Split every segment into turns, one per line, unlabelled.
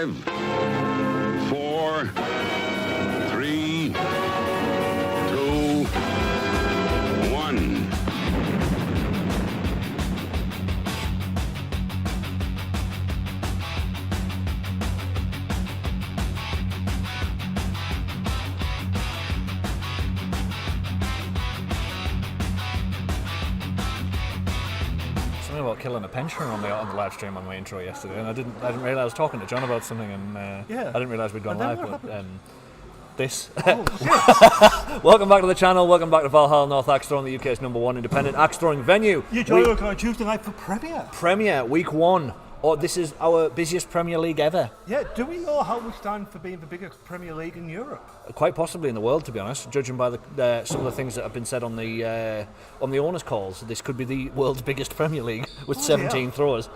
5, 4, 3, 2, 1.
About killing a pensioner on the live stream on my intro yesterday, and I didn't realise I was talking to John about something, and I didn't realise we'd gone live. But this. Welcome back to the channel. Welcome back to Valhalla North Axe Throwing, the UK's #1 independent axe throwing venue.
You joined us on Tuesday night for Premier.
Week 1. Oh, this is our busiest Premier League ever.
Yeah, do we know how we stand for being the biggest Premier League in Europe?
Quite possibly in the world, to be honest, judging by some of the things that have been said on the owners' calls. This could be the world's biggest Premier League with 17 throwers.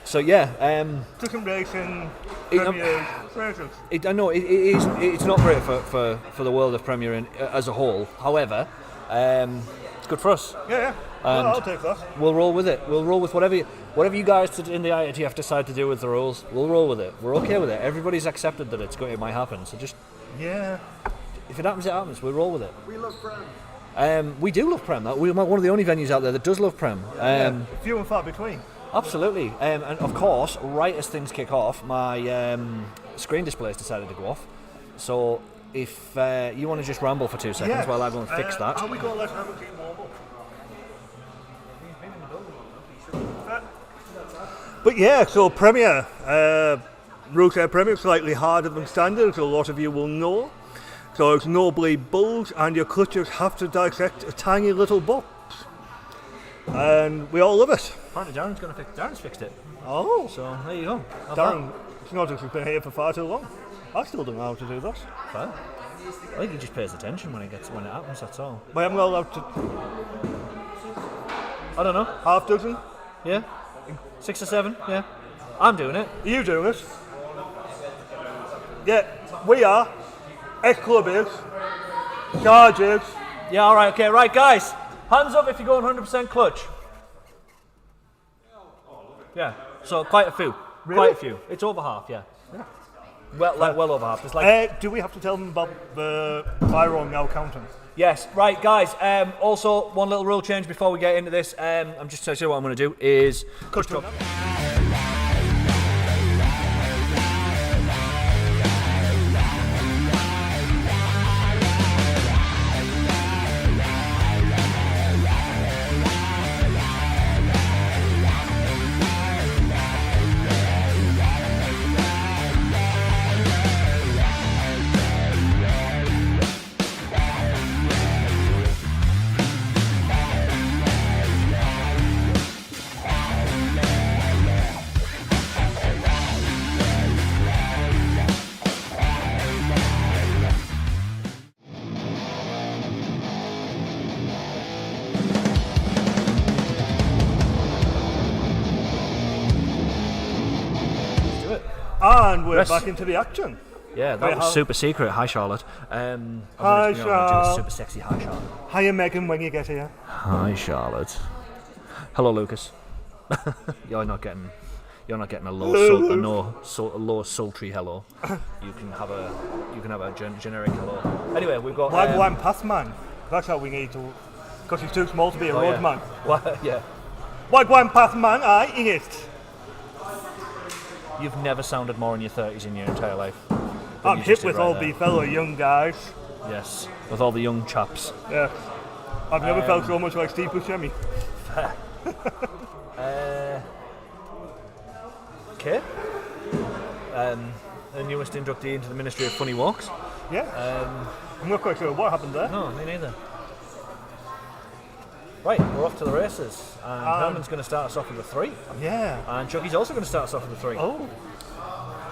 So Second racing, Premier,
I know it's not great for the world of Premier as a whole. However, it's good for us.
Yeah. Well, I'll take that.
We'll roll with it. We'll roll with whatever you guys in the IATF decide to do with the rules. We'll roll with it. We're okay with it. Everybody's accepted that it might happen. So just if it happens, it happens. We'll roll with it.
We love Prem.
We do love Prem. We're one of the only venues out there that does love Prem.
Few and far between.
Absolutely. And of course, right as things kick off, my screen display has decided to go off. So if you want to just ramble for 2 seconds while I go and fix that.
How we going to let Hamilton warm up? But yeah, so Premier, Rooker Premier, slightly harder than standard, as a lot of you will know. So it's no bleed bulls, and your clutches have to dissect a tiny little box. And we all love it.
Apparently Darren's fixed it.
Oh.
So there you go.
Darren, it's not as he's been here for far too long. I still don't know how to do that.
Fair. I think he just pays attention when it happens, that's all.
But I'm not allowed to...
I don't know.
Half dozen?
Yeah. 6 or 7, yeah. I'm doing it.
Are you doing it? Yeah, we are. Ex-clubbies. Chargers.
Yeah, alright, okay. Right, guys. Hands up if you're going 100% clutch. Yeah, so quite a few.
Really?
Quite a few. It's over half, yeah. Well over half. It's
do we have to tell them about the viral now counting?
Yes, right, guys. Also, one little rule change before we get into this. I'm just telling you what I'm going to do is
Cut to And we're back into the action.
Yeah, that was super secret. Hi, Charlotte.
Hi, Charlotte.
Super sexy hi, Charlotte.
Hiya, Megan, when you get here.
Hi, Charlotte. Hello, Lucas. You're not getting a low sultry hello. You can have a generic hello. Anyway, we've got
Wagwan Pathman. That's how we need to, because he's too small to be a roadman.
Yeah.
Wagwan Pathman, I in it.
You've never sounded more in your 30s in your entire life.
I'm hip with all the fellow young guys.
Yes, with all the young chaps.
Yeah. I've never felt so much like Steve Buscemi.
Okay. The newest inductee into the Ministry of Funny Walks.
Yeah. I'm not quite sure what happened there.
No, me neither. Right, we're off to the races. And Herman's going to start us off with a 3.
Yeah.
And Chucky's also going to start us off with a 3.
Oh.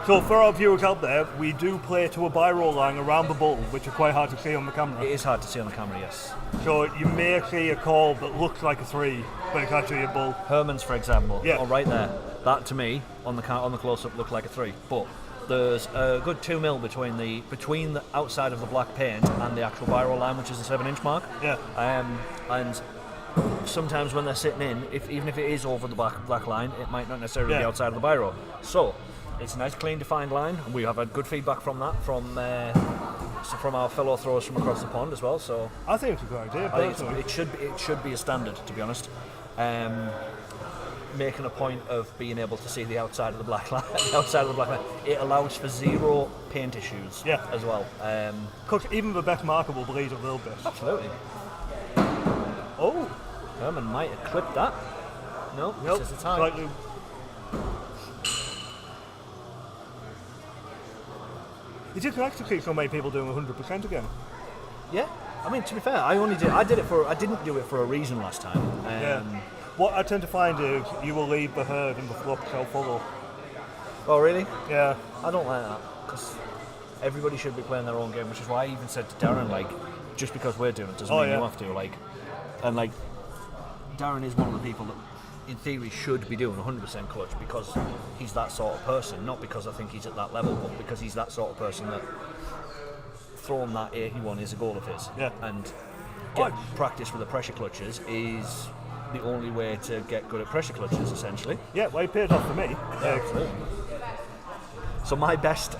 So for our viewers out there, we do play to a bi-roll line around the bull, which are quite hard to see on the camera.
It is hard to see on the camera, yes.
So you may see a call that looks like a 3, but it's actually a bull.
Herman's, for example.
Yeah.
Oh, right there. That, to me, on the close-up, looked like a 3. But there's a good 2 mil between the outside of the black paint and the actual bi-roll line, which is the 7-inch mark.
Yeah.
And sometimes when they're sitting in, even if it is over the black line, it might not necessarily be outside of the biro. So it's a nice, clean, defined line, and we have had good feedback from that from our fellow throwers from across the pond as well. So
I think it's a good idea.
I think it should be a standard, to be honest. Making a point of being able to see the outside of the black line, it allows for zero paint issues as well.
Because even the best marker will bleed a little bit.
Absolutely. Oh, Herman might have clipped that. No,
nope.
This is the time.
Slightly. Is it nice to see so many people doing 100% again?
Yeah. I mean, to be fair, I didn't do it for a reason last time.
What I tend to find is you will leave the herd and the flock shall follow.
Oh, really?
Yeah.
I don't like that, because everybody should be playing their own game, which is why I even said to Darren, like, just because we're doing it doesn't mean you have to, like, and like, Darren is one of the people that, in theory, should be doing 100% clutch because he's that sort of person, not because I think he's at that level, but because he's that sort of person that throwing that 81 is a goal of his.
Yeah.
And get practice with the pressure clutches is the only way to get good at pressure clutches, essentially.
Yeah, well, it paid off for me.
Yeah, absolutely. So my best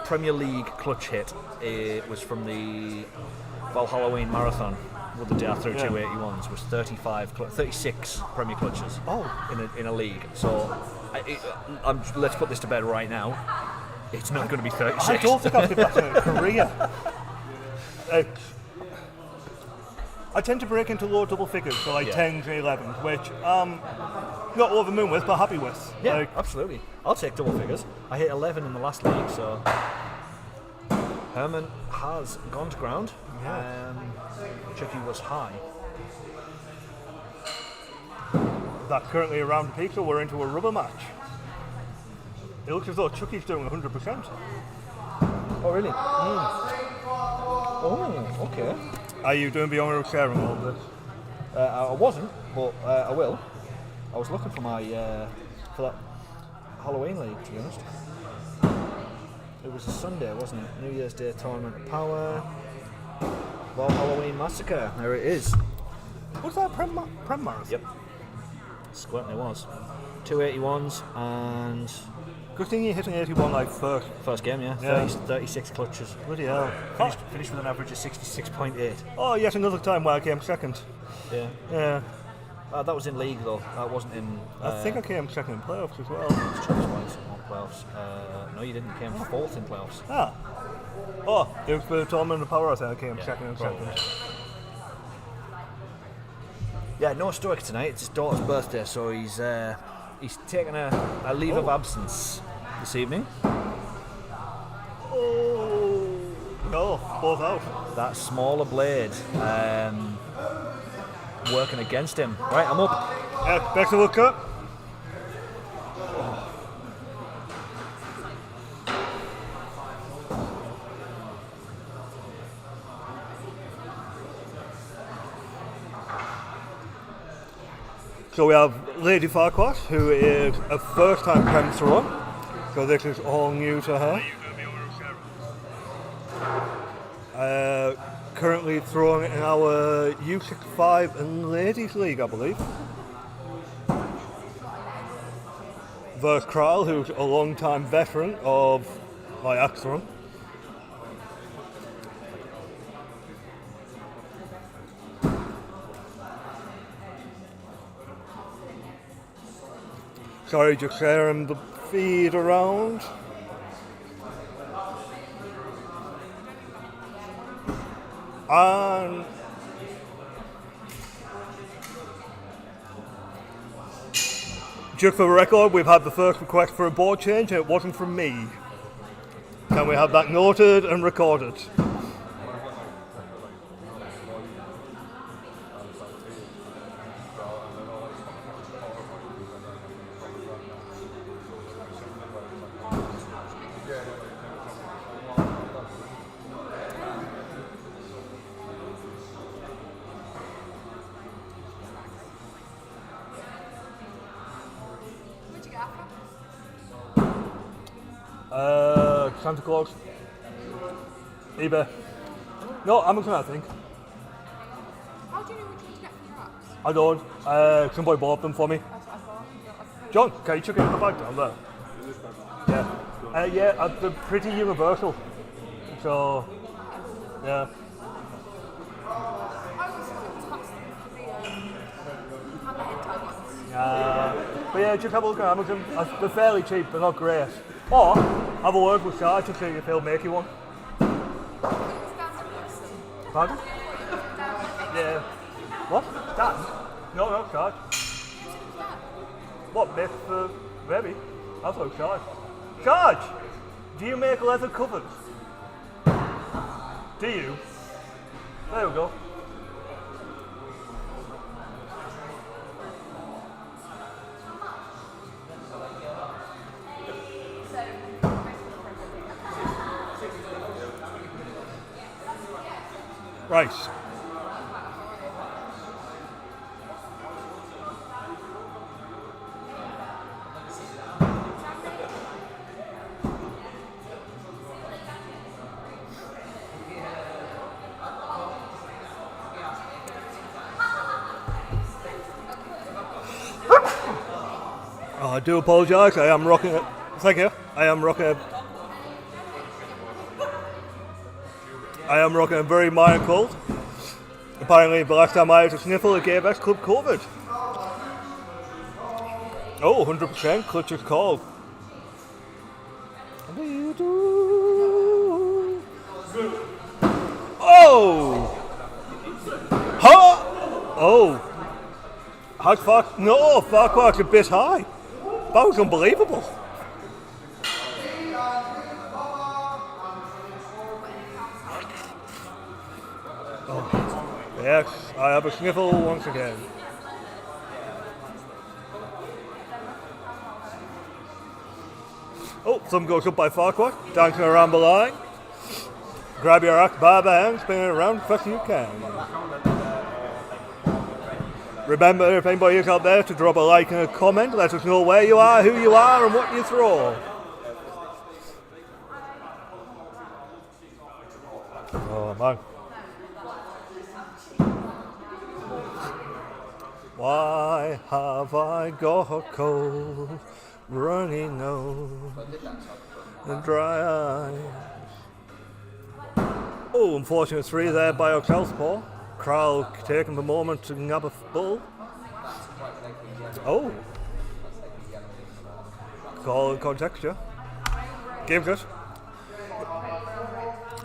Premier League clutch hit was from the Valhalla Marathon, with the day I threw 281s, was 36 Premier clutches in a league. So let's put this to bed right now. It's not going to be 36.
I don't think I've hit that in a career. I tend to break into low double figures, so like 10s and 11s, which not over the moon with, but happy with.
Yeah, absolutely. I'll take double figures. I hit 11 in the last league, so Herman has gone to ground. Chucky was high.
That's currently around the peak, so we're into a rubber match. It looks as though Chucky's doing 100%.
Oh, really? Oh, okay.
Are you doing the honour of sharing all of this?
I wasn't, but I will. I was looking for my for that Halloween league, to be honest. It was a Sunday, wasn't it? New Year's Day Tournament of Power. Well, Halloween Massacre. There it is.
Was that a Prem Marathon?
Yep. Certainly was. 281s and...
Good thing you hit an 81 like
first game, yeah. 36 clutches.
Bloody hell.
Finished with an average of 66.8.
Oh, yet another time where I came second.
Yeah.
Yeah.
That was in league though. That wasn't in...
I think I came second in playoffs as well.
Let's check twice on playoffs. No, you didn't. You came fourth in playoffs.
Ah. Oh, it was the tournament of power, I think I came second and
probably.
second.
Yeah, no Stoic tonight. It's his daughter's birthday, so he's taking a leave of absence this evening.
Oh, no, both out.
That smaller blade working against him. Right, I'm up.
Back to look up. So we have Lady Farquaad, who is a first-time Prem thrower, so this is all new to her. Currently throwing in our U65 and Ladies League, I believe. Versus Kral, who's a long-time veteran of my axe throwing. Sorry, just sharing the feed around. And just for the record, we've had the first request for a board change and it wasn't from me. Can we have that noted and recorded? Santa Claus. eBay. No, Amazon, I think. I don't. Somebody bought them for me. John, can you chuck it in the bag down there? Yeah. Yeah, they're pretty universal. So, yeah. But yeah, just have a look at Amazon. They're fairly cheap, they're not great. Or have a word with Sarge and see if he'll make you one. Pardon? Yeah. What? Dan? No, Sarge. What, make for baby? I thought Sarge. Sarge! Do you make leather covers? Do you? There we go. Right. I do apologise, I am rocking it. Thank you. I am rocking a very minor cold. Apparently, the last time I had a sniffle, it gave us Club COVID. Oh, 100%, clutch is called. What do you do? Oh! Huh? Oh. How far? No, Farquhar's a bit high. That was unbelievable. Oh. Yes, I have a sniffle once again. Oh, some goes up by Farquhar, dancing around the line. Grab your axe by the hand, spin it around as fast as you can. Remember, if anybody is out there, to drop a like and a comment, let us know where you are, who you are, and what you throw. Oh, man. Why have I got a cold, runny nose, and dry eyes? Oh, unfortunate three there by our southpaw. Crowd taking the moment to nab a bull. Oh. Call and contexture. Gives it.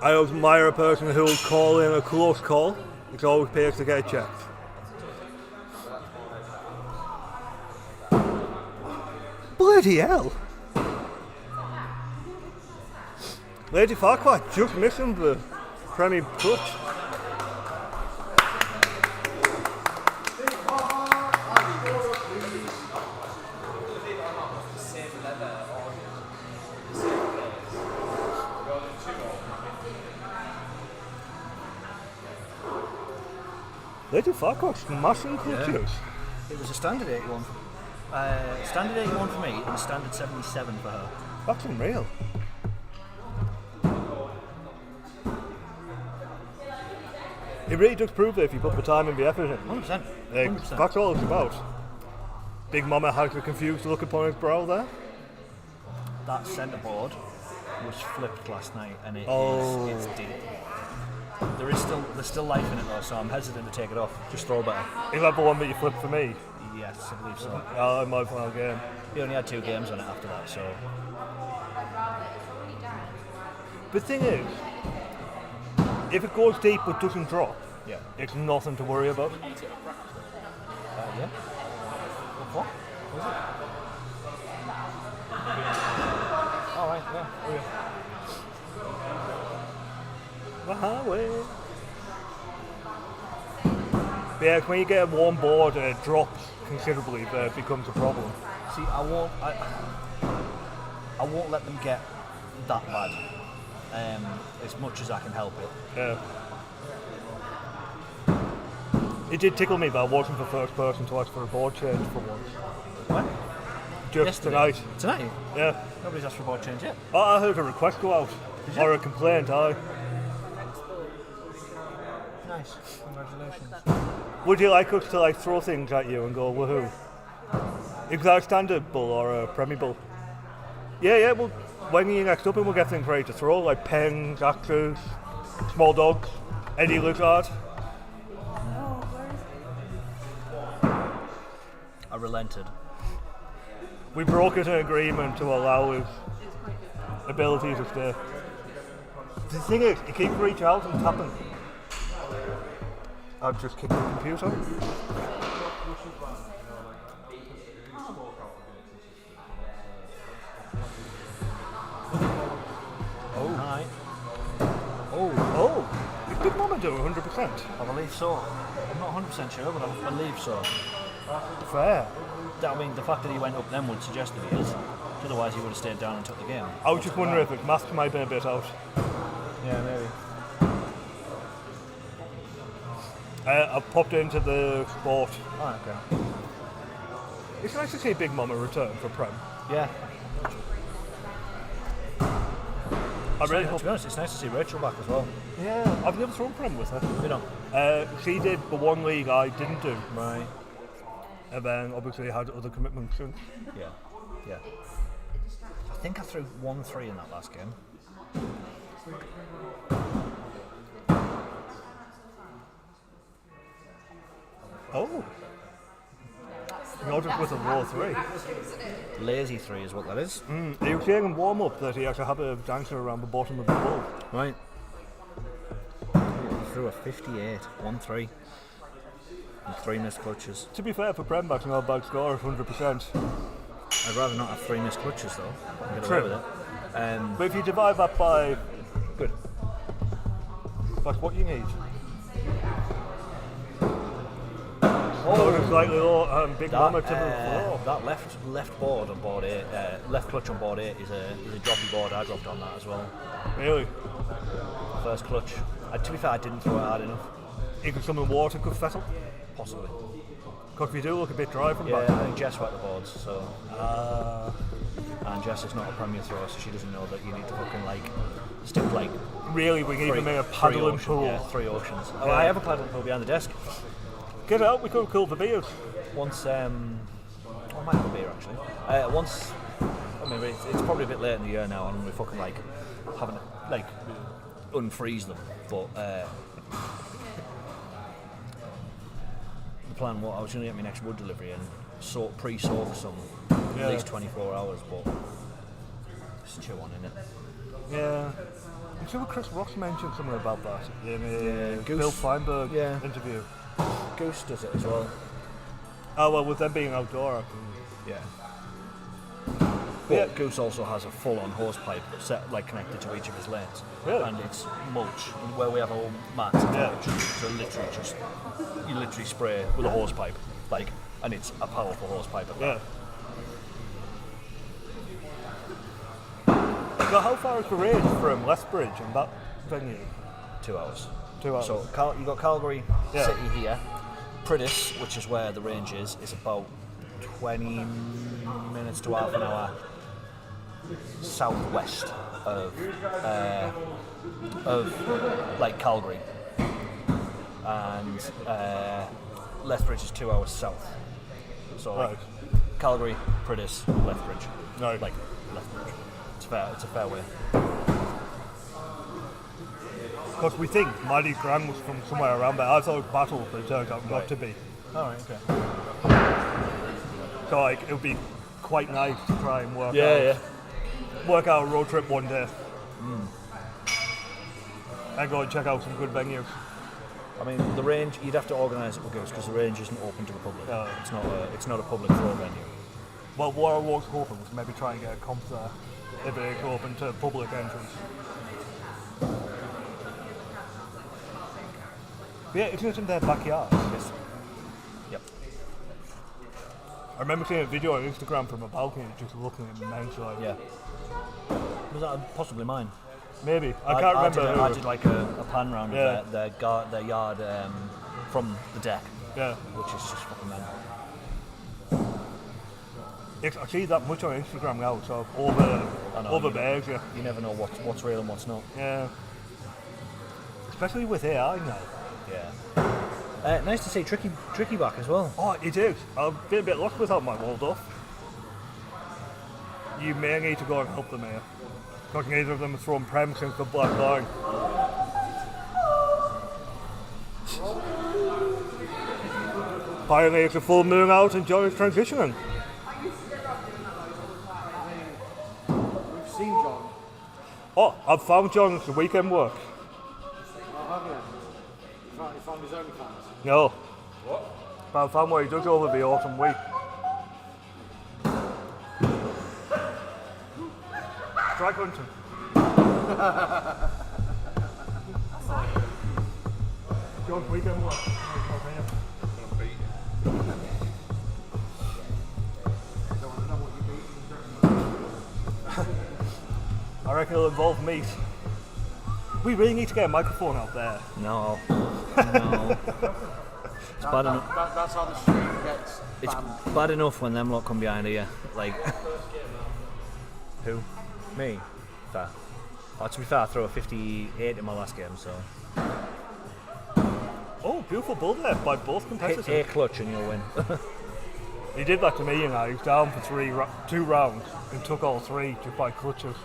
I admire a person who will call in a close call. It always pays to get checked. Bloody hell. Lady Farquhar just missing the Premier clutch. Lady Farquhar smashing clutches.
Yeah. It was a standard 81. Standard 81 for me and a standard 77 for her.
That's unreal. It really does prove that if you put the time and the effort in.
100%.
100%. That's all it's about. Big Mama has a confused look upon his brow there.
That centreboard was flipped last night and it's deep. There's still life in it though, so I'm hesitant to take it off. Just throw better.
Is that the one that you flipped for me?
Yes, I believe so.
In my final game.
We only had 2 games on it after that, so.
The thing is, if it goes deep but doesn't drop,
yeah,
it's nothing to worry about.
Yeah. What? Was it? All right. Yeah.
The highway. Yeah, when you get a warm board and it drops considerably, there becomes a problem.
See, I won't let them get that bad. As much as I can help it.
Yeah. It did tickle me that I wasn't the first person to ask for a board change for once.
When?
Just
Yesterday.
tonight.
Tonight?
Yeah.
Nobody's asked for a board change yet.
Oh, I heard a request go out. Or a complaint, aye.
No, Nice. Congratulations.
Would you like us to like throw things at you and go woohoo? Is that a standard bull or a Premier bull? Yeah. Well, when you next up, and we'll get things ready to throw, like pens, axes, small dogs, any lizard.
I relented.
We broke an agreement to allow his abilities to stay. The thing is, he keeps reaching out and tapping. I've just kicked the computer.
Oh. Hi.
Oh. Did Mama do 100%?
I believe so. I'm not 100% sure, but I believe so.
Fair.
I mean, the fact that he went up then would suggest that he is. Otherwise, he would have stayed down and took the game.
I was just wondering if his mask might be a bit out.
Yeah, maybe.
I've popped into the sport.
Oh, okay.
It's nice to see Big Mama return for Prem.
Yeah.
I really hope.
To be honest, it's nice to see Rachel back as well.
Yeah, I've never thrown Prem with her.
You know.
She did the one league I didn't do.
Right.
And then obviously had other commitments since.
Yeah. I think I threw 1-3 in that last game.
Oh. Not just with a raw 3.
Lazy 3 is what that is.
He was saying in warm up that he had to have a dancer around the bottom of the ball.
Right. Threw a 58, 1-3. And 3 missed clutches.
To be fair for Prem, that's not a bad score of 100%.
I'd rather not have 3 missed clutches though. I can get away with it.
But if you divide that by...
Good.
That's what you need. Oh, slightly low, Big Mama to the floor.
That left board on board 8, left clutch on board 8 is a droppy board. I dropped on that as well.
Really?
First clutch. To be fair, I didn't throw it hard enough.
Even some in water could settle?
Possibly.
Because we do look a bit dry from back.
Yeah, I think Jess wet the boards, so... and Jess is not a Premier thrower, so she doesn't know that you need to fucking, stick,
Really, we need to make a paddling pool.
Yeah, 3 oceans. Oh, I have a paddling pool behind the desk.
Get it out, we could cool the beers.
Once, I might have a beer, actually. Once... I mean, it's probably a bit late in the year now, and we're fucking, having to, unfreeze them, but... the plan, I was going to get my next wood delivery and pre-soak some at least 24 hours, but just chew on in it.
Yeah. I'm sure Chris Ross mentioned something about that in a
Goose.
Bill Feinberg interview.
Goose does it as well.
Oh, well, with them being outdoor, I can...
Yeah. But Goose also has a full-on hose pipe set, connected to each of his lanes.
Really?
And it's mulch, where we have all mats and mulch. So literally you literally spray with a hose pipe, and it's a powerful hose pipe at that.
So how far is the range from Lethbridge and that venue?
2 hours.
2 hours.
So you've got Calgary City here. Priddis, which is where the range is about 20 minutes to half an hour southwest of Calgary, and Lethbridge is 2 hours south. So Calgary, Priddis, Lethbridge, Lethbridge. It's a fair way.
Because we think Mighty Grand was from somewhere around there. I thought it was Battle, but it turned out not to be.
Alright, okay.
So it would be quite nice to try and work out a road trip one day. And go and check out some good venues.
I mean, the range, you'd have to organise it with Goose because the range isn't open to the public.
No.
It's not a public throw venue.
Well, what I was hoping was maybe try and get a comp there if it's open to public entrance. But yeah, isn't it in their backyard?
Yes. Yep.
I remember seeing a video on Instagram from a balcony just looking immense.
Yeah. Was that possibly mine?
Maybe. I can't remember.
I did a pan round of their yard from the deck.
Yeah.
Which is just fucking mental.
I see that much on Instagram now, so over bears, yeah.
You never know what's real and what's not.
Yeah. Especially with AI now.
Yeah. Nice to see Tricky back as well.
Oh, it is. I've been a bit lost without my Waldorf. You may need to go and help them here. Because neither of them have thrown Prem since the black line. Pioneers a full moon out and John is transitioning.
We've seen John.
Oh, I've found John's weekend work.
Oh, have you? He found his own fans.
No. What? But I found what he does over the autumn week. Strike hunting. John's weekend work. I reckon it'll involve meat. We really need to get a microphone out there.
No. No. It's bad enough.
That's how the stream gets
It's
banned.
bad enough when them lot come behind here. Like, who? Me? Fair. Oh, to be fair, I threw a 58 in my last game, so.
Oh, beautiful bull there by both competitors.
Hit a clutch and you'll win.
He did that to me, you know. He was down for 2 rounds and took all 3 just by clutches.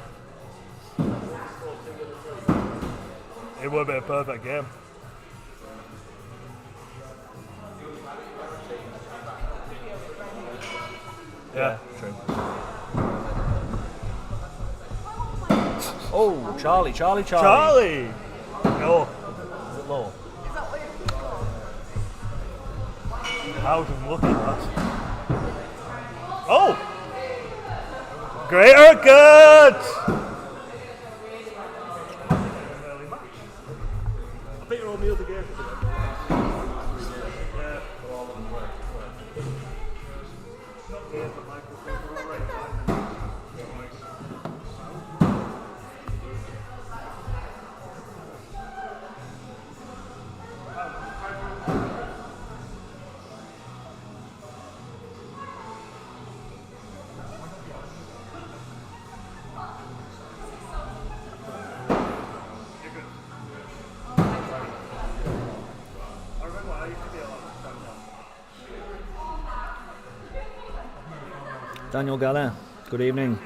It would be a perfect game. Yeah,
true. Oh, Charlie.
Charlie! No.
Is it low?
How's him looking at that? Oh! Greater good! I think you're on the other game.
Daniel Gallagher, good evening.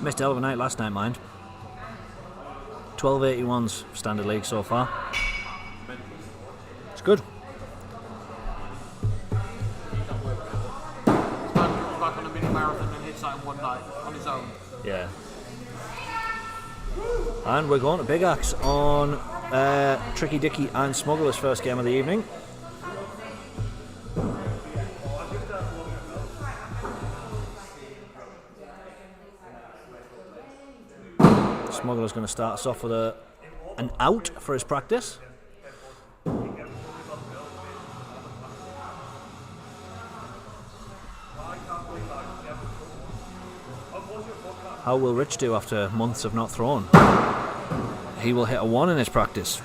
Missed a hell of a night last night, mind. 1281's standard league so far. It's good.
He's back on a mini marathon and hits that in one night on his own.
Yeah. And we're going to Big Axe on Tricky Dicky and Smuggler's first game of the evening. Smuggler's going to start us off with an out for his practice. How will Rich do after months of not thrown? He will hit a 1 in his practice.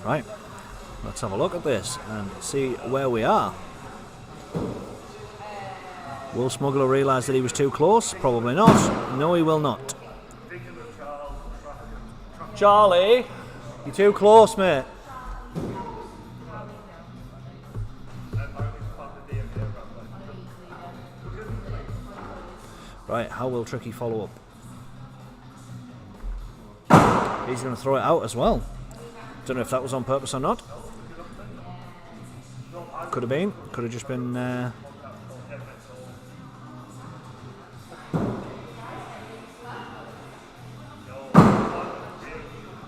Right, let's have a look at this and see where we are. Will Smuggler realise that he was too close? Probably not. No, he will not. Charlie, you're too close, mate. Right, how will Tricky follow up? He's going to throw it out as well. Don't know if that was on purpose or not. Could have been. Could have just been...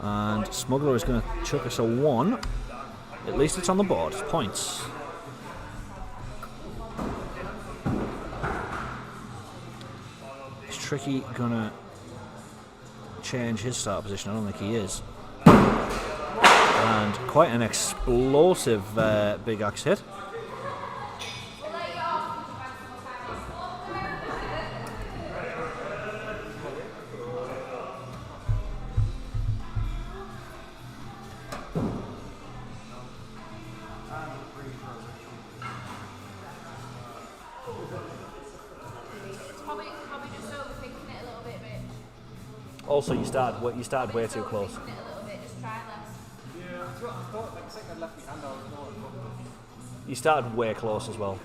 And Smuggler is going to chuck us a 1. At least it's on the board. Points. Is Tricky going to change his start position? I don't think he is. And quite an explosive Big Axe hit. Also, you started way too close. You started way close as well.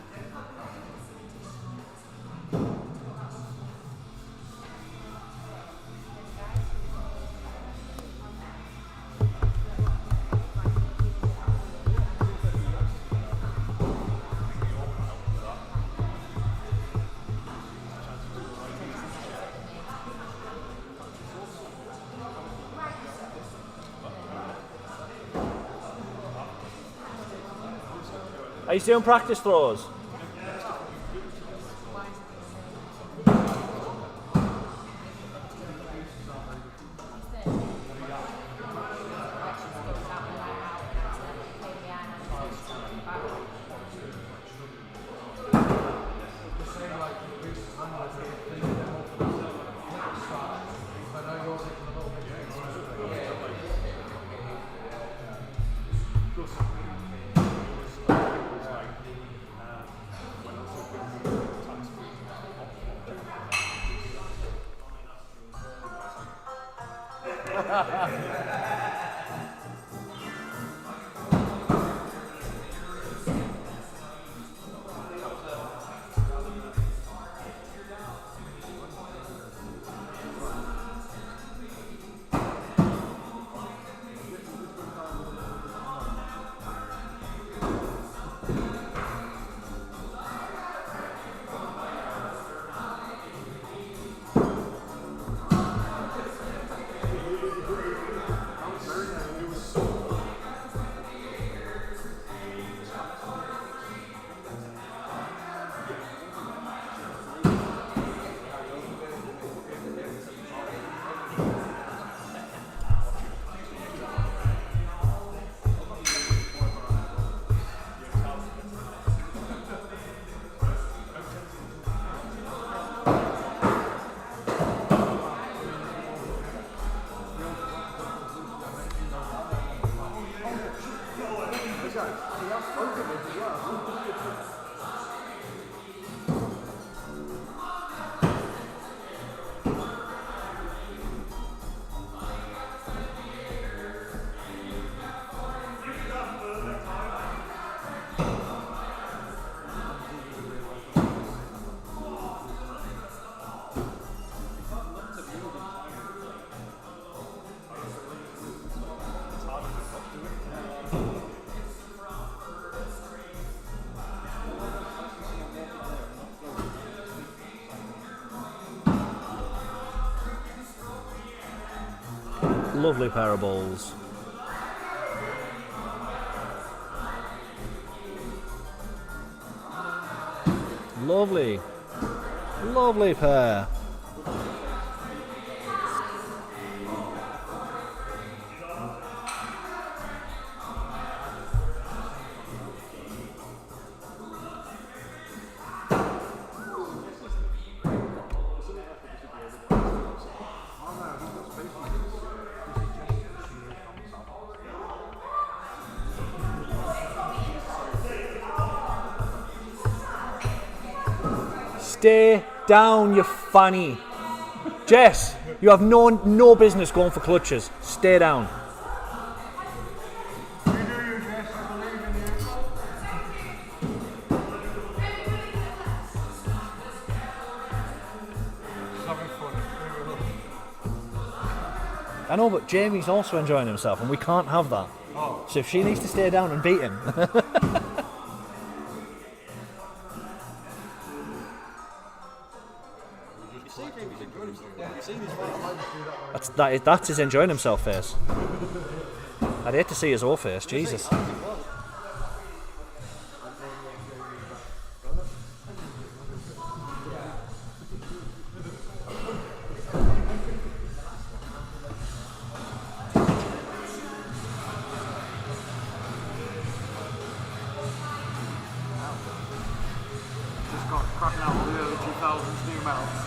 Are you doing practice throws? Lovely pair of balls. Lovely. Lovely pair. Stay down, you fanny. Jess, you have no business going for clutches. Stay down. I know, but Jamie's also enjoying himself, and we can't have that. Oh. So if she needs to stay down and beat him. That's his enjoying himself face. I'd hate to see his old face, Jesus.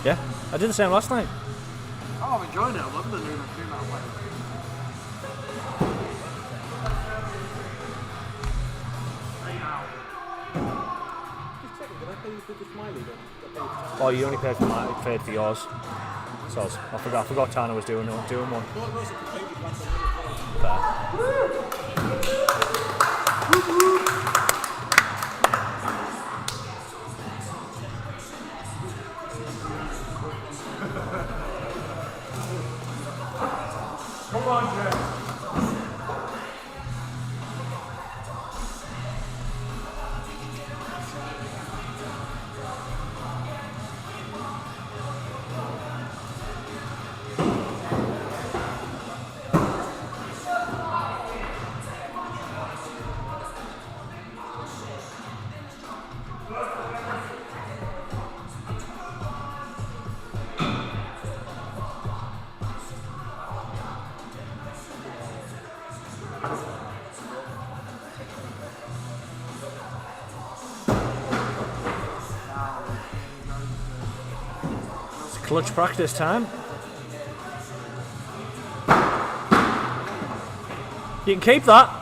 Yeah, I did the same last night.
Oh, I'm enjoying it. I love the new metal players.
Oh, you only paid for yours. So I forgot Tana was doing one.
Come on, Jeff.
Clutch practice time. You can keep that.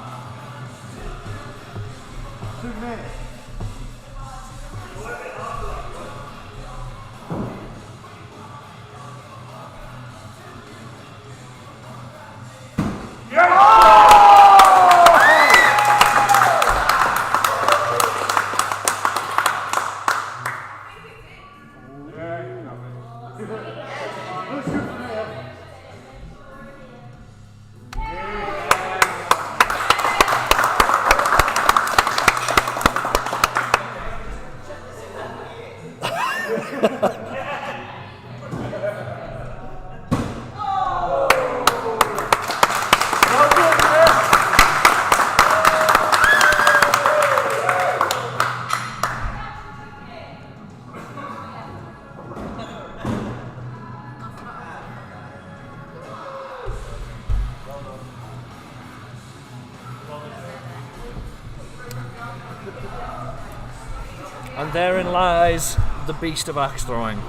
And therein lies the beast of axe throwing.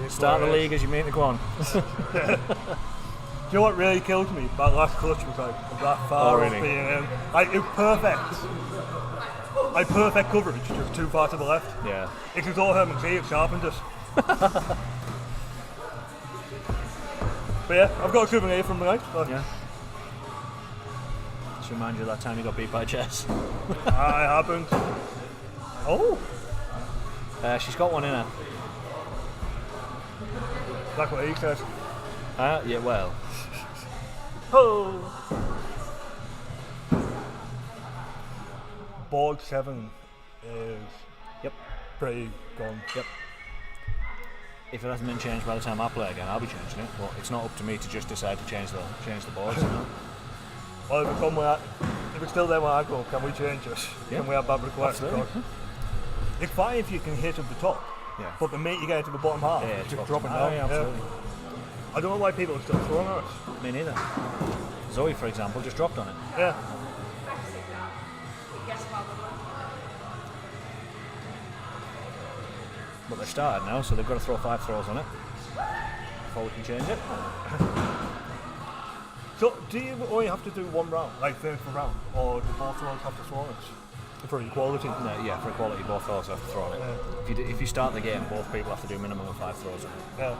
Start the league as you mean to go on.
Do you know what really killed me? That last clutch was like that far off being in. Like, it was perfect. Like perfect coverage, just too far to the left.
Yeah.
It was all Herman C, it sharpened us. But yeah, I've got a souvenir from the night. So.
Yeah. Just remind you of that time you got beat by Jess.
I happened. Oh!
She's got one in her.
That's what he said.
Yeah, well.
Oh! Board 7 is pretty gone.
Yep. If it hasn't been changed by the time I play again, I'll be changing it. But it's not up to me to just decide to change the boards, you know.
Well, if it's still there when I go, can we change it?
Yeah.
Can we have that request?
Absolutely.
It's fine if you can hit at the top, but the minute you get into the bottom half, it's just dropping down.
Yeah, absolutely.
I don't know why people are still throwing at it.
Me neither. Zoe, for example, just dropped on it.
Yeah.
But they've started now, so they've got to throw 5 throws on it before we can change it.
So, do you only have to do one round, like finish the round, or do both throws have to throw it? For equality?
No, yeah, for equality, both throws have to throw on it. Yeah. If you start the game, both people have to do a minimum of 5 throws on it.
Yeah.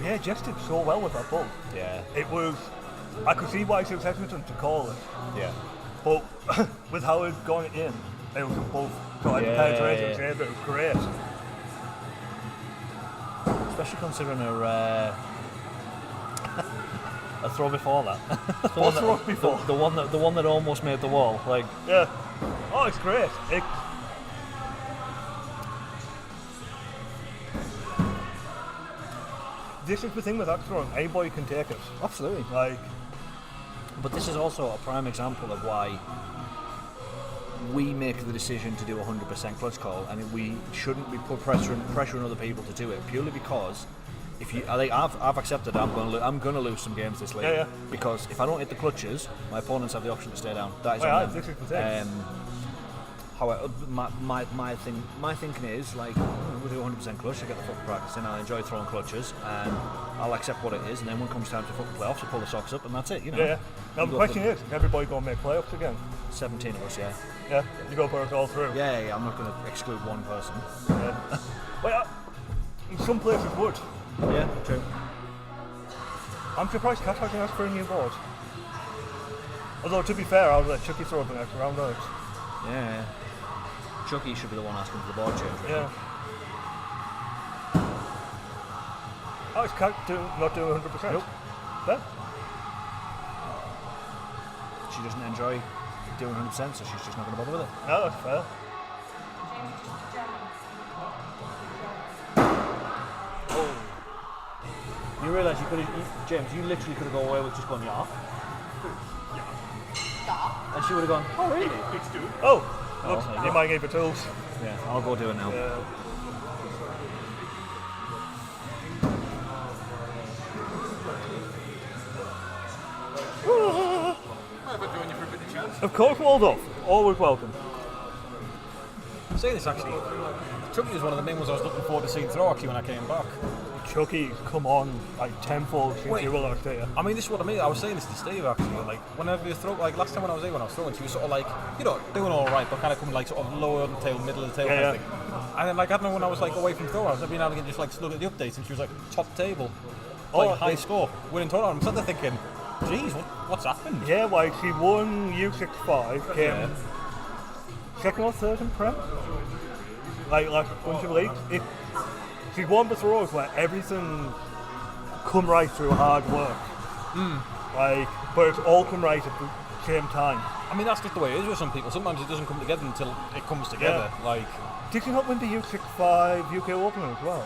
Yeah, Jess did so well with that ball.
Yeah.
It was, I could see why she was hesitant to call it.
Yeah.
But with how it gone in, it was both trying to penetrate and save it. It was great.
Especially considering her a throw before that.
What throw before?
The one that almost made the wall. Like.
Yeah. Oh, it's great. This is the thing with axe throwing. Anybody can take it.
Absolutely.
Like.
But this is also a prime example of why we make the decision to do 100% clutch call, and we shouldn't be pressuring other people to do it purely because I've accepted I'm going to lose some games this league because if I don't hit the clutches, my opponents have the option to stay down. That is on them.
This is the thing.
my thinking is like we'll do 100% clutch. I get the fucking practice in. I enjoy throwing clutches, and I'll accept what it is. And then when it comes time to fucking playoffs, I pull the socks up, and that's it. You know.
Yeah. Now the question is everybody going to make playoffs again?
17 of us, yeah.
Yeah. You go work all through.
Yeah. I'm not going to exclude one person.
Yeah. Well, some places would.
Yeah, true.
I'm surprised Cat hasn't asked for a new board. Although to be fair, I'll let Chucky throw the next round on it.
Yeah. Chucky should be the one asking for the board change. Right?
Yeah. How is Cat not doing 100%?
Nope.
Yeah.
She doesn't enjoy doing 100%, so she's just not going to bother with it.
No, that's fair.
You realise you could have, James, you literally could have gone away with just going, yeah. And she would have gone, oh really?
Oh, look,
there you
you
go.
might give it tools.
Yeah, I'll go do it now.
Yeah. Of course, Waldorf. Always welcome.
I'll say this actually. Chucky was one of the main ones I was looking forward to seeing throw actually when I came back.
Chucky, come on, like tenfold since you were last here.
I mean, this is what I mean. I was saying this to Steve actually. Like, whenever you throw, like last time when I was here when I was throwing, she was sort of like, you know, doing all right, but kind of coming like sort of lower on the tail, middle of the tail kind of thing. And then like I don't know when I was like away from throw, I was every now and again just like look at the updates, and she was like top table, like high score, winning total. I'm sort of thinking, geez, what's happened?
Yeah, like she won U65, came second or third in Prem. Like a bunch of leagues. She's won the throws where everything come right through hard work. Like, but it's all come right at the same time.
I mean, that's just the way it is with some people. Sometimes it doesn't come together until it comes together.
Yeah.
Like,
did she not win the U65 UK Open as well?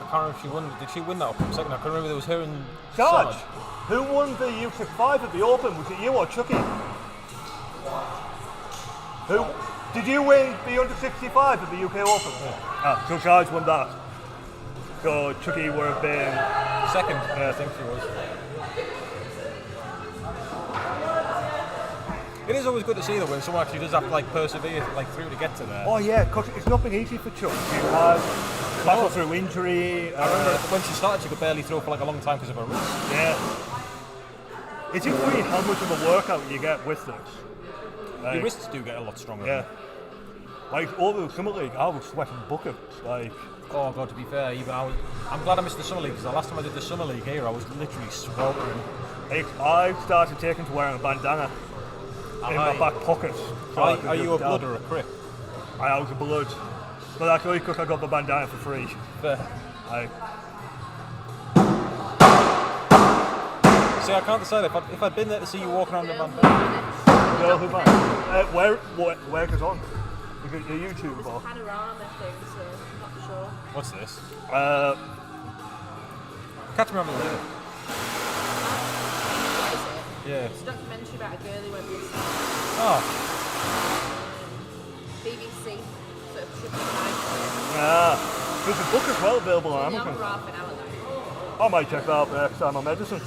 I can't remember if she won. Did she win that Open second? I can't remember. There was her and
Sarge,
Sarge.
who won the U65 at the Open? Was it you or Chucky? Who? Did you win the under 65 at the UK Open? Yeah. So Sarge won that. So Chucky would have been
Second, I think she was. It is always good to see though when someone actually does have to like persevere like through to get to there.
Oh yeah, because it's not been easy for Chuck. She had battled through injury.
I remember when she started, she could barely throw for like a long time because of her wrist.
Yeah. It's weird how much of a workout you get with this.
Your wrists do get a lot stronger.
Yeah. Like over the summer league, I was sweating buckets. Like.
Oh god, to be fair, I'm glad I missed the summer league because the last time I did the summer league here, I was literally sweltering.
I started taking to wearing a bandana in my back pocket. So
are you a blood or a crip?
I was a blood. But actually, because I got the bandana for free.
Fair. See, I can't decide if I'd been there to see you walking around the bandana.
No, who man? Where is it on? Is it your YouTube or?
Panorama thing, so I'm not sure.
What's this?
Catch me on the later.
What is it?
Yeah.
It's a documentary about a girl who went missing.
Oh.
BBC, sort of trip to
Yeah. There's a book as well available on
Amazon.
Amazon.
For half an hour though.
I might check that out next time on medicine.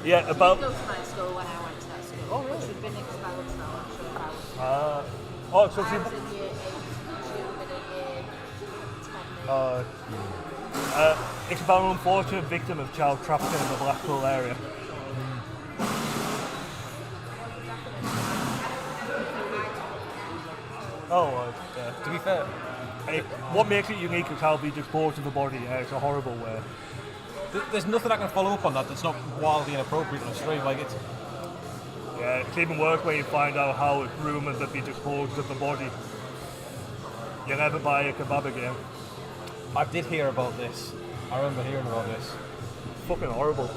Yeah, about.
She did go to my school when I went to that school.
Oh, really?
She'd been expelled, so I'm not sure how.
Oh, so
I was
she.
in year 8, she would have been in year 10.
It's about an unfortunate victim of child trafficking in the Blackpool area. Oh, yeah.
To be fair,
What makes it unique is how they dispose of the body. Yeah, it's a horrible way.
there's nothing I can follow up on that's not wildly inappropriate on the stream. Like it's.
Yeah, it's even worse when you find out how it's rumoured that they disposed of the body. You'll never buy a kebab again.
I did hear about this. I remember hearing about this.
Fucking horrible.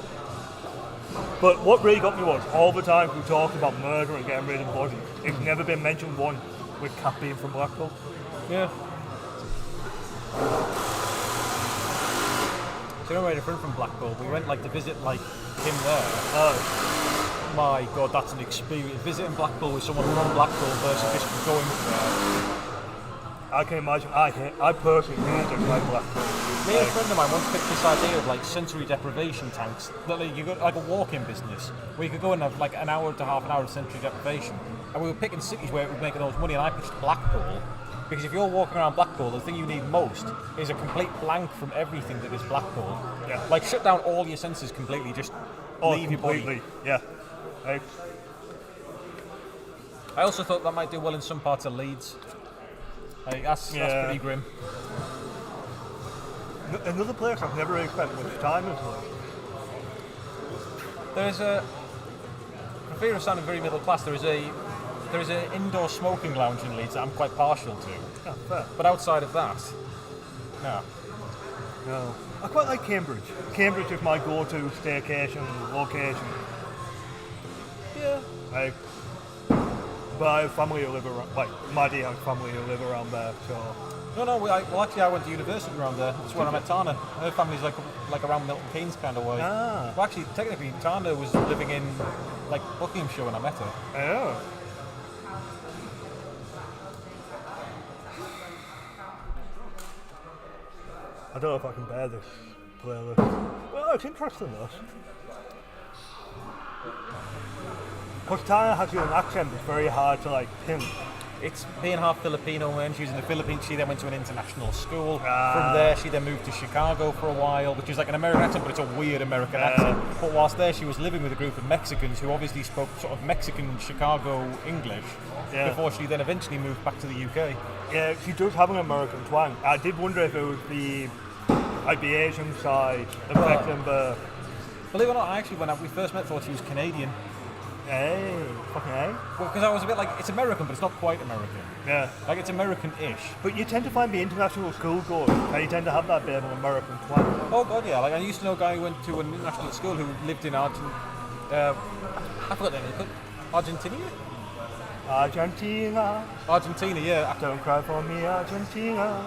But what really got me was all the time we talked about murder and getting rid of bodies, it's never been mentioned one with Cat being from Blackpool.
Yeah. So you're different from Blackpool. We went like to visit like him there. My God, that's an experience. Visiting Blackpool with someone from Blackpool versus just going there.
I can imagine. I personally really dislike Blackpool.
Me and a friend of mine once picked this idea of like sensory deprivation tanks. That like, you got like a walk-in business where you could go and have like an hour to half an hour of sensory deprivation. And we were picking cities where it would make the most money, and I pitched Blackpool. Because if you're walking around Blackpool, the thing you need most is a complete blank from everything that is Blackpool.
Yeah.
Like shut down all your senses completely, just leave your body.
Completely. Yeah.
I also thought that might do well in some parts of Leeds. Like, that's pretty grim.
Another place I've never really spent much time in.
There's a, for fear of sounding very middle class, there is an indoor smoking lounge in Leeds that I'm quite partial to.
Oh, fair.
But outside of that, no.
No. I quite like Cambridge. Cambridge is my go-to staycation location. Yeah. But I have family who live around, like, Maddie has family who live around there, so...
No, actually I went to university around there. That's where I met Tana. Her family's like around Milton Keynes kind of way.
Ah.
Well, actually, technically, Tana was living in, like, Buckinghamshire when I met her.
Oh. I don't know if I can bear this playlist. Well, it's interesting though. Because Tana has your accent, it's very hard to like pin.
It's being half Filipino when she was in the Philippines. She then went to an international school.
Ah.
From there, she then moved to Chicago for a while, which is like an American accent, but it's a weird American accent. But whilst there, she was living with a group of Mexicans who obviously spoke sort of Mexican Chicago English before she then eventually moved back to the UK.
Yeah, she does have an American twang. I did wonder if it was the Asian side affecting the...
Believe it or not, I actually, when we first met, thought she was Canadian.
Hey, fucking hey.
Well, because I was a bit like, it's American, but it's not quite American.
Yeah.
Like, it's American-ish.
But you tend to find the international school goers, you tend to have that bit of an American twang.
Oh, God, yeah. Like, I used to know a guy who went to an international school who lived in Argentina. I forgot the name of it. Argentina? Argentina, yeah.
Don't cry for me, Argentina.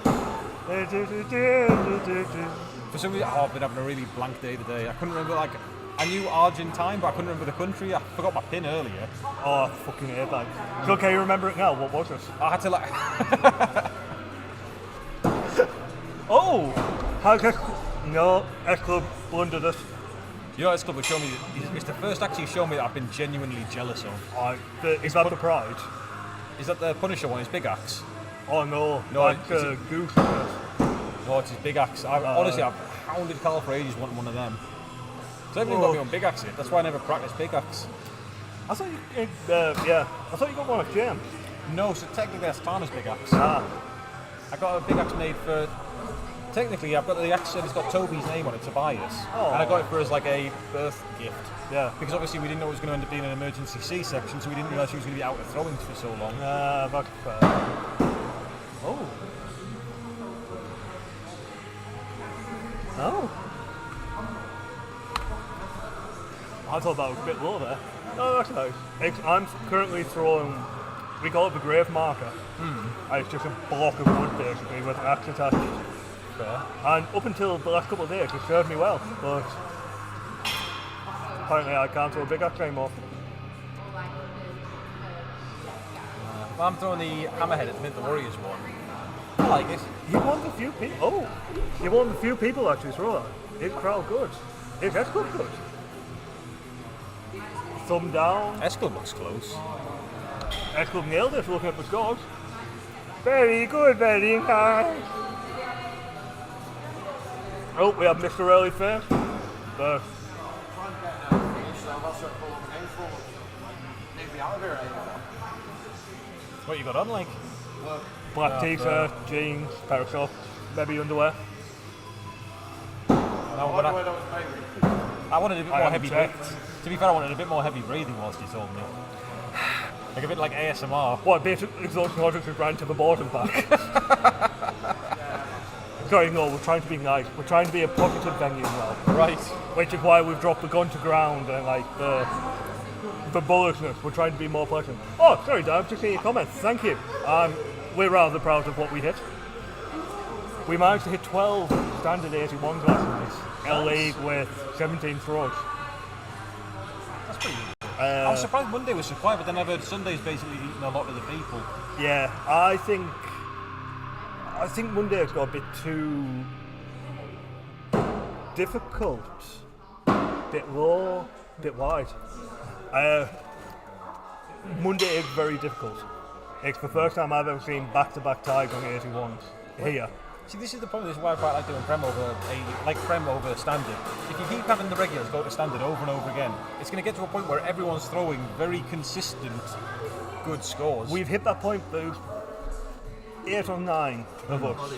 For some reason, I've been having a really blank day today. I couldn't remember, like, I knew Argentine, but I couldn't remember the country. I forgot my pin earlier.
Oh, fucking hate that. It's okay, you remember it now. What was it?
I had to, like...
No, S-Club blundered us.
You know, S Club would show me, it's the first actually show me that I've been genuinely jealous of.
Is that the Pride?
Is that the Punisher one, his big axe?
Oh no,
No,
like
is
Goose.
No, it's his big axe. Honestly, I've hounded Carl for ages wanting one of them. So everything got me on big axe here. That's why I never practiced big axe.
I thought you got one of Jam.
No, so technically that's Tana's big axe.
Ah.
I got a big axe made for... Technically, I've got the axe and it's got Toby's name on it, Tobias.
Oh.
And I got it for as like a birth gift.
Yeah.
Because obviously we didn't know it was going to end up being an emergency C-section, so we didn't realise she was going to be out of throwings for so long.
That's fair. Oh. I thought that was a bit low there. Oh, that's nice. I'm currently throwing, we call it the grave marker. It's just a block of wood basically with an axe attached.
Fair.
And up until the last couple of days, it served me well, but apparently I can't throw a big axe anymore.
Well, I'm throwing the hammerhead at the minute, the Warriors one. I like it.
You're one of the few people. Oh, you're one of the few people actually throw that. It's crowd good. It's S-Club good. Thumb down.
S-Club looks close.
S-Club nailed it looking at the scores. Very good, very nice. Oh, we have Mr. Early first. But
What you got on, like?
black t-shirt, jeans, pair of socks, maybe underwear.
I wanted a bit more heavy breathing. To be fair, I wanted a bit more heavy breathing whilst you told me. Like a bit like ASMR.
What, basic exhaustion logic is ran to the bottom back. Sorry, no, we're trying to be nice. We're trying to be a positive venue now.
Right.
Which is why we've dropped the gun to ground and like the bullishness. We're trying to be more pleasant. Oh, sorry, Dan, I've just seen your comment. Thank you. We're rather proud of what we hit. We managed to hit 12 standard 81s last night. Nice. LA with 17 throws.
That's pretty good. I was surprised Monday was so quiet, but then I've heard Sunday's basically eating a lot of the people.
Yeah, I think I think Monday's got a bit too difficult, bit low, bit wide. Monday is very difficult. It's the first time I've ever seen back-to-back ties on 81s here.
See, this is the problem. This is why I quite like doing Prem over Prem over standard. If you keep having the regulars go to standard over and over again, it's going to get to a point where everyone's throwing very consistent, good scores.
We've hit that point. There's 8 or 9 of us.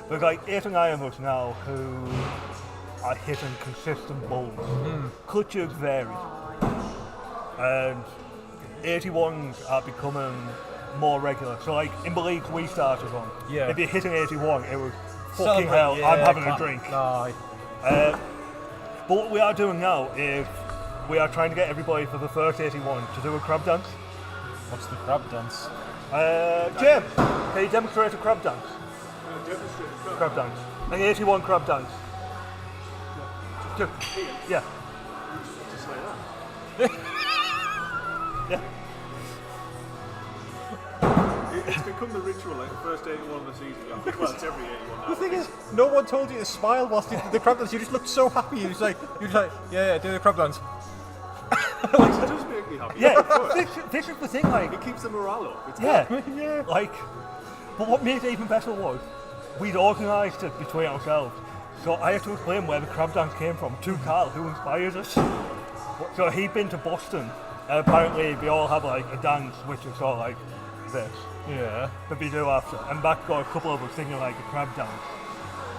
There's like 8 or 9 of us now who are hitting consistent bowls. Clutches vary, and 81s are becoming more regular. So like in the leagues we started on, if you're hitting 81, it was fucking hell, I'm having a drink.
Aye.
But what we are doing now is we are trying to get everybody for the first 81 to do a crab dance.
What's the crab dance?
Jim, can you demonstrate a crab dance? Crab dance. An 81 crab dance. Yeah.
Just like that.
Yeah.
It's become the ritual, like the first 81 of the season. Well, it's every 81 now.
The thing is, no one told you to smile whilst you did the crab dance. You just looked so happy. You're just like, yeah, do the crab dance.
It does make me happy.
Yeah, this is the thing, like...
It keeps the morale up. It's
Yeah, like... But what made it even better was, we'd organised it between ourselves. So I had to explain where the crab dance came from to Carl, who inspired us. So he'd been to Boston, and apparently they all have like a dance which is sort of like this.
Yeah.
That we do after. And back got a couple of us singing like a crab dance.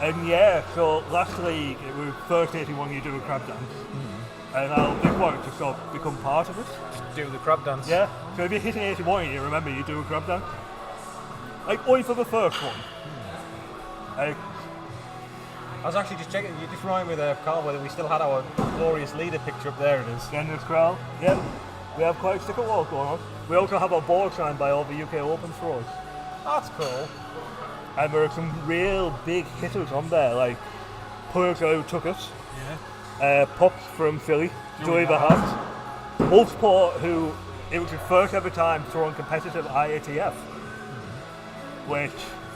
And yeah, so last league it was first 81 you do a crab dance. And now this one just sort of become part of it.
Just do the crab dance.
Yeah. So if you're hitting 81 you remember you do a crab dance. Like only for the first one. Like,
I was actually just checking. You just reminded me there, Carl, whether we still had our glorious leader picture up there. It is.
Dennis Crowell. Yep. We have quite a sticker wall going on. We also have our board signed by all the UK Open throws.
That's cool.
And there are some real big hitters on there, like Purser who took us.
Yeah.
Pops from Philly. Joey Bahart. Wolfsport, who it was his first ever time throwing competitive IATF, which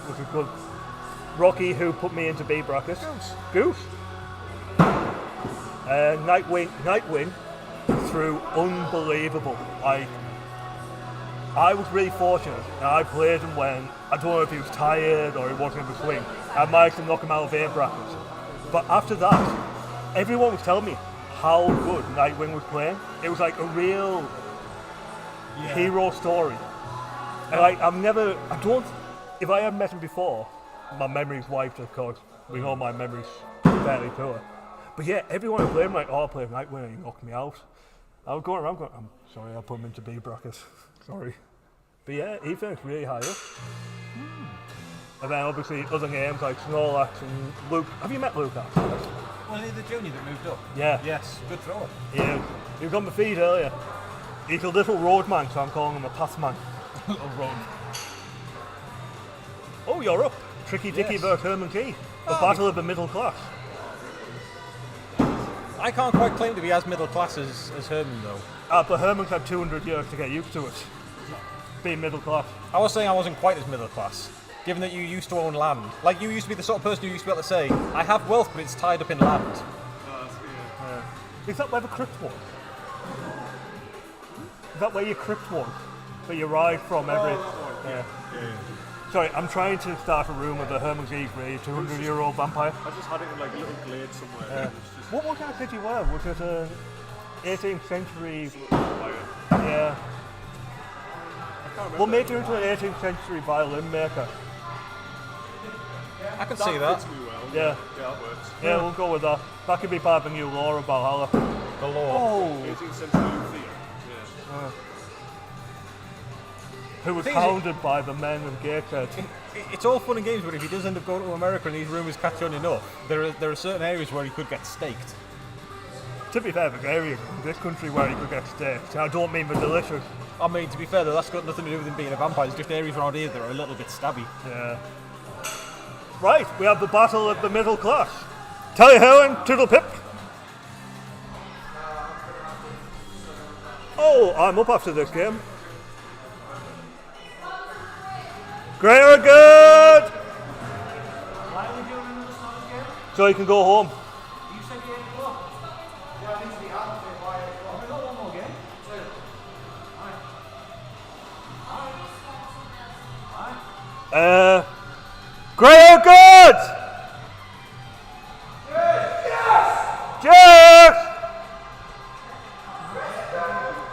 was a good. Rocky, who put me into B brackets. Goose. Nightwing threw unbelievable. Like, I was really fortunate. And I played him when, I don't know if he was tired or he wasn't in the swing. I managed to knock him out of A brackets. But after that, everyone was telling me how good Nightwing was playing. It was like a real hero story. And like, if I hadn't met him before, my memory's wiped, of course. We know my memory's fairly poor. But yeah, everyone who played him, like, I played Nightwing and he knocked me out. I was going around going, I'm sorry, I put him into B brackets. Sorry. But yeah, he finished really high up. And then obviously other games like Snorlax and Luke. Have you met Luke actually?
Was he the junior that moved up?
Yeah.
Yes, good thrower.
Yeah. He was on the feed earlier. He's a little road man, so I'm calling him a path man.
Little road.
Oh, you're up. Tricky Dicky versus Herman Key. The battle of the middle class.
I can't quite claim to be as middle class as Herman though.
But Herman's had 200 years to get used to it. Being middle class.
I was saying I wasn't quite as middle class, given that you used to own land. Like, you used to be the sort of person who used to be able to say, I have wealth, but it's tied up in land.
Is that where the crypt was? Is that where your crypt was? That you ride from every... Yeah. Sorry, I'm trying to start a rumour that Herman Geek really 200-year-old vampire.
I just had it in like a little glade somewhere.
What kind of city were? Was it an 18th century...
I
Yeah.
can't remember.
What made you into an 18th century violin maker?
I can see that.
Fits me well.
Yeah.
Yeah, that works.
Yeah, we'll go with that. That could be part of the new lore of Valhalla.
The law.
Oh!
18th century theatre. Yeah.
Who was
The thing is,
hounded by the men of Gateshead.
It's all fun and games, but if he does end up going to America and these rumours catch on enough, there are certain areas where he could get staked.
To be fair, there's areas in this country where he could get staked. I don't mean the delicious.
I mean, to be fair though, that's got nothing to do with him being a vampire. It's just areas around here that are a little bit stabby.
Yeah. Right, we have the battle of the middle class. Tally ho and toodle pip. Oh, I'm up after this game. Great or good? So you can go home.
You said 8 o'clock. Yeah, I think it's the half by 8 o'clock. Have we got one more game? 2.
Great or good? Yes! Cheers!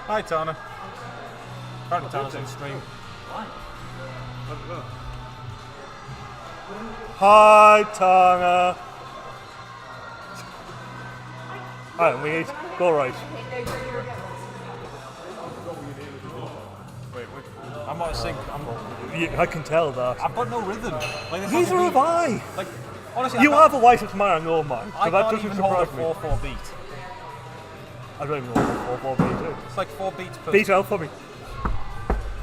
Hi, Tana. Apparently Tana's on stream.
Hi, Tana. Alright, we need to go right.
Wait. I'm out of sync.
I can tell that.
I've got no rhythm. Like, there's
Neither
nothing
have I.
Like, honestly,
You have a wife man and no man, so
I
that
can't
doesn't
even hold a
surprise me.
4/4 beat.
I don't even know what 4/4 beat is.
It's like 4 beats per.
Beat out for me.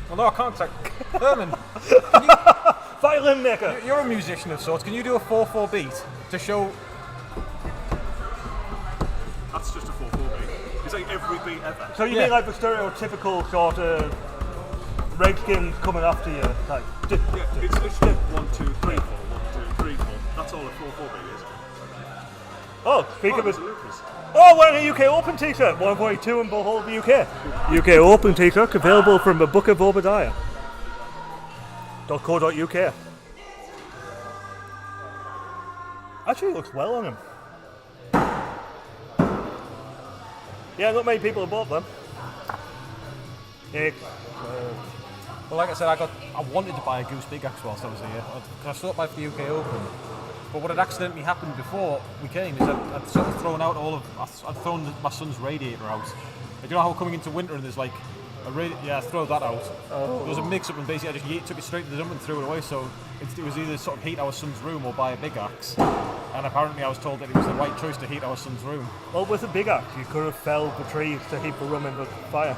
Well, no, I can't. Like, Herman,
Violin maker.
you're a musician of sorts. Can you do a 4/4 beat to show?
That's just a 4/4 beat. It's like every beat ever.
So you
Yeah.
mean like the stereotypical sort of Redskins coming after you type?
Yeah, it's literally 1, 2, 3, 4, 1, 2, 3, 4. That's all a 4/4 beat is.
Oh, speak of it.
There's a Lucas.
Oh, wearing a UK Open t-shirt. 142 and behold the UK. UK Open t-shirt available from the Book of Obadiah. .co.uk. Actually looks well on him. Yeah, not many people have bought them. Yeah.
Well, like I said, I wanted to buy a Goose Big Axe whilst I was here. I thought by for the UK Open. But what had accidentally happened before we came is I'd sort of thrown out I'd thrown my son's radiator out. You know how coming into winter and there's like I throw that out. There was a mix-up and basically I just took it straight to the dump and threw it away. So it was either sort of heat our son's room or buy a big axe. And apparently I was told that it was the right choice to heat our son's room.
Well, with a big axe, you could have felled the trees to heat the room in the fire.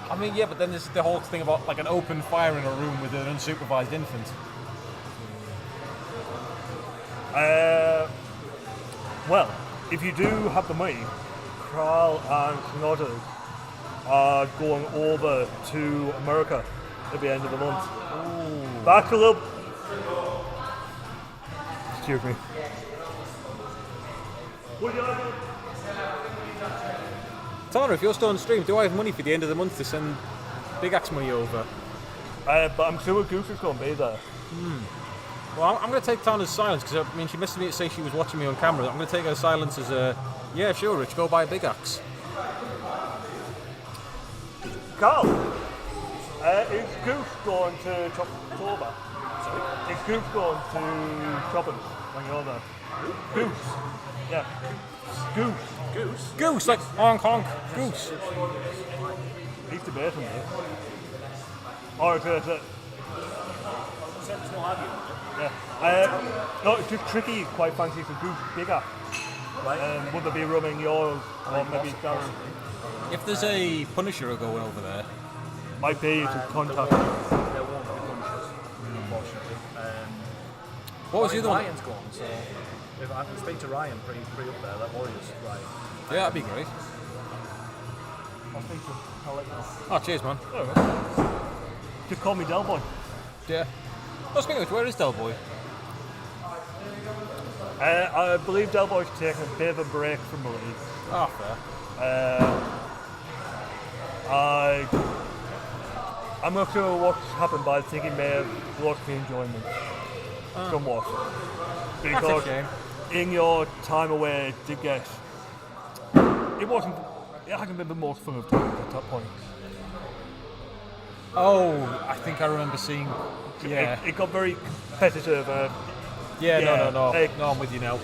I mean, yeah, but then there's the whole thing about like an open fire in a room with an unsupervised infant.
Well, if you do have the money, Kral and Snodders are going over to America at the end of the month. Ooh. Back a little. Excuse me. Would you like to?
Tana, if you're still on stream, do I have money for the end of the month to send Big Axe money over?
But I'm sure Goose is going to be there.
Well, I'm going to take Tana's silence because I mean she messaged me to say she was watching me on camera. I'm going to take her silence as a yeah, sure, Rich, go buy a Big Axe.
Carl, is Goose going to Choptober? Sorry? Is Goose going to Chopping when you're there? Goose. Yeah. Goose.
Goose, like honk honk, goose.
He's debating it. Or is it? Yeah. No, it's just tricky. Quite fancy for Goose bigger. Right. Would there be room in yours, or maybe Darren?
If there's a Punisher going over there,
Might be to contact.
There won't be punches, unfortunately.
what was the other one?
Ryan's gone, so if I can speak to Ryan pre up there, that Warriors, Ryan.
Yeah, that'd be great.
I'll speak to him. I'll let you know.
Oh, cheers, man.
Just call me Del Boy.
Yeah. Oh, speaking of which, where is Del Boy?
I believe Del Boy's taking a bit of a break from the league.
Oh, fair.
I'm not sure what's happened, but I think he may have lost the enjoyment somewhat.
That's a
Because
shame.
in your time away to get, it hasn't been the most fun of times at that point.
Oh, I think I remember seeing. Yeah.
It got very competitive.
Yeah,
yeah,
no.
hey.
No, I'm with you now.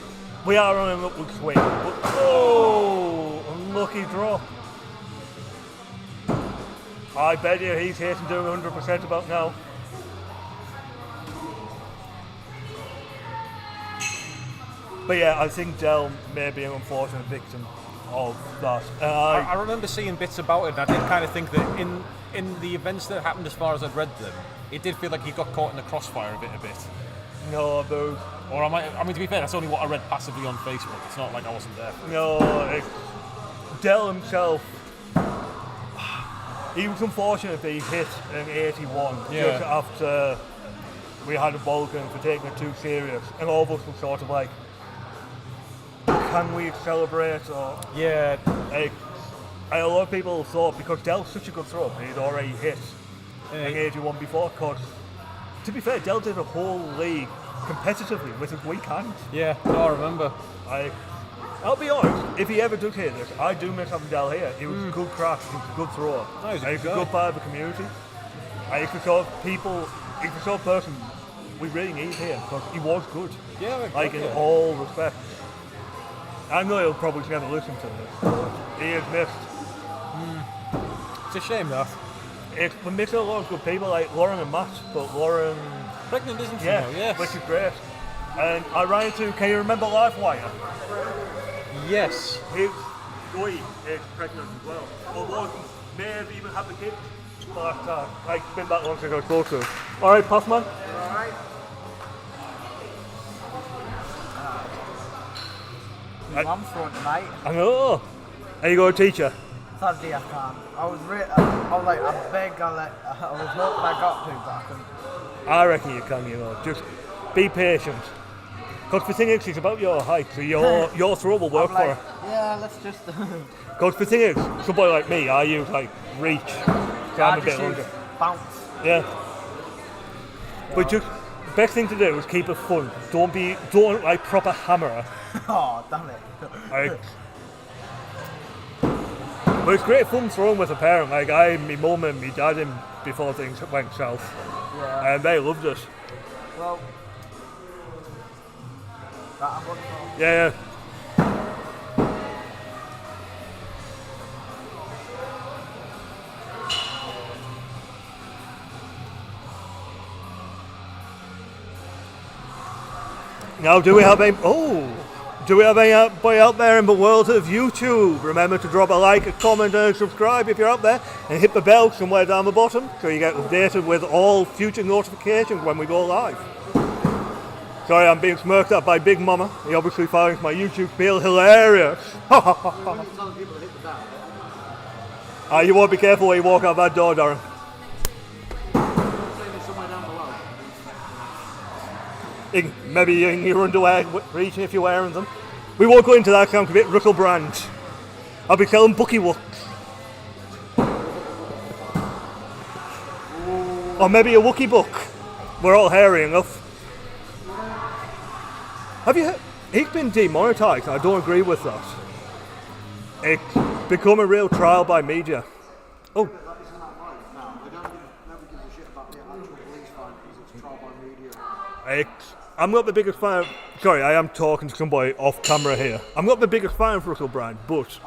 We are on an upward swing, but oh, unlucky drop. I bet you he's hitting doing 100% about now. But yeah, I think Del may be an unfortunate victim of that.
I remember seeing bits about it, and I did kind of think that in the events that happened, as far as I'd read them, it did feel like he got caught in the crossfire a bit.
No, those.
Or I mean, to be fair, that's only what I read passively on Facebook. It's not like I wasn't there for it.
No, Del himself. He was unfortunate that he hit an 81
Yeah.
just after we had a Vulcan for taking it too serious, and all of us were sort of like, can we celebrate? Or
Yeah.
like, a lot of people thought because Dell's such a good thrower, he'd already hit an 81 before. Because to be fair, Dell did a whole league competitively with his weak hand.
Yeah, no, I remember.
I'll be honest, if he ever does hear this, I do miss having Dell here. He was a good craft, he was a good thrower.
No, he's a
He's
good
a
guy.
good part of the community. He's the sort of people, he's the sort of person we really need here because he was good.
Yeah,
Like in all respects. I know he'll probably never listen to this, but he is missed.
It's a shame, though.
We're missing a lot of good people like Lauren and Matt, but Lauren,
Pregnant, isn't she?
yeah,
now? Yes.
which is great. And I ran into, can you remember Livewire?
Yes.
His wife is pregnant as well. Although he may have even had the kid. But like, it's been that long since I spoke to him. Alright, Puffman.
Alright. My mum's throwing tonight.
I know. Are you going to teach her?
Saturday I can't. I was like, I beg, I was hoping I got to, but I couldn't.
I reckon you can, you know. Just be patient. Because the thing is, it's about your height, so your throw will work
I'm like,
for her.
yeah, let's just.
Because the thing is, somebody like me, I use like reach. So I'm a bit longer.
Bounce.
Yeah. But just, the best thing to do is keep it fun. Don't like proper hammer her.
Oh, damn it.
Like, but it's great fun throwing with a parent. Like my mum and my dad in before things went south.
Yeah.
And they loved it.
Well, that I'm looking for.
Yeah. Now, do we have anybody out there in the world of YouTube? Remember to drop a like, a comment, and a subscribe if you're out there, and hit the bell somewhere down the bottom so you get updated with all future notifications when we go live. Sorry, I'm being smirked at by Big Mama. He obviously finds my YouTube spiel hilarious. You won't be careful when you walk out that door, Darren. Maybe in your underwear, reaching if you're wearing them. We won't go into that, sounds a bit Russell Brand. I'll be selling Bucky Wucks. Or maybe a Wookie book. We're all hairy enough. Have you heard? He's been demonetised, I don't agree with that. It's become a real trial by media. Oh.
Isn't that right? No, they don't never give a shit about the actual police fine because it's trial by media.
I'm not the biggest fan of, sorry, I am talking to somebody off camera here. I'm not the biggest fan of Russell Brand, but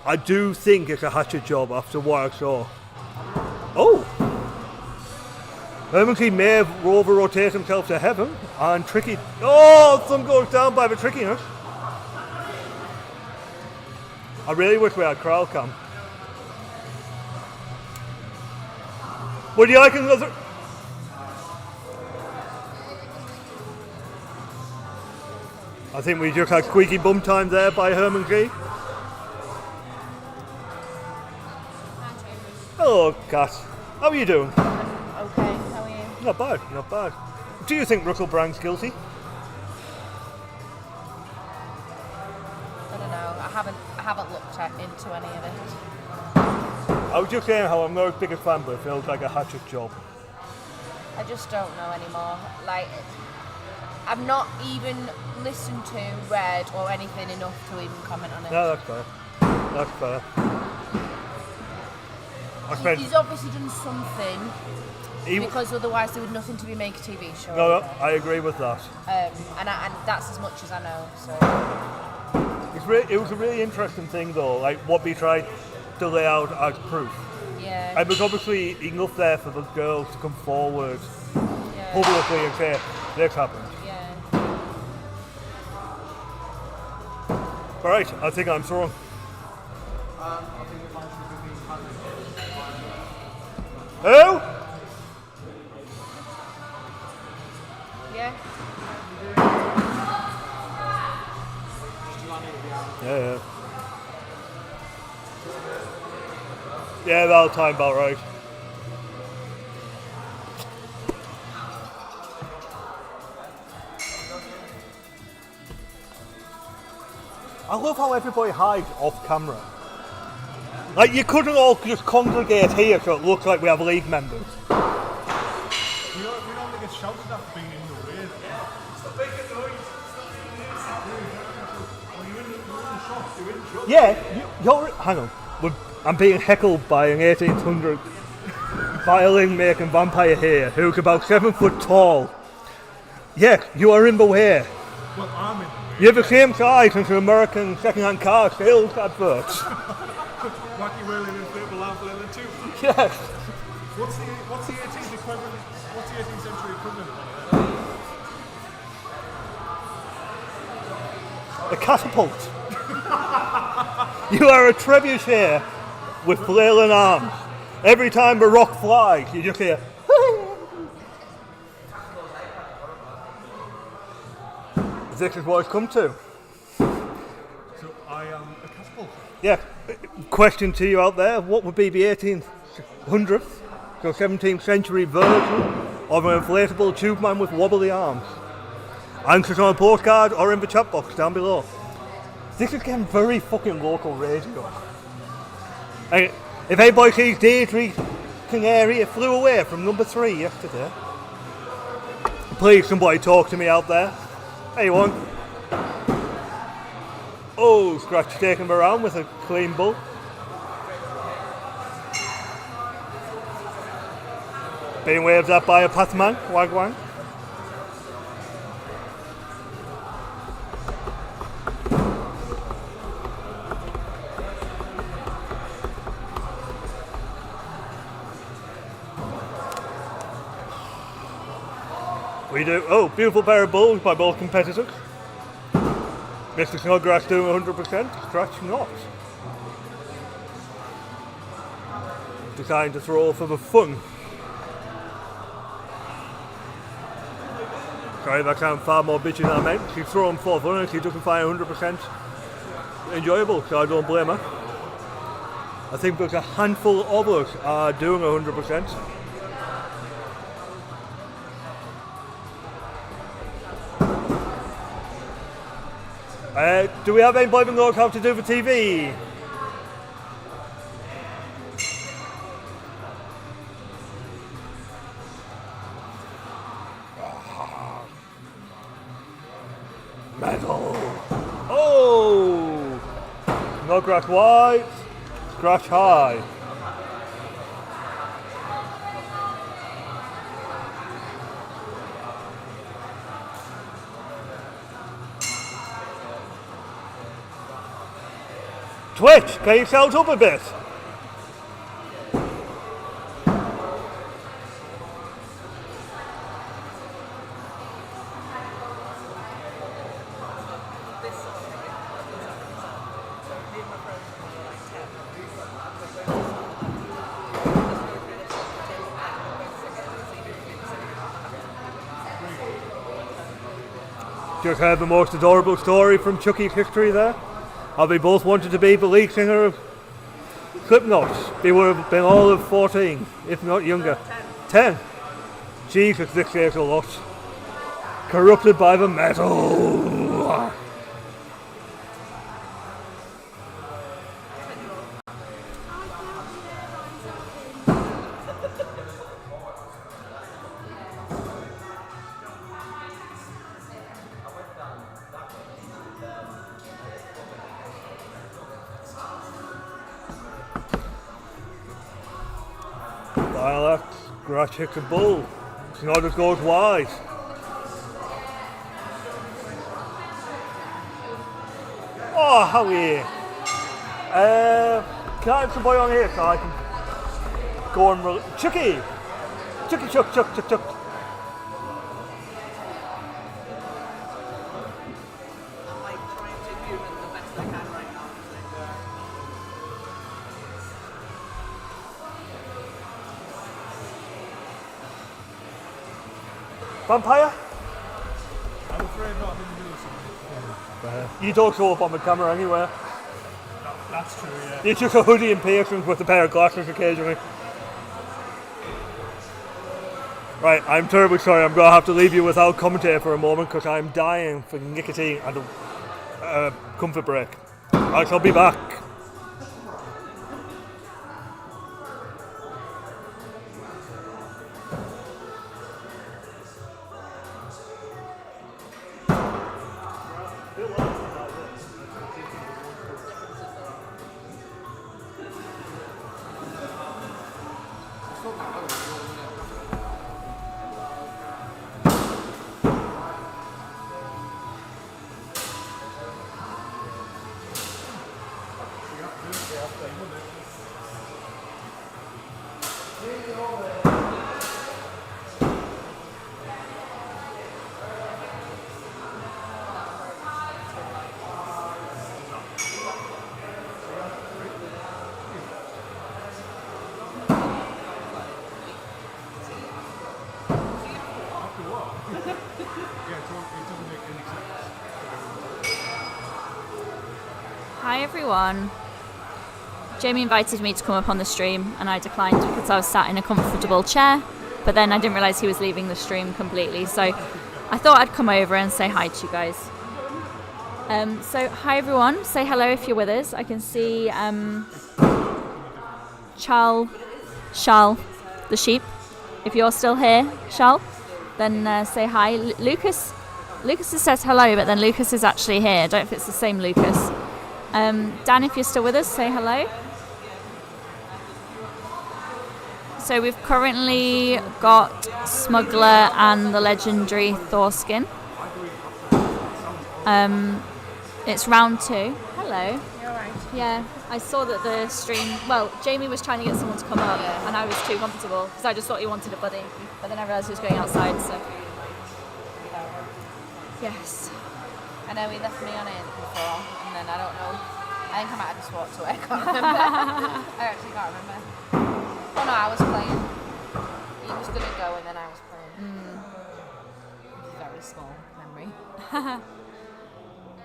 I do think it's a hatchet job after what I saw. Oh! Herman Key may have over-rotated himself to heaven and tricky. Oh, some goes down by the trickiness. I really wish we had crowd cam. Would you like another? I think we just had squeaky bum time there by Herman Key. Hello, Kat. How are you doing?
Okay, how are you?
Not bad, not bad. Do you think Russell Brand's guilty?
I don't know. I haven't looked into any of it.
I was just saying how I'm not his biggest fan, but it feels like a hatchet job.
I just don't know anymore. Like, I've not even listened to, read, or anything enough to even comment on it.
No, that's fair. That's fair.
He's obviously done something, because otherwise there would nothing to be make a TV show.
No, I agree with that.
And that's as much as I know. So
It was a really interesting thing, though, like what we tried to lay out as proof.
yeah,
And there's obviously enough there for the girls to come forward
yeah,
publicly and say, this happened.
yeah.
Alright, I think I'm throwing. Who?
Yeah.
Yeah. Yeah, that'll time about right. I love how everybody hides off camera. Like, you couldn't all just congregate here so it looks like we have league members.
We don't get shouted at for being in the way. Stop making noise. You're in the shop. You're in the shop.
Yeah, hang on. I'm being heckled by an 1800 violin making vampire here who's about 7 foot tall. Yeah, you are in the way.
Well, I'm in the way.
You're the same size as an American second-hand car sales adverts.
Wacky Whirling Inflatable Lamp Leather 2.
Yes.
What's the 18th equivalent? What's the 18th century equivalent of that?
A catapult. You are a trebuchet with flailing arms. Every time the rock flies, you just hear. This is what it's come to.
So I am a catapult.
Yeah. Question to you out there: what would be the 1800th, so 17th century version of an inflatable tube man with wobbly arms? Answers on a postcard or in the chat box down below. This is getting very fucking local radio. And if anybody sees Deirdre Canary flew away from number 3 yesterday, please somebody talk to me out there. Anyone? Oh, Scratch taking him around with a clean bull. Being waved at by a pathman, wag. We do. Oh, beautiful pair of bulls by both competitors. Mr. Snodgrass doing 100%, Scratch not. Designed to throw for the fun. Sorry, that sounds far more bitchy than I meant. She's throwing for fun and she doesn't find 100% enjoyable, so I don't blame her. I think there's a handful of us are doing 100%. Do we have anybody that knows how to do the TV? Metal. Oh! Snodgrass wide, Scratch high. Twitch, can you shout up a bit? Just heard the most adorable story from Chucky's history there. How they both wanted to be the lead singer of Slipknot. They would have been all of 14, if not younger. 10. Jesus, this says a lot. Corrupted by the metal. Valhalla, Scratch hits a bull. Snodgrass goes wide. Oh, how are you? Can I have some boy on here so I can go and Chucky! Chucky, Chuck. Vampire?
I'm afraid not. I didn't do something.
You don't show up on the camera anywhere.
That's true, yeah.
You took a hoodie and piercings with a pair of glasses occasionally. Right, I'm terribly sorry. I'm going to have to leave you without commentary for a moment because I'm dying for nicotine and a comfort break. I shall be back.
Hi everyone. Jamie invited me to come up on the stream and I declined because I was sat in a comfortable chair, but then I didn't realise he was leaving the stream completely, so I thought I'd come over and say hi to you guys. So hi everyone, say hello if you're with us. I can see Shal, the sheep. If you're still here, Shal, then say hi. Lucas says hello, but then Lucas is actually here. I don't know if it's the same Lucas. Dan, if you're still with us, say hello. So we've currently got Smuggler and the legendary Thorskin. It's round 2. Hello.
You're right.
Yeah, I saw that the stream. Well, Jamie was trying to get someone to come up, and I was too comfortable because I just thought he wanted a buddy. But then I realised he was going outside. So yes.
I know he left me on it before, and then I don't know. I think I might have just walked away. I can't remember. I actually can't remember. Oh no, I was playing. He was gonna go, and then I was playing. Very small memory.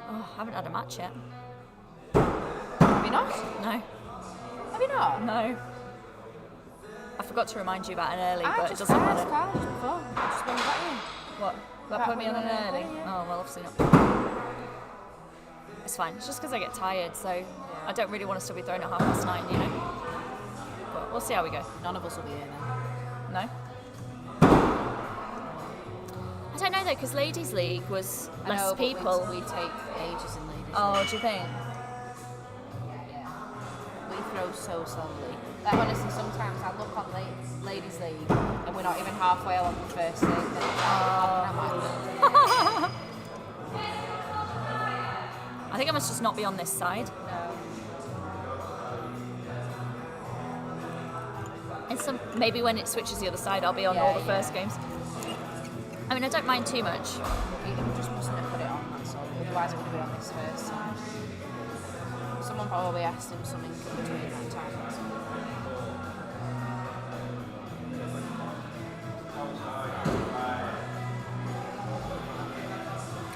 Oh, I haven't had a match yet.
Have you not?
No.
Have you not?
No. I forgot to remind you about an early, but it doesn't
I
matter.
just called you before. Just when you got in.
What? That put me on an early? Oh, well, obviously not. It's fine. It's just because I get tired, so I don't really want to still be thrown at 9:30, you know. But we'll see how we go.
None of us will be here then.
No? I don't know though, because Ladies League was less
I know,
people.
But we take ages in ladies.
Oh, do you think?
Yeah. We throw so slowly. Like honestly, sometimes I look on Ladies League and we're not even halfway along the first thing. And I'm like,
I think I must just not be on this side.
no.
And maybe when it switches the other side, I'll be on all the first games. I mean, I don't mind too much.
You just mustn't have put it on, that's all. Otherwise it would have been on this first. Someone probably asked him something in between that time.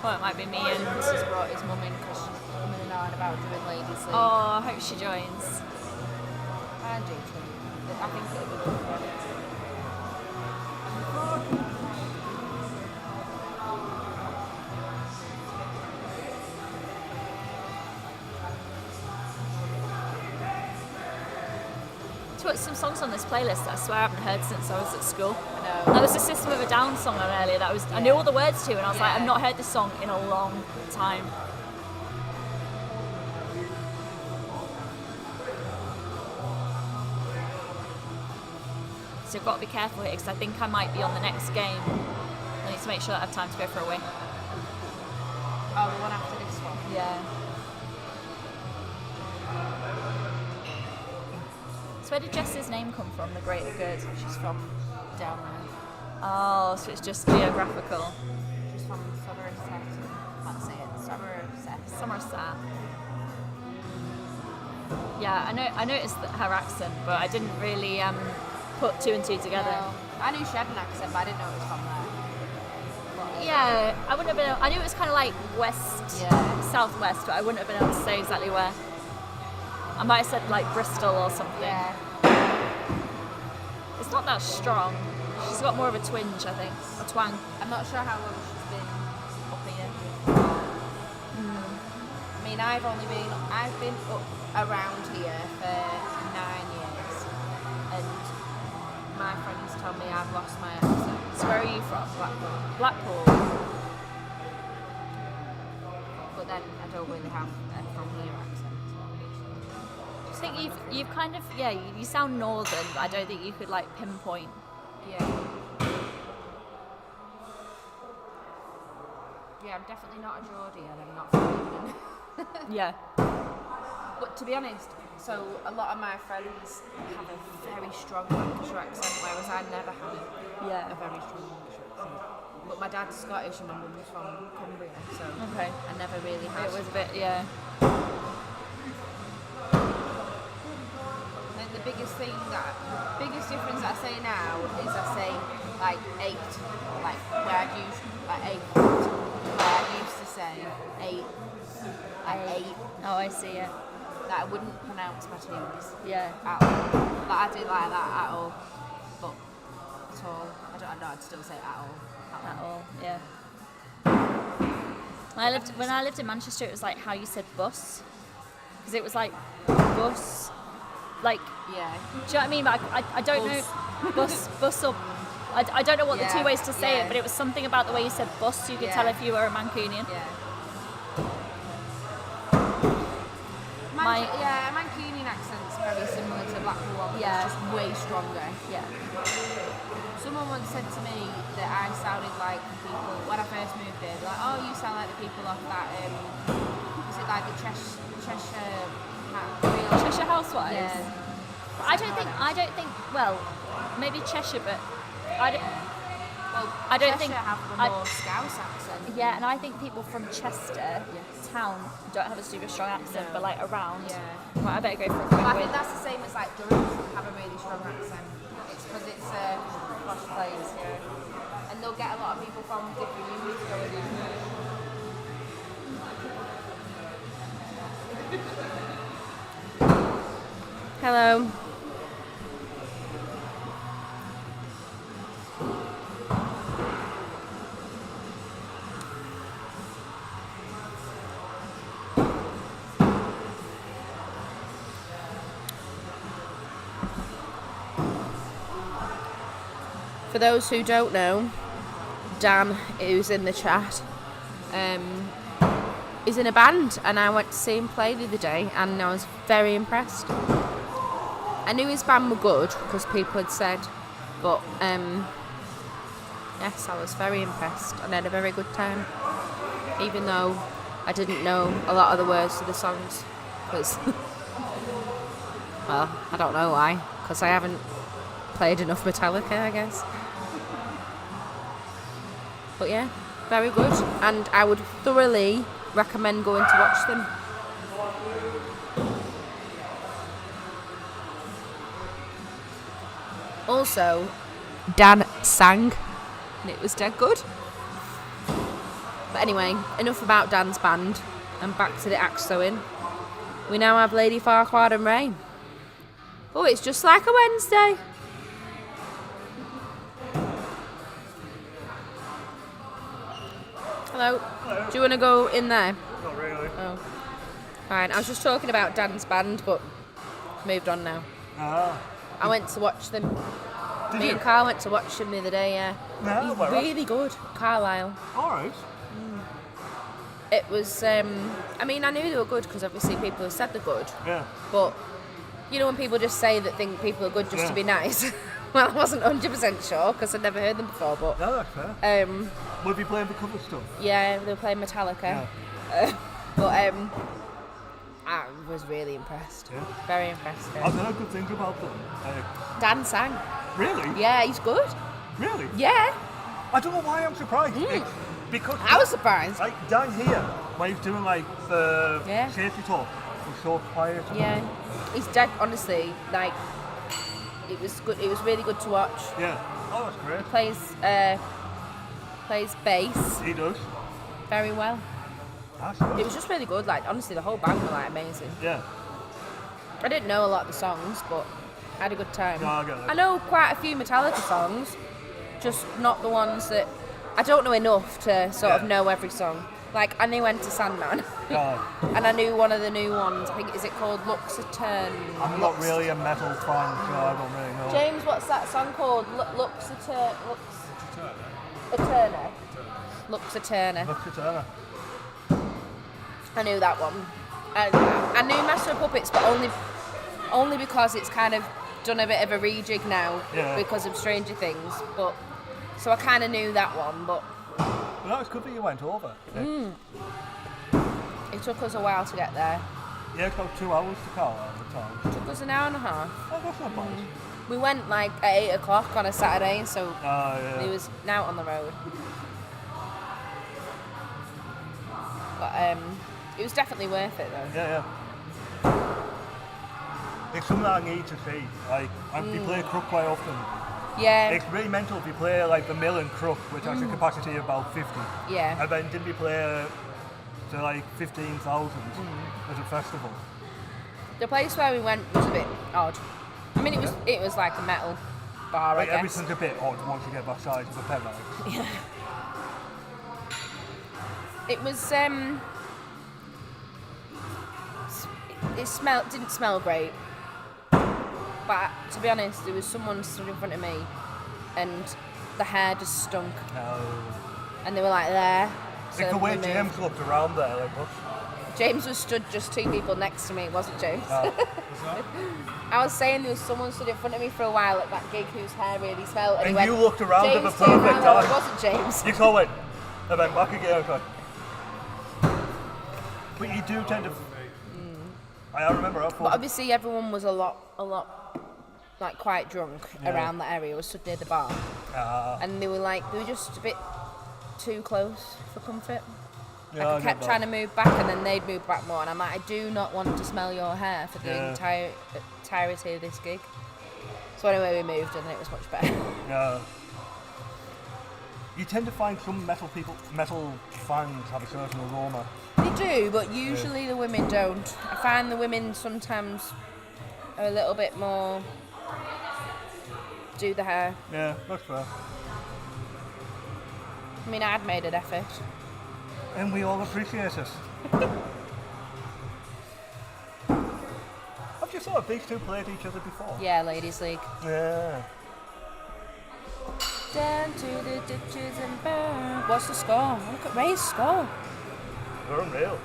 Well, it might be me and...
Chris has brought his mum in because she's coming and on about doing Ladies League.
Oh, I hope she joins.
And James, I think it'll be good for her.
To put some songs on this playlist that I swear I haven't heard since I was at school.
I know.
There was a System of a Down song on earlier that I knew all the words to, and I was like, I've not heard this song in a long time. So I've got to be careful here because I think I might be on the next game. I need to make sure that I have time to go for a win.
Oh, the one after this one?
Yeah. So where did Jess's name come from, the Greater Good?
She's from down there.
Oh, so it's just geographical.
She's from Somerset. Can't say it.
Somerset. Yeah, I noticed her accent, but I didn't really put 2 and 2 together.
No. I knew she had an accent, but I didn't know it was from there.
Yeah, I wouldn't have been. I knew it was kind of like west, southwest, but I wouldn't have been able to say exactly where. I might have said like Bristol or something.
Yeah.
It's not that strong. She's got more of a twinge, I think, a twang.
I'm not sure how long she's been up here. I mean, I've been up around here for 9 years, and my friends tell me I've lost my accent.
So where are you from? Blackpool.
But then I don't really have a from here accent.
I think you've kind of you sound northern, but I don't think you could like pinpoint.
Yeah. Yeah, I'm definitely not a Geordie, and I'm not from England.
Yeah.
But to be honest, so a lot of my friends have a very strong Lancashire accent, whereas I never had a very strong Lancashire accent. But my dad's Scottish and my mum's from Cumbria, so
Okay.
I never really had.
It was a bit, yeah.
And the biggest difference I say now is I say like 8, like where I used like 8, where I used to say 8, like 8.
Oh, I see it.
That I wouldn't pronounce my T's
Yeah.
at all. Like I didn't like that at all. But at all, I know I'd still say at all.
At all, yeah. When I lived in Manchester, it was like how you said bus, because it was like bus, like.
Yeah.
Do you know what I mean? But I don't know bus up. I don't know what the two ways to say it, but it was something about the way you said bus. You could tell if you were a Mancunian.
Yeah.
My
Mancunian accent's very similar to Blackpool one, but
Yeah.
it's just way stronger.
Yeah.
Someone once said to me that I sounded like the people when I first moved here. They're like, oh, you sound like the people off that. Was it like the Cheshire
Housewives?
Yeah.
I don't think. Well, maybe Cheshire, but I don't.
Well,
I don't
Cheshire
think-
have the
I-
more Scouse accent.
Yeah, and I think people from Chester town don't have a super strong accent,
No.
but like around.
Yeah.
Well, I better go for a
Well,
quick
I think
win.
that's the same as like Durham have a really strong accent. It's because it's a posh place here, and they'll get a lot of people from different units going in.
Hello.
For those who don't know, Dan, who's in the chat, is in a band, and I went to see him play the other day, and I was very impressed. I knew his band were good because people had said, but yes, I was very impressed and had a very good time, even though I didn't know a lot of the words to the songs, because well, I don't know why, because I haven't played enough Metallica, I guess. But yeah, very good, and I would thoroughly recommend going to watch them. Also, Dan sang, and it was dead good. But anyway, enough about Dan's band, and back to the axe throwing. We now have Lady Farquhar and Ray. Oh, it's just like a Wednesday. Hello.
Hello.
Do you want to go in there?
Not really.
Oh. Fine. I was just talking about Dan's band, but moved on now.
Ah.
I went to watch them.
Did
Me
you?
and Carl went to watch them the other day, yeah.
Yeah,
He's
where?
really good, Carlisle.
Alright.
It was, I mean, I knew they were good because obviously people have said they're good,
Yeah.
but you know when people just say that think people are good just to be nice? Well, I wasn't 100% sure because I'd never heard them before, but
No, that's fair.
We'll
be playing the cover stuff.
Yeah, they were playing Metallica. But I was really impressed.
Yeah.
Very impressed.
I've heard good things about them.
Dan sang.
Really?
Yeah, he's good.
Really?
Yeah.
I don't know why I'm surprised. Because
I was surprised.
Like down here, when he's doing like the
Yeah.
safety talk, he's so quiet.
Yeah. He's dead, honestly, like, it was good. It was really good to watch.
Yeah. Oh, that's great.
Plays bass
He does.
very well.
That's good.
It was just really good. Like, honestly, the whole band were like amazing.
Yeah.
I didn't know a lot of the songs, but I had a good time.
No, I get that.
I know quite a few Metallica songs, just not the ones that I don't know enough to sort of know every song. Like, I knew Enter Sandman. And I knew one of the new ones. I think, is it called Lux Etern?
I'm not really a metal fan, so I don't really know.
James, what's that song called? Lux Eterna. Eterna. Lux Eterna.
Lux Eterna.
I knew that one. I knew Master of Puppets, but only because it's kind of done a bit of a rejig now because of Stranger Things. But so I kind of knew that one, but.
Well, that was good that you went over.
It took us a while to get there.
Yeah, it's about 2 hours to Carlisle at the time.
It took us an hour and a half.
Oh, that's not bad.
We went like at 8 o'clock on a Saturday, so it was now on the road. But it was definitely worth it though.
Yeah. It's something that I need to see. Like, and you play Crook quite often.
Yeah.
It's really mental if you play like the Mill and Crook, which has a capacity of about 50.
Yeah.
And then didn't you play to like 15,000 as a festival?
The place where we went was a bit odd. I mean, it was like a metal bar,
Like,
I guess.
everything's a bit odd once you get that size of a pen.
Yeah. It was didn't smell great. But to be honest, there was someone stood in front of me and the hair just stunk. And they were like there. So
It's the way James looked around there, like what?
James was stood just 2 people next to me, it wasn't James. I was saying there was someone stood in front of me for a while at that gig whose hair really smelled. And he went,
you looked around at
James
the perfect
turned around,
time.
It wasn't James.
You saw it, and then back again. Okay. But you do tend to. I remember.
But obviously, everyone was a lot, like quite drunk around that area. Was stood near the bar, and they were just a bit too close for comfort.
Yeah,
I kept trying to move back, and then they'd move back more. And I'm like, I do not want to smell your hair for the entirety of this gig. So anyway, we moved, and it was much better.
Yeah. You tend to find some metal fans have a certain aroma.
They do, but usually the women don't. I find the women sometimes are a little bit more do the hair.
Yeah, that's fair.
I mean, I'd made an effort.
And we all appreciate it. Have you thought of these two played each other before?
Yeah, Ladies League.
Yeah.
Down to the ditches and burn. What's the score? Look at Ray's score.
They're unreal.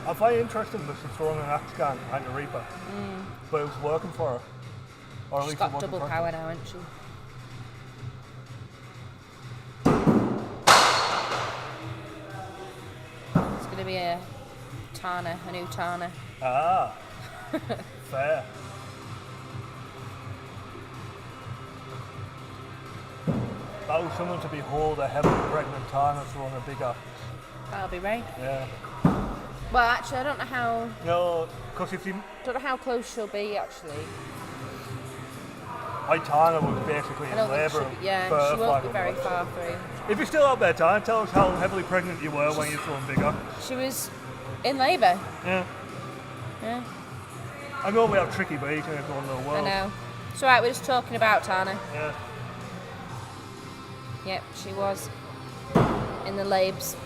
I find it interesting that she's throwing an axe gun and a reaper. But it was working for her. Or at
She's
least
got
it wasn't
double
for her.
power now, hasn't she? It's going to be a new Tana.
Ah, fair. That was someone to behold, a heavily pregnant Tana throwing a big axe.
That'll be Ray.
Yeah.
Well, actually, I don't know how.
No, because if you...
Don't know how close she'll be actually.
My Tana was basically
I
in
don't think
labour.
she won't be very far through.
If you're still out there, Tana, tell us how heavily pregnant you were when you were throwing bigger.
She was in labour.
Yeah.
Yeah.
I know we have tricky, but he's going to go on the world.
I know. It's alright, we're just talking about Tana.
Yeah.
Yep, she was in the labes.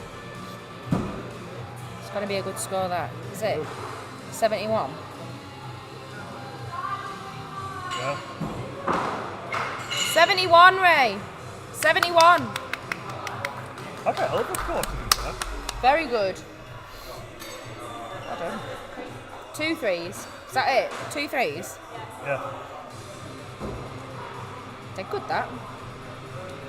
It's going to be a good score, that. Is it? 71?
Yeah.
71, Ray! 71!
Okay, I love the score to be fair.
Very good. Well done. 2 threes. Is that it? 2 threes?
Yeah.
They're good, that.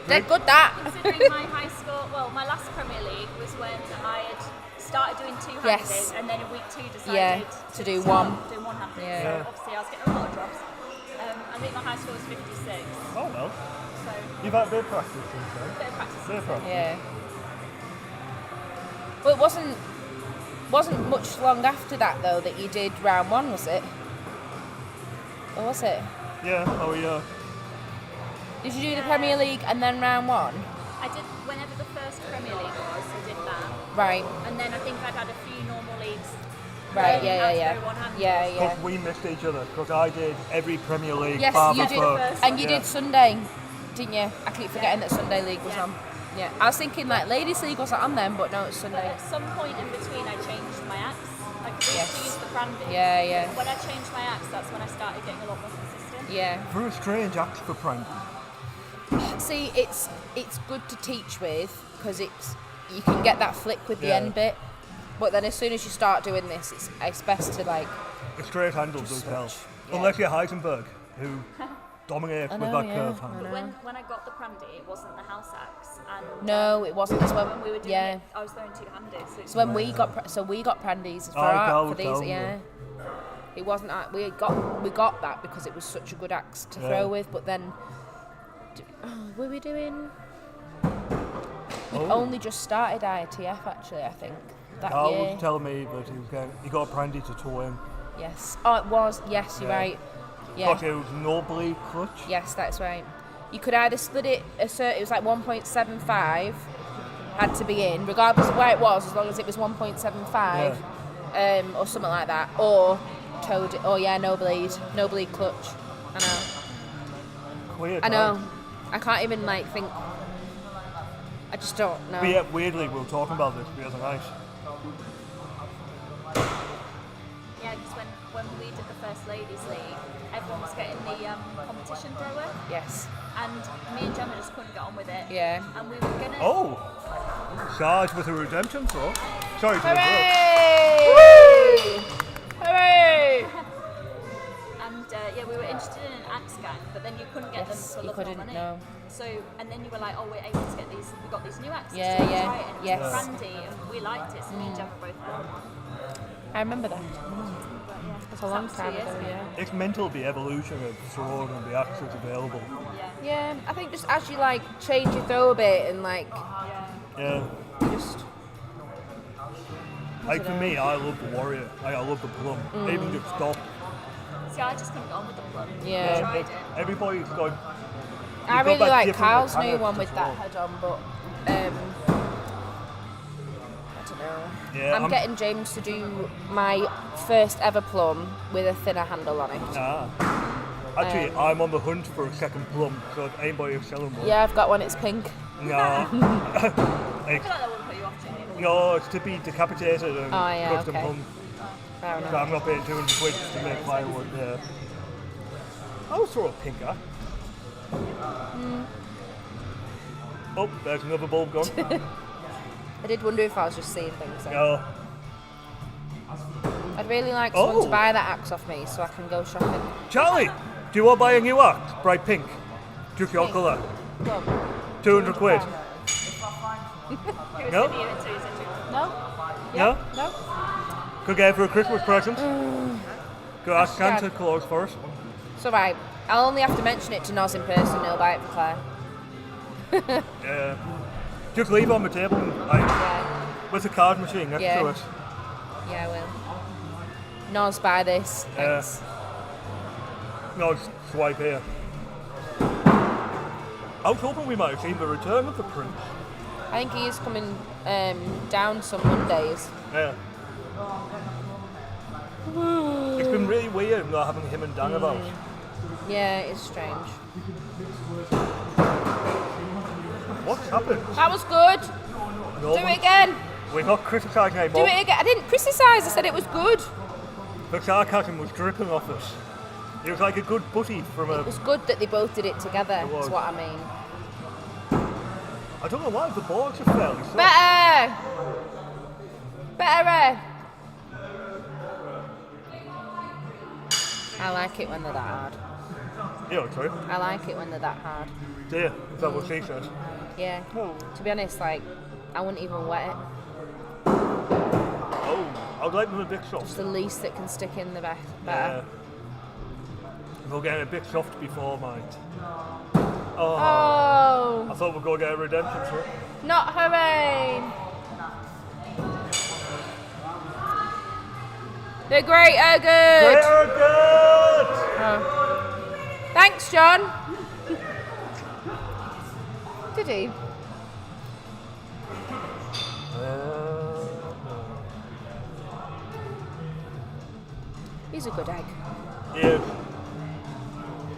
They're good, that.
Considering my high score, well, my last Premier League was when I had started doing 2-handed,
Yes.
and then in week 2 decided
to do one.
Do one-handed.
Yeah.
So obviously I was getting a lot of drops. I think my high score was 56.
Oh well.
So
You've had a bit of practice since then.
bit of practice.
Bit of practice.
Yeah. Well, it wasn't much long after that though that you did round 1, was it? Or was it?
Yeah. Oh yeah.
Did you do the Premier League and then round 1?
I did whenever the first Premier League was, I did that.
Right.
And then I think I'd had a few normal leagues
Right, yeah,
How to
yeah,
throw one-handed.
yeah. Yeah,
Because
yeah.
we missed each other. Because I did every Premier League.
Yes,
bar
you
the
did.
first.
And you
Yeah.
did Sunday, didn't you? I keep forgetting that Sunday League was on. Yeah, I was thinking like Ladies League wasn't on then, but no, it's
But
Sunday.
at some point in between, I changed my axe. Like, I used to use the brandy.
Yeah, yeah.
When I changed my axe, that's when I started getting a lot more consistent.
Yeah.
Very strange axe for prank.
See, it's good to teach with because you can get that flick with the end bit, but then as soon as you start doing this, it's best to like.
A straight handle does help.
Yeah.
Unless you're Heisenberg, who dominates with that curved
But
handle.
when I got the brandy, it wasn't the house axe. And
No, it wasn't. It's
when we were doing
yeah.
it, I was throwing two-handed. So,
So when we got brandies for
go,
these,
go,
yeah. It wasn't. We got that because it was such a good axe to throw with. But then, were we doing? We only just started ITF actually. I think that
Carl
year.
was telling me that he got a brandy to tow in.
Yes. Oh, it was. Yes, you're right. Yeah.
Because it was no bleed clutch.
Yes, that's right. You could either split it. It was like 1.75 had to be in, regardless of where it was, as long as it was 1.75 or something like that, or towed it. Oh yeah, no bleed clutch. I know.
Weird,
I know.
right?
I can't even like think. I just don't know.
But yeah, weirdly, we were talking about this the other night.
yeah, because when we did the first Ladies League, everyone was getting the competition thrower,
Yes.
and me and Gemma just couldn't get on with it.
Yeah.
And we were gonna.
Oh! Charged with a redemption throw. Sorry to
Hooray! Hooray!
And yeah, we were interested in an axe gang, but then you couldn't get
Yes,
them for
you
love nor
couldn't,
money.
no.
So, and then you were like, oh, we're able to get these. We got these new axes.
Yeah,
so let's
yeah,
try it. And
yes.
it was brandy, and we liked it. So me and Gemma both went.
I remember that.
But yeah,
It's a long
that was
time
2 years
ago. Yeah.
It's mental, the evolution of throwing and the axes available.
Yeah.
Yeah, I think just as you like change your throw a bit and like
Yeah.
just.
Like for me, I love the warrior. Like, I love the plum. Even just stop.
See, I just couldn't get on with the plum.
Yeah.
I tried it.
Everybody's got.
I
You've got
really
that
like
different
Carl's new
mechanics
one
to
with that
throw.
head on, but I don't know.
Yeah,
I'm getting James to do my first ever plum with a thinner handle on it.
Actually, I'm on the hunt for a second plum, so if anybody is selling one.
Yeah, I've got one. It's pink.
No.
I feel like that wouldn't put you off, Jamie.
No, it's to be decapitated and
Oh, yeah,
custom
okay.
hung.
Fair enough.
So I'm not paying 200 quid to make firewood. I'll throw a pink eye. Oh, there's another bulb gone.
I did wonder if I was just seeing things. Then.
No.
I'd really like someone to
Oh.
buy that axe off me so I can go shopping.
Charlie, do you want to buy a new axe? Bright pink. Just your
Pink.
colour.
Plum.
200 quid.
Who was
No?
with you until you said you
No?
No?
No?
Could get it for a Christmas present. Go ask
Scared.
Santa Claus first.
It's alright. I'll only have to mention it to Noz in person. He'll buy it for Claire.
Yeah. Just leave it on the table and, like,
Yeah.
with the card machine next
Yeah.
to it.
Yeah, I will. Noz, buy this.
Yeah.
Thanks.
No, just swipe here. I was hoping we might have seen the return of the prince.
I think he is coming down some Mondays.
Yeah. It's been really weird not having him and Dan about.
Yeah, it's strange.
What's happened?
That was good.
No
Do
one-
it again.
We're not criticising
Do
anymore.
it again. I didn't criticise. I said it was good.
The sarcasm was dripping off us. It was like a good buddy from a...
It was good that they both did it together.
It was.
Is what I mean.
I don't know why, the boards are fairly soft.
Better. Better. I like it when they're that hard.
Yeah, true.
I like it when they're that hard.
Dear, is that what she says?
Yeah. To be honest, like, I wouldn't even wet it.
Oh, I would like them a bit soft.
It's the least that can stick in the better.
Yeah. We'll get a bit soft before mine. Oh,
Oh,
I thought we'd go get a redemption for it.
not hooray! The great are good.
They're good!
Oh. Thanks, John. Did he? He's a good egg.
Yeah.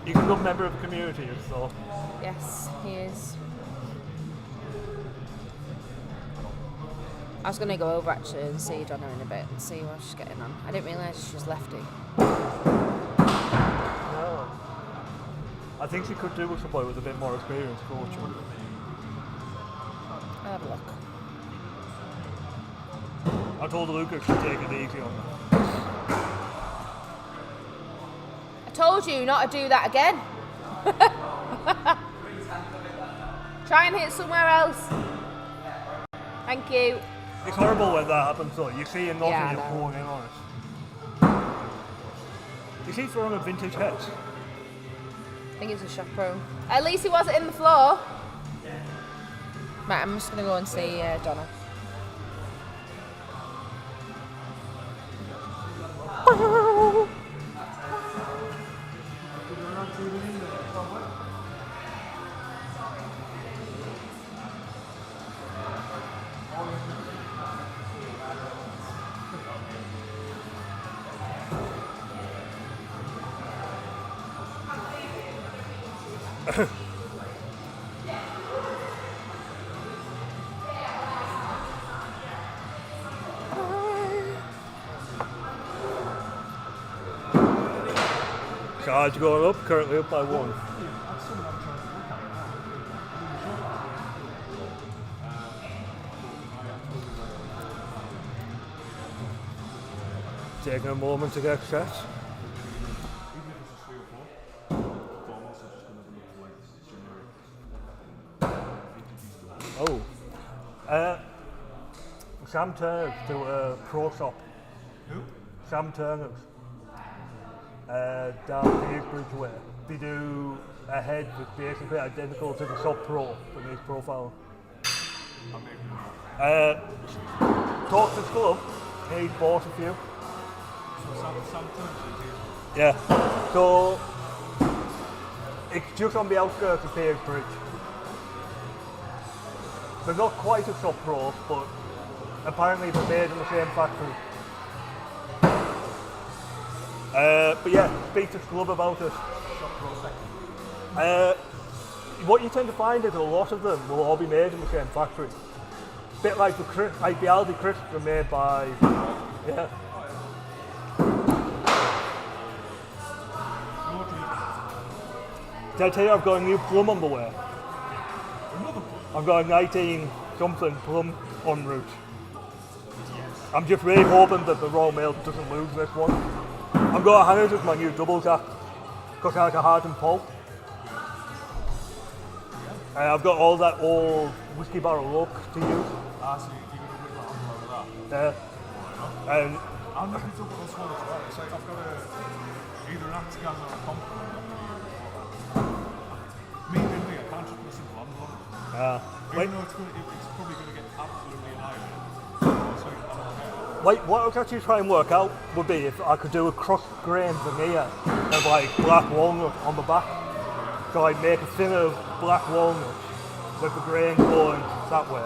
He's a good member of the community, so.
Yes, he is. I was going to go over actually and see Donna in a bit and see what she's getting on. I didn't realise she was lefty.
No. I think she could do with somebody with a bit more experience coaching.
I'll have a look.
I told Lucas to take it easy on her.
I told you not to do that again. Try and hit somewhere else. Thank you.
It's horrible when that happens though. You see nothing,
Yeah, I
you're
know.
pouring in on it. You see throwing a vintage head.
I think it's a chaperone. At least he wasn't in the floor. Right, I'm just going to go and see Donna.
Charge going up, currently up by 1. Taking a moment to get set. Oh. Sam Turner's to a pro shop.
Who?
Sam Turner's. Down Peterbridge way. They do a head that's basically identical to the Sub Pro that makes profile. Talk to the club, he's bought a few. Yeah. So it's just on the outskirts of Peterbridge. They're not quite a Sub Pro, but apparently they're made in the same factory. But yeah, speak to the club about it. What you tend to find is a lot of them will all be made in the same factory. A bit like the Aldi crisps are made by, yeah. Did I tell you I've got a new plum on the way? I've got a 19 something plum en route. I'm just really hoping that the raw milk doesn't lose this one. I've got a hand with my new double tap because I like a hardened pulp. I've got all that old whiskey barrel look to use.
So you're going to whip that over that?
Yeah. And
I'm looking to this one as well. It's like I've got either an Actigas or a compliment. Me, I can't just put a simple on it. Even though it's probably going to get absolutely annihilated.
What I was actually trying to work out would be if I could do a cross-grain veneer of like black walnut on the back. So I'd make a thinner black walnut with the grain going that way.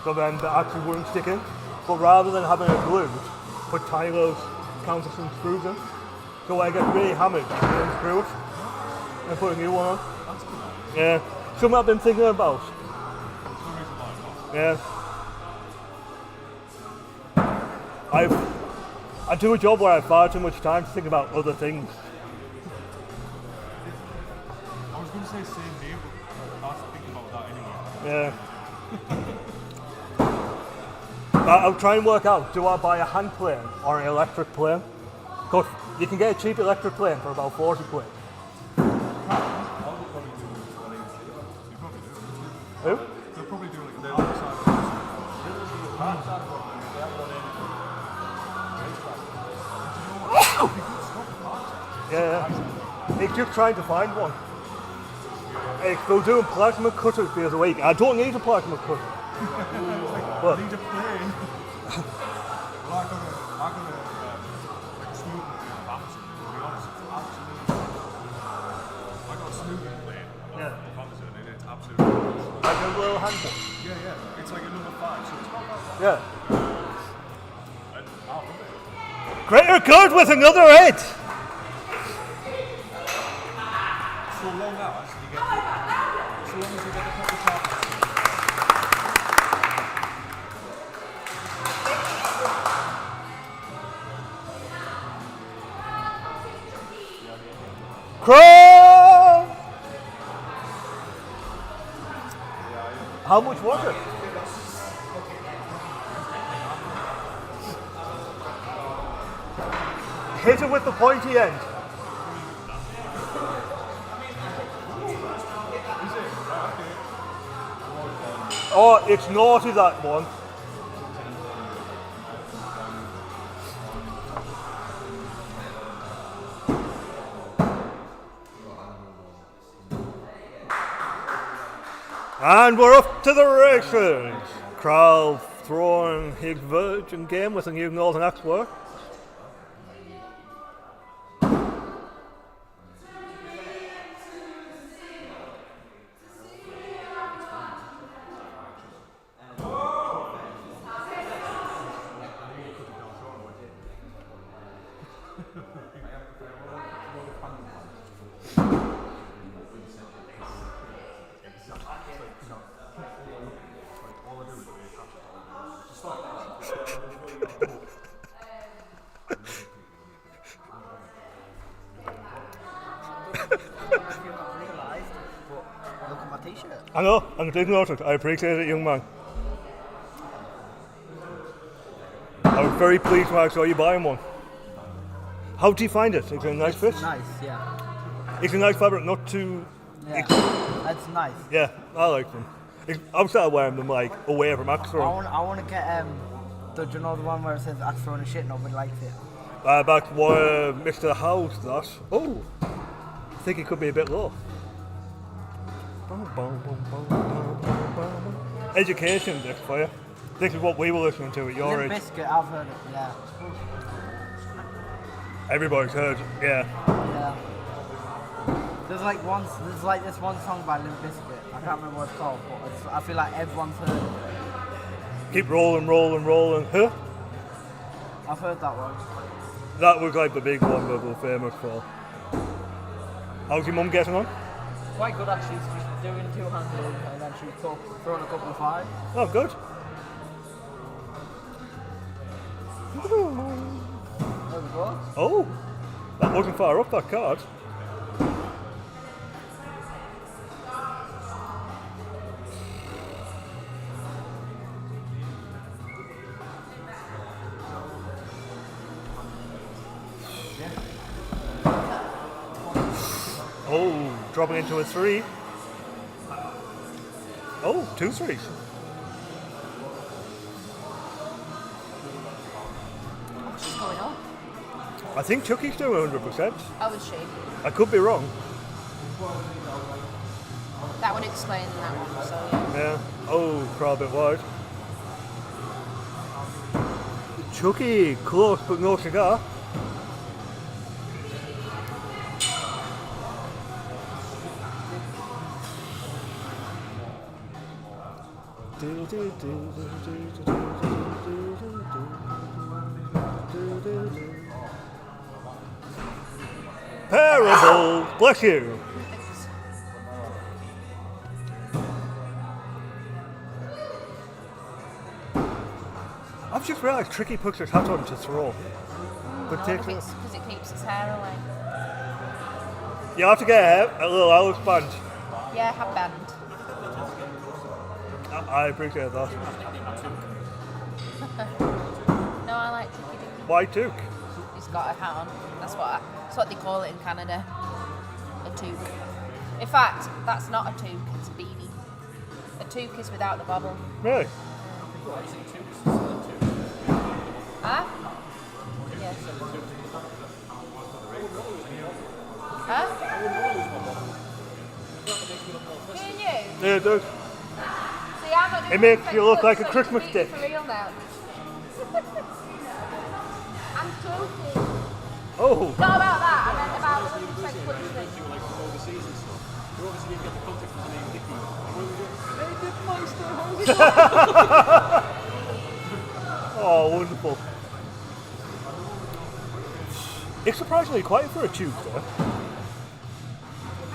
So then the actual wouldn't stick in. But rather than having it glued, put Tyler's countersunk screws in. So when I get really hammered, you can unscrew it and put a new one on. Yeah, something I've been thinking about. Yeah. I do a job where I have far too much time to think about other things.
I was going to say same here, but I was thinking about that anyway.
Yeah. I'll try and work out, do I buy a hand plane or an electric plane? Because you can get a cheap electric plane for about 40 quid. Who?
They'll probably do like a
Yeah. It's just trying to find one. They're doing plasma cutters the other week. I don't need a plasma cutter.
I need a plane. Well, I got a smoothing plane of Amazon, to be honest. It's absolutely. I got a smoothing plane of Amazon and it's absolutely gorgeous.
Like a little hand one.
Yeah. It's like a number 5, so it's not bad.
Yeah.
And I love it.
Greater good with another hit.
So long now, actually, get so long as you get the proper target.
Crow! How much was it? Hit it with the pointy end. Oh, it's naughty, that one. And we're off to the races. Crowd throwing his virgin game with a new Northern Axe work.
Look at my t-shirt.
I know, I'm taking note of it. I appreciate it, young man. I was very pleased when I saw you buying one. How do you find it? Is it a nice fit?
Nice, yeah.
It's a nice fabric, not too...
Yeah, that's nice.
Yeah, I like them. I'm started wearing them like away from axe throwing.
I want to get do you know the one where it says axe throwing and shit? Nobody likes it.
Back where Mr. House that. Oh, I think it could be a bit low. Education, Dick, for you. This is what we were listening to at your
Limp
age.
Bizkit, I've heard it. Yeah.
Everybody's heard, yeah.
Yeah. There's like this one song by Limp Bizkit. I can't remember what it's called, but I feel like everyone's heard it.
Keep rolling, rolling, rolling. Huh?
I've heard that one.
That was like the big one that we're famous for. How's your mum getting on?
Quite good actually. She's doing two-handed and then she's throwing a couple of five.
Oh, good.
There we go.
Oh, that wasn't far up, that card. Oh, dropping into a 3. Oh, 2 3s.
She's going on.
I think Chucky's doing 100%.
Oh, is she?
I could be wrong.
That would explain that one, so yeah.
Yeah. Oh, crowd a bit wide. Chucky, close but no cigar. Parable, bless you. I've just realised Tricky puts his hat on to throw. But takes it.
Because it keeps its hair away.
You have to get a little Alice band.
Yeah, headband.
I appreciate that.
No, I like Tricky Dicky.
Why toque?
He's got a hat on. That's what they call it in Canada. A toque. In fact, that's not a toque, it's a beanie. A toque is without the bobble.
Really?
Huh? Yeah. Huh? Who knew?
Yeah, it does.
See, I'm not doing
It makes
anything,
you look
so
like a
it's
Christmas
completely
stick.
For real now. I'm joking.
Oh,
Not about that, I meant about the 100% punch thing.
Like from overseas and stuff. We're obviously going to get the context from the name Dicky. What do we do?
oh, wonderful. It's surprisingly quiet for a Tuesday.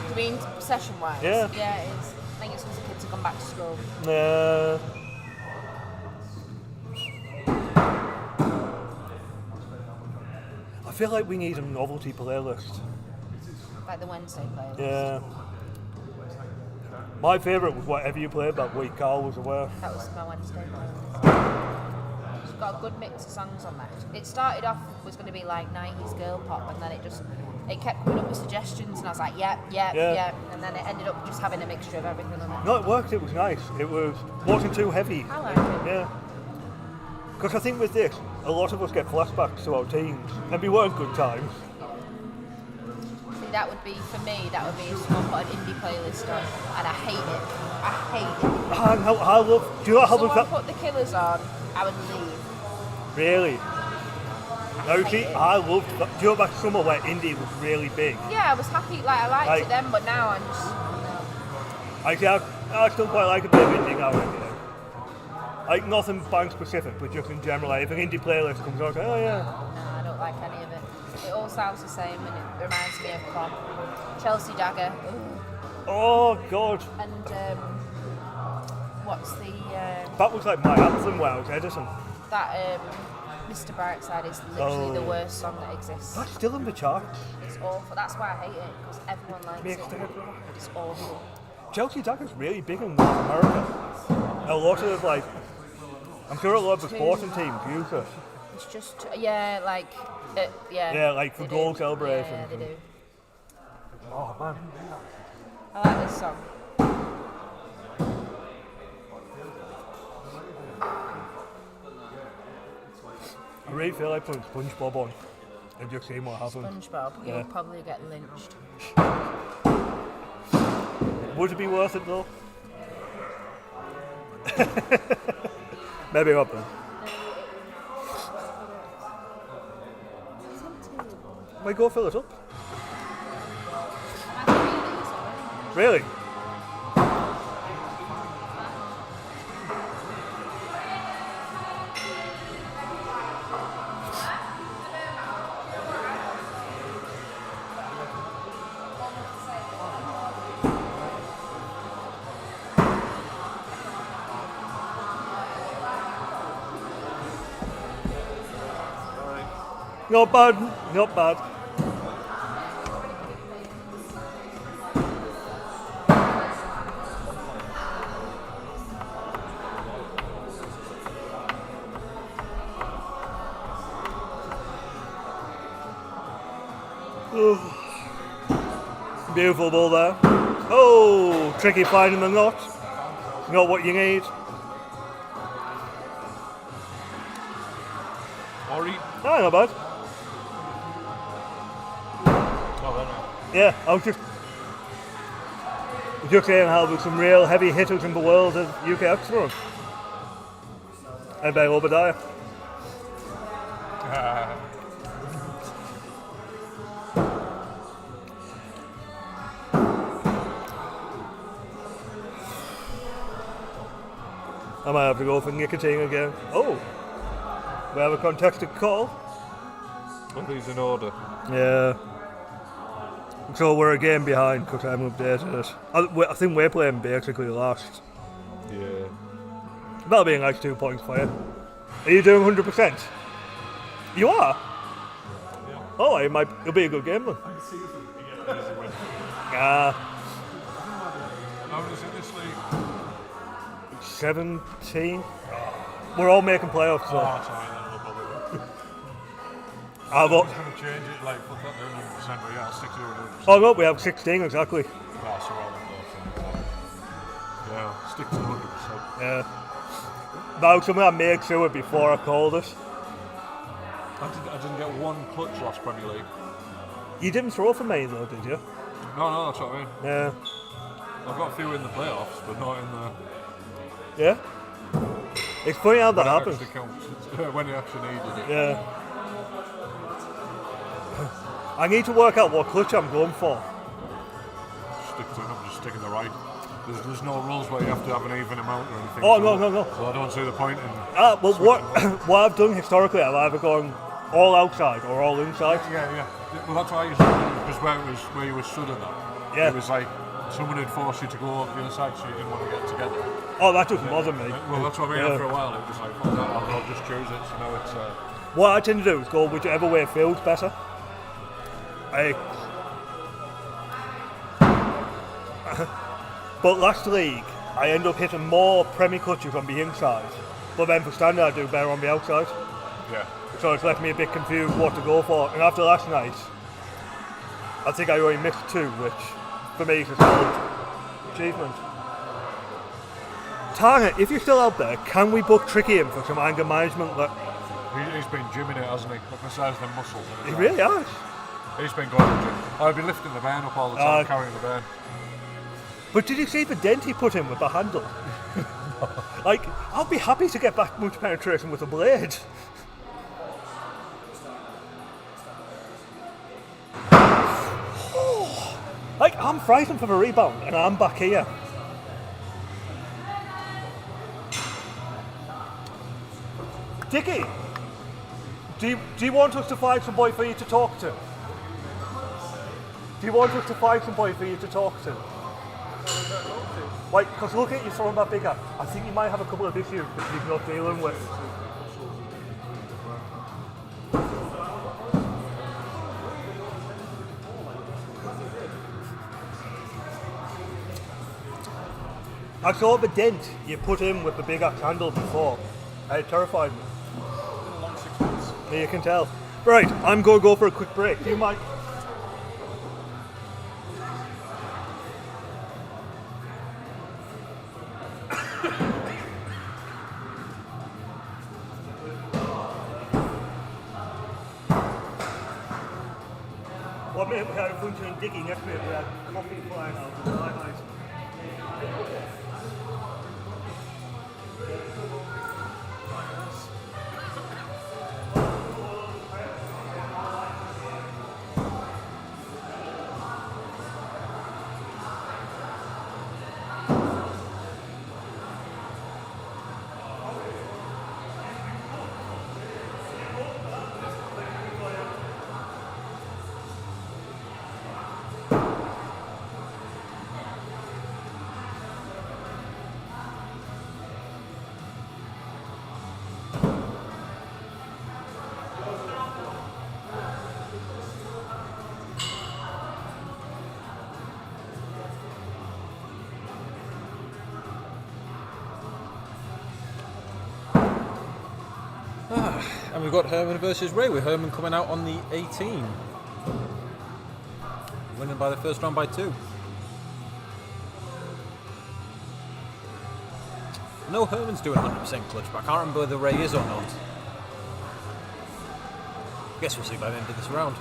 You mean session-wise?
Yeah.
Yeah, it is. I think it's because the kids have gone back to school.
I feel like we need a novelty playlist.
Like the Wednesday playlist.
Yeah. My favourite was Whatever You Played that week. Carl was aware.
That was my Wednesday playlist. It's got a good mix of songs on that. It started off was going to be like 90s girl pop, and then it kept coming up with suggestions, and I was like, yeah, and then it ended up just having a mixture of everything on it.
No, it worked. It was nice. It wasn't too heavy.
I like it.
Yeah. Because I think with this, a lot of us get flashbacks to our teens, and they weren't good times.
See, that would be, for me, that would be if someone put an indie playlist on, and I hate it. I hate it.
No, I love. Do you know how
Someone
that?
put the Killers on, I would leave.
Really? No, you see, I loved. Do you know that summer where indie was really big?
Yeah, I was happy. I liked it then, but now I'm just.
I still quite like a bit of indie now. Like nothing band specific, but just in general. Like, if an indie playlist comes on, I say, oh yeah.
No, I don't like any of it. It all sounds the same, and it reminds me of prom. Chelsea Dagger. Ugh.
Oh god.
And what's the?
That was like my anthem when I was Edison.
That Mr. Brightside is literally the worst song that exists.
That's still in the charts.
It's awful. That's why I hate it, because everyone likes it. It's awful.
Chelsea Dagger's really big in North America. A lot of I'm sure a lot of the sporting teams use it.
It's just yeah, like
like for goal celebrations.
Yeah, they do.
Oh man.
I like this song.
I really feel like putting SpongeBob on and just seeing what happens.
SpongeBob, you'll probably get lynched.
Would it be worth it though? Maybe not then. Might go fill it up. Really? Not bad, not bad. Beautiful ball there. Oh, tricky finding the knot. Not what you need.
Ori.
Ah, not bad. Yeah, I was just saying how there's some real heavy hitters in the world of UK axe throwing. And Ben Obadiah. I might have to go for nicotine again. Oh, we have a contested call.
Are these in order?
Yeah. So we're a game behind because I haven't updated it. I think we're playing basically last.
Yeah.
That'll be a nice 2 points for you. Are you doing 100%? You are?
Yeah.
Oh, it'll be a good game then.
I can see if we can get an easy win. How many is in this league?
17. We're all making playoffs, so.
Oh, sorry, then we'll probably
I've
I'm just going to change it, like, put that down 100%, but yeah, I'll stick to 100%.
Oh no, we have 16 exactly.
Oh, so well, yeah, I'll stick to 100%.
Yeah. Now, something I made sure before I called it.
I didn't get one clutch last Premier League.
You didn't throw for me though, did you?
No, that's what I mean.
Yeah.
I've got a few in the playoffs, but not in the...
Yeah? It's funny how that happens.
When it actually counts. When you actually needed it.
Yeah. I need to work out what clutch I'm going for.
Stick to it, I'm just sticking the right. There's no rules where you have to have an even amount or anything.
Oh,
so,
no.
So I don't see the point in...
Well, what I've done historically, I've either gone All outside or all inside?
Yeah. Well, that's what I used to do, because where you were stood at that.
Yeah.
It was like someone would force you to go up the other side, so you didn't want to get together.
Oh, that doesn't bother me.
Well, that's what I mean. After a while, it was like, fuck that, I'll just choose it. So now it's.
What I tend to do is go whichever way feels better. But last league, I end up hitting more Premier clutches on the inside. But then for standard, I do better on the outside.
Yeah.
So it's left me a bit confused what to go for. And after last night, I think I only missed 2, which for me is a solid achievement. Tana, if you're still out there, can we book Tricky in for some anger management?
He's been gymming it, hasn't he? Up the size of the muscles.
He really has.
He's been going to the gym. I've been lifting the van up all the time, carrying the van.
But did you see the dent he put in with the handle? Like, I'll be happy to get back much penetration with a blade. Like, I'm frightened for the rebound, and I'm back here. Dickie, do you want us to find some boy for you to talk to? Do you want us to find some boy for you to talk to? Like, because look at you throwing that bigger. I think you might have a couple of issues that you're not dealing with. I saw the dent you put in with the big axe handle before. It terrified me.
A long 6 months.
Yeah, you can tell. Right, I'm going to go for a quick break. You might. One minute we had a bunch of digging, next minute we had coffee flying out of the highlights.
And we've got Herman versus Ray, with Herman coming out on the 18. Winning by the first round by 2. I know Herman's doing 100% clutch, but I can't remember whether Ray is or not. Guess we'll see by the end of this round.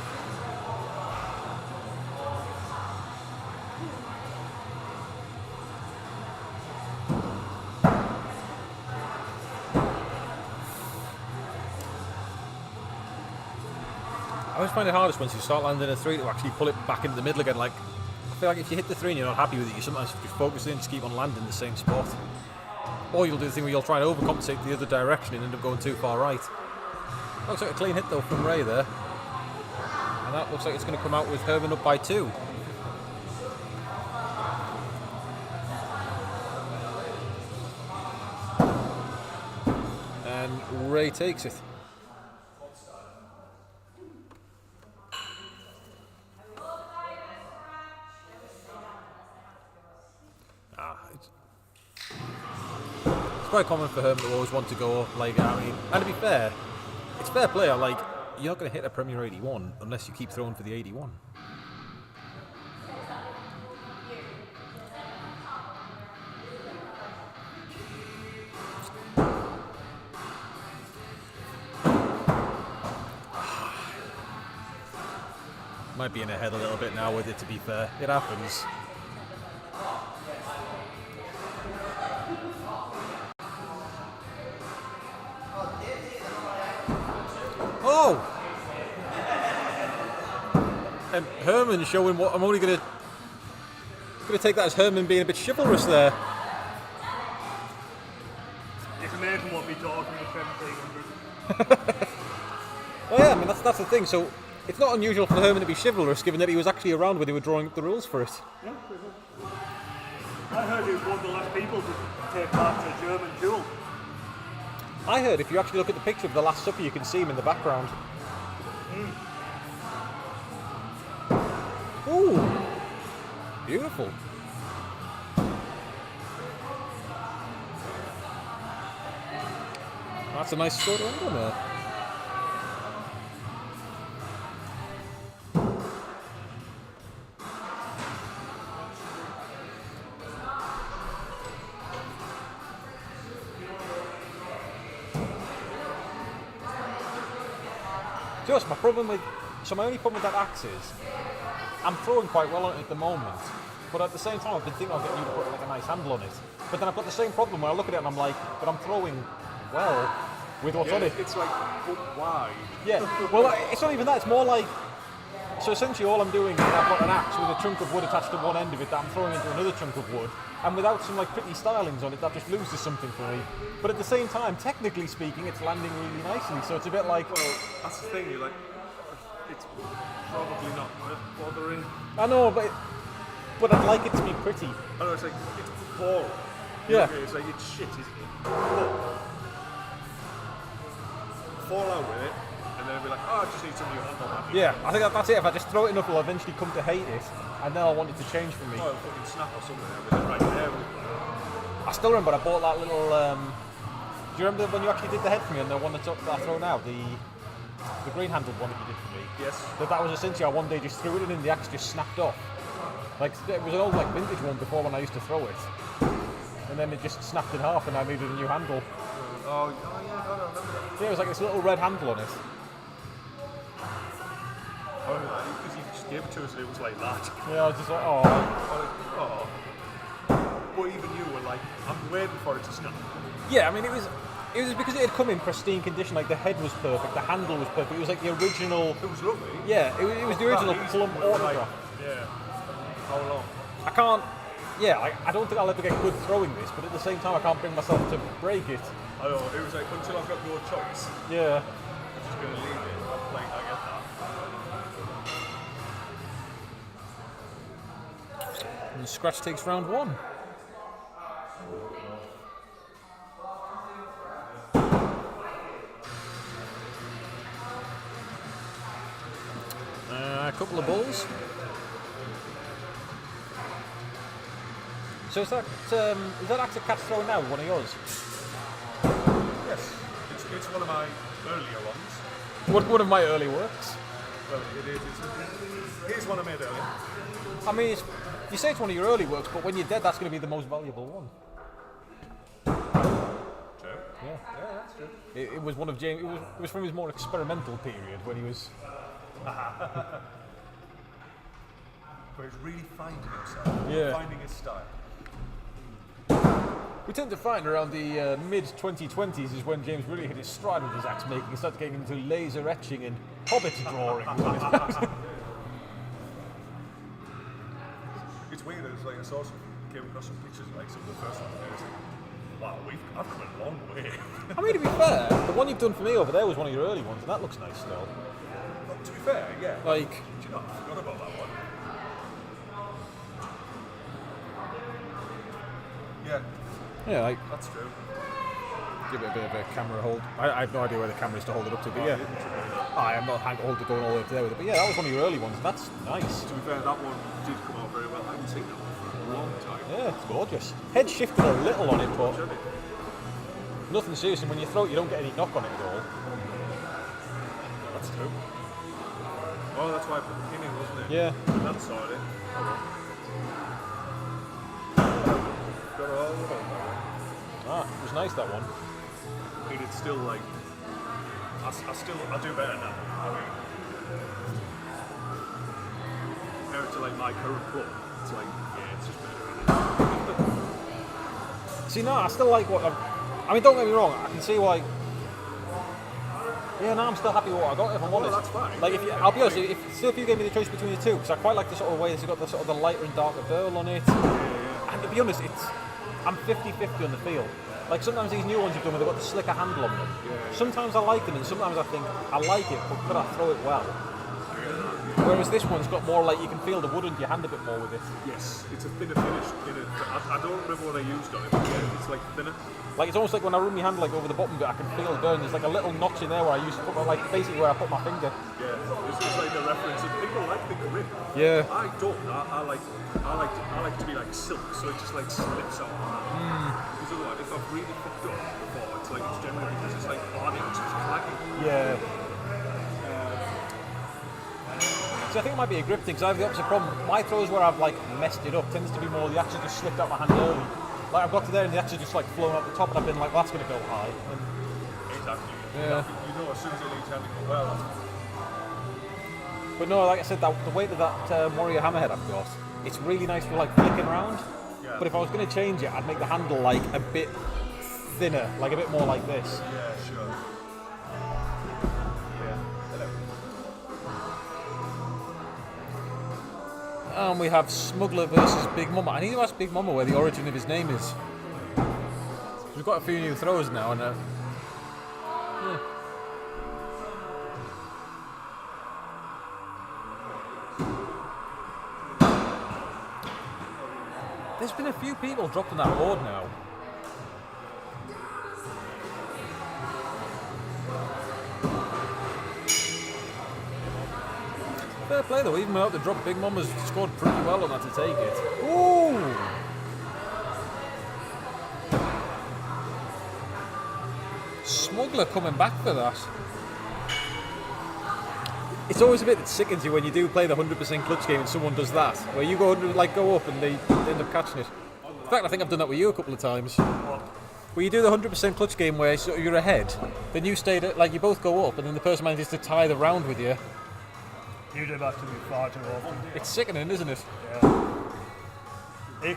I always find it hardest once you start landing a 3 to actually pull it back into the middle again. Like, I feel like if you hit the 3 and you're not happy with it, you sometimes just focus in, just keep on landing the same spot. Or you'll do the thing where you'll try and overcompensate the other direction and end up going too far right. Looks like a clean hit though from Ray there. And that looks like it's going to come out with Herman up by 2. And Ray takes it. It's quite common for Herman to always want to go up, like, I mean, and to be fair, it's fair play, like, you're not going to hit a Premier 81 unless you keep throwing for the 81. Might be in ahead a little bit now with it, to be fair. It happens. Oh! And Herman showing what I'm only gonna take that as Herman being a bit chivalrous there.
It's amazing what we talk in the 1700s.
yeah, I mean that's the thing. So it's not unusual for Herman to be chivalrous, given that he was actually around when they were drawing up the rules for it.
Yeah, I heard he was one of the last people to take part in a German duel.
I heard if you actually look at the picture of the Last Supper, you can see him in the background. Ooh, beautiful. That's a nice score to end on there. Just my problem with, so my only problem with that axe is, I'm throwing quite well on it at the moment, but at the same time I've been thinking of getting you to put like a nice handle on it. But then I've got the same problem where I look at it and I'm like, but I'm throwing well with what's on it.
It's like, why?
Yeah, well it's not even that, it's more like, so essentially all I'm doing is I've got an axe with a chunk of wood attached to one end of it that I'm throwing into another chunk of wood, and without some like pretty stylings on it, that just loses something for me. But at the same time, technically speaking, it's landing really nicely, so it's a bit like...
Well, that's the thing, you're like, it's probably not worth bothering.
I know, but I'd like it to be pretty.
I know, it's like, it's boring.
Yeah.
It's like, it's shit, isn't it? Fall out with it, and then be like, oh, I just need something to handle that.
Yeah, I think that's it. If I just throw it enough, I'll eventually come to hate it, and then I'll want it to change for me.
Oh, fucking snap or something with it right there.
I still remember I bought that little... do you remember when you actually did the head for me and the one that I throw now? The green handled one that you did for me?
Yes.
That was essentially I one day just threw it in and the axe just snapped off. Like, it was an old like vintage one before when I used to throw it. And then it just snapped in half and I needed a new handle.
Oh yeah, I remember that.
Yeah, it was like this little red handle on it.
Oh, because you just gave it to us and it was like that.
Yeah, I was just like, oh.
Oh. But even you were like, I'm waiting for it to snap.
Yeah, I mean, it was because it had come in pristine condition. Like the head was perfect, the handle was perfect. It was like the original.
It was lovely.
Yeah, it was the original plum autograph.
Yeah. How long?
I can't. Yeah, I don't think I'll ever get good throwing this, but at the same time, I can't bring myself to break it.
I know. It was like until I've got no choice.
Yeah.
I'm just gonna leave it. Like I get that.
And Scratch takes round one. A couple of balls. So is that axe catch throwing now one of yours?
Yes. It's one of my earlier ones.
One of my early works.
Well, it is. Here's one I made earlier.
I mean, you say it's one of your early works, but when you're dead, that's going to be the most valuable one.
True.
Yeah.
Yeah, that's true.
It was one of James. It was from his more experimental period when he was.
But he's really finding himself.
Yeah.
Finding his style.
We tend to find around the mid-2020s is when James really hit his stride with his axe making and started getting into laser etching and hobbit drawings on his books.
It's weird. It's like I came across some pictures of like some of the first ones. And I was like, wow, I've come a long way.
I mean, to be fair, the one you've done for me over there was one of your early ones, and that looks nice still.
But to be fair, yeah.
Like,
do you know, I forgot about that one. Yeah,
yeah, like
that's true.
give it a bit of a camera hold. I have no idea where the camera is to hold it up to, but yeah. I am not holding going all the way up there with it, but yeah, that was one of your early ones, and that's nice.
To be fair, that one did come out very well. I haven't seen that one for a long time.
Yeah, it's gorgeous. Head shifted a little on it, but nothing serious, and when you throw it, you don't get any knock on it at all.
That's true. Oh, that's why I put the pin in, wasn't it?
Yeah.
That's sorted. Got it all over.
Ah, it was nice, that one.
I mean, it's still like, I do better now. I mean, compared to like my current club, it's like, yeah, it's just better.
See, no, I still like what I mean, don't get me wrong, I can see why. Yeah, no, I'm still happy with what I got, if I'm honest.
That's fine.
Like, I'll be honest, if you gave me the choice between the two, because I quite like the sort of way it's got the lighter and darker burl on it. And to be honest, I'm 50-50 on the feel. Like sometimes these new ones you've done where they've got the slicker handle on them. Sometimes I like them and sometimes I think I like it, but could I throw it well? Whereas this one's got more like you can feel the wood under your hand a bit more with it.
Yes, it's a thinner finish. I don't remember what I used on it, but yeah, it's like thinner.
Like it's almost like when I run my hand like over the bottom bit, I can feel the burn. There's like a little notch in there where I used to put my, like basically where I put my finger.
Yeah, it's like a reference. And people like the grip.
Yeah.
I don't. I like to be like silk, so it just like slips out. Because otherwise, if I've really fucked up before, it's like it's generally because it's like body, it's just clacking.
Yeah. So I think it might be a grip thing, because I have the opposite problem. My throws where I've like messed it up tends to be more the axe just slipped out my hand early. Like I've got to there and the axe just like flown out the top, and I've been like, well, that's going to go high. And
Exactly.
Yeah.
You know, as soon as it leaves hand, it go well.
But no, like I said, the weight of that Warrior Hammerhead I've got, it's really nice for like flicking around.
Yeah.
But if I was going to change it, I'd make the handle like a bit thinner, like a bit more like this.
Yeah, sure. Yeah. Hello.
And we have Smuggler versus Big Mama. I need to ask Big Mama where the origin of his name is. We've got a few new throwers now, and yeah. There's been a few people dropped on that board now. Fair play though, even without the drop, Big Mama's scored pretty well on that to take it. Ooh! Smuggler coming back for that. It's always a bit that sickens you when you do play the 100% clutch game and someone does that, where you go go up and they end up catching it. In fact, I think I've done that with you a couple of times. Where you do the 100% clutch game where you're ahead, then you stay like you both go up, and then the person manages to tie the round with you.
You do that to me far too often.
It's sickening, isn't it?
Yeah.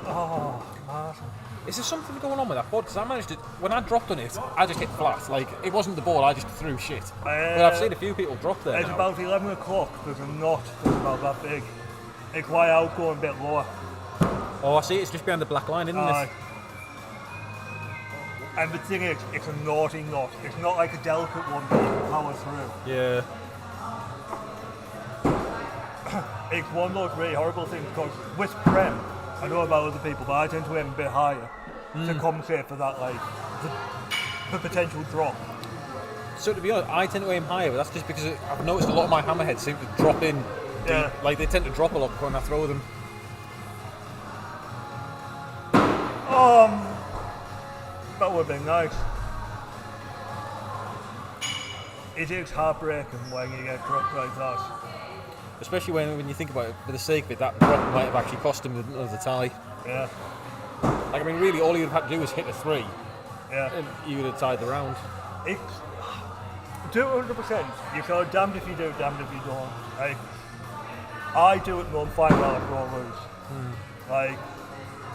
Oh, Martin.
Is there something going on with that board? Because I managed to, when I dropped on it, I just hit flat. Like, it wasn't the ball, I just threw shit. But I've seen a few people drop there
It's
now.
about 11 o'clock, there's a knot that's about that big. It's why I'll go a bit lower.
Oh, I see, it's just behind the black line, isn't it?
And the thing is, it's a naughty knot. It's not like a delicate one that you can power through.
Yeah.
It's one of those really horrible things, because with Prem, I know about other people, but I tend to aim a bit higher to compensate for that, like, the potential drop.
So to be honest, I tend to aim higher, but that's just because I've noticed a lot of my hammerheads seem to drop in deep.
Yeah.
Like, they tend to drop a lot when I throw them.
That would have been nice. It is heartbreaking when you get dropped like that.
Especially when you think about it, for the sake of it, that drop might have actually cost him the tie.
Yeah.
Like, I mean, really, all you'd have had to do was hit a 3,
Yeah.
and you would have tied the round.
It's 200%. You go damned if you do, damned if you don't. Like, I do it non-final I pro lose. Like,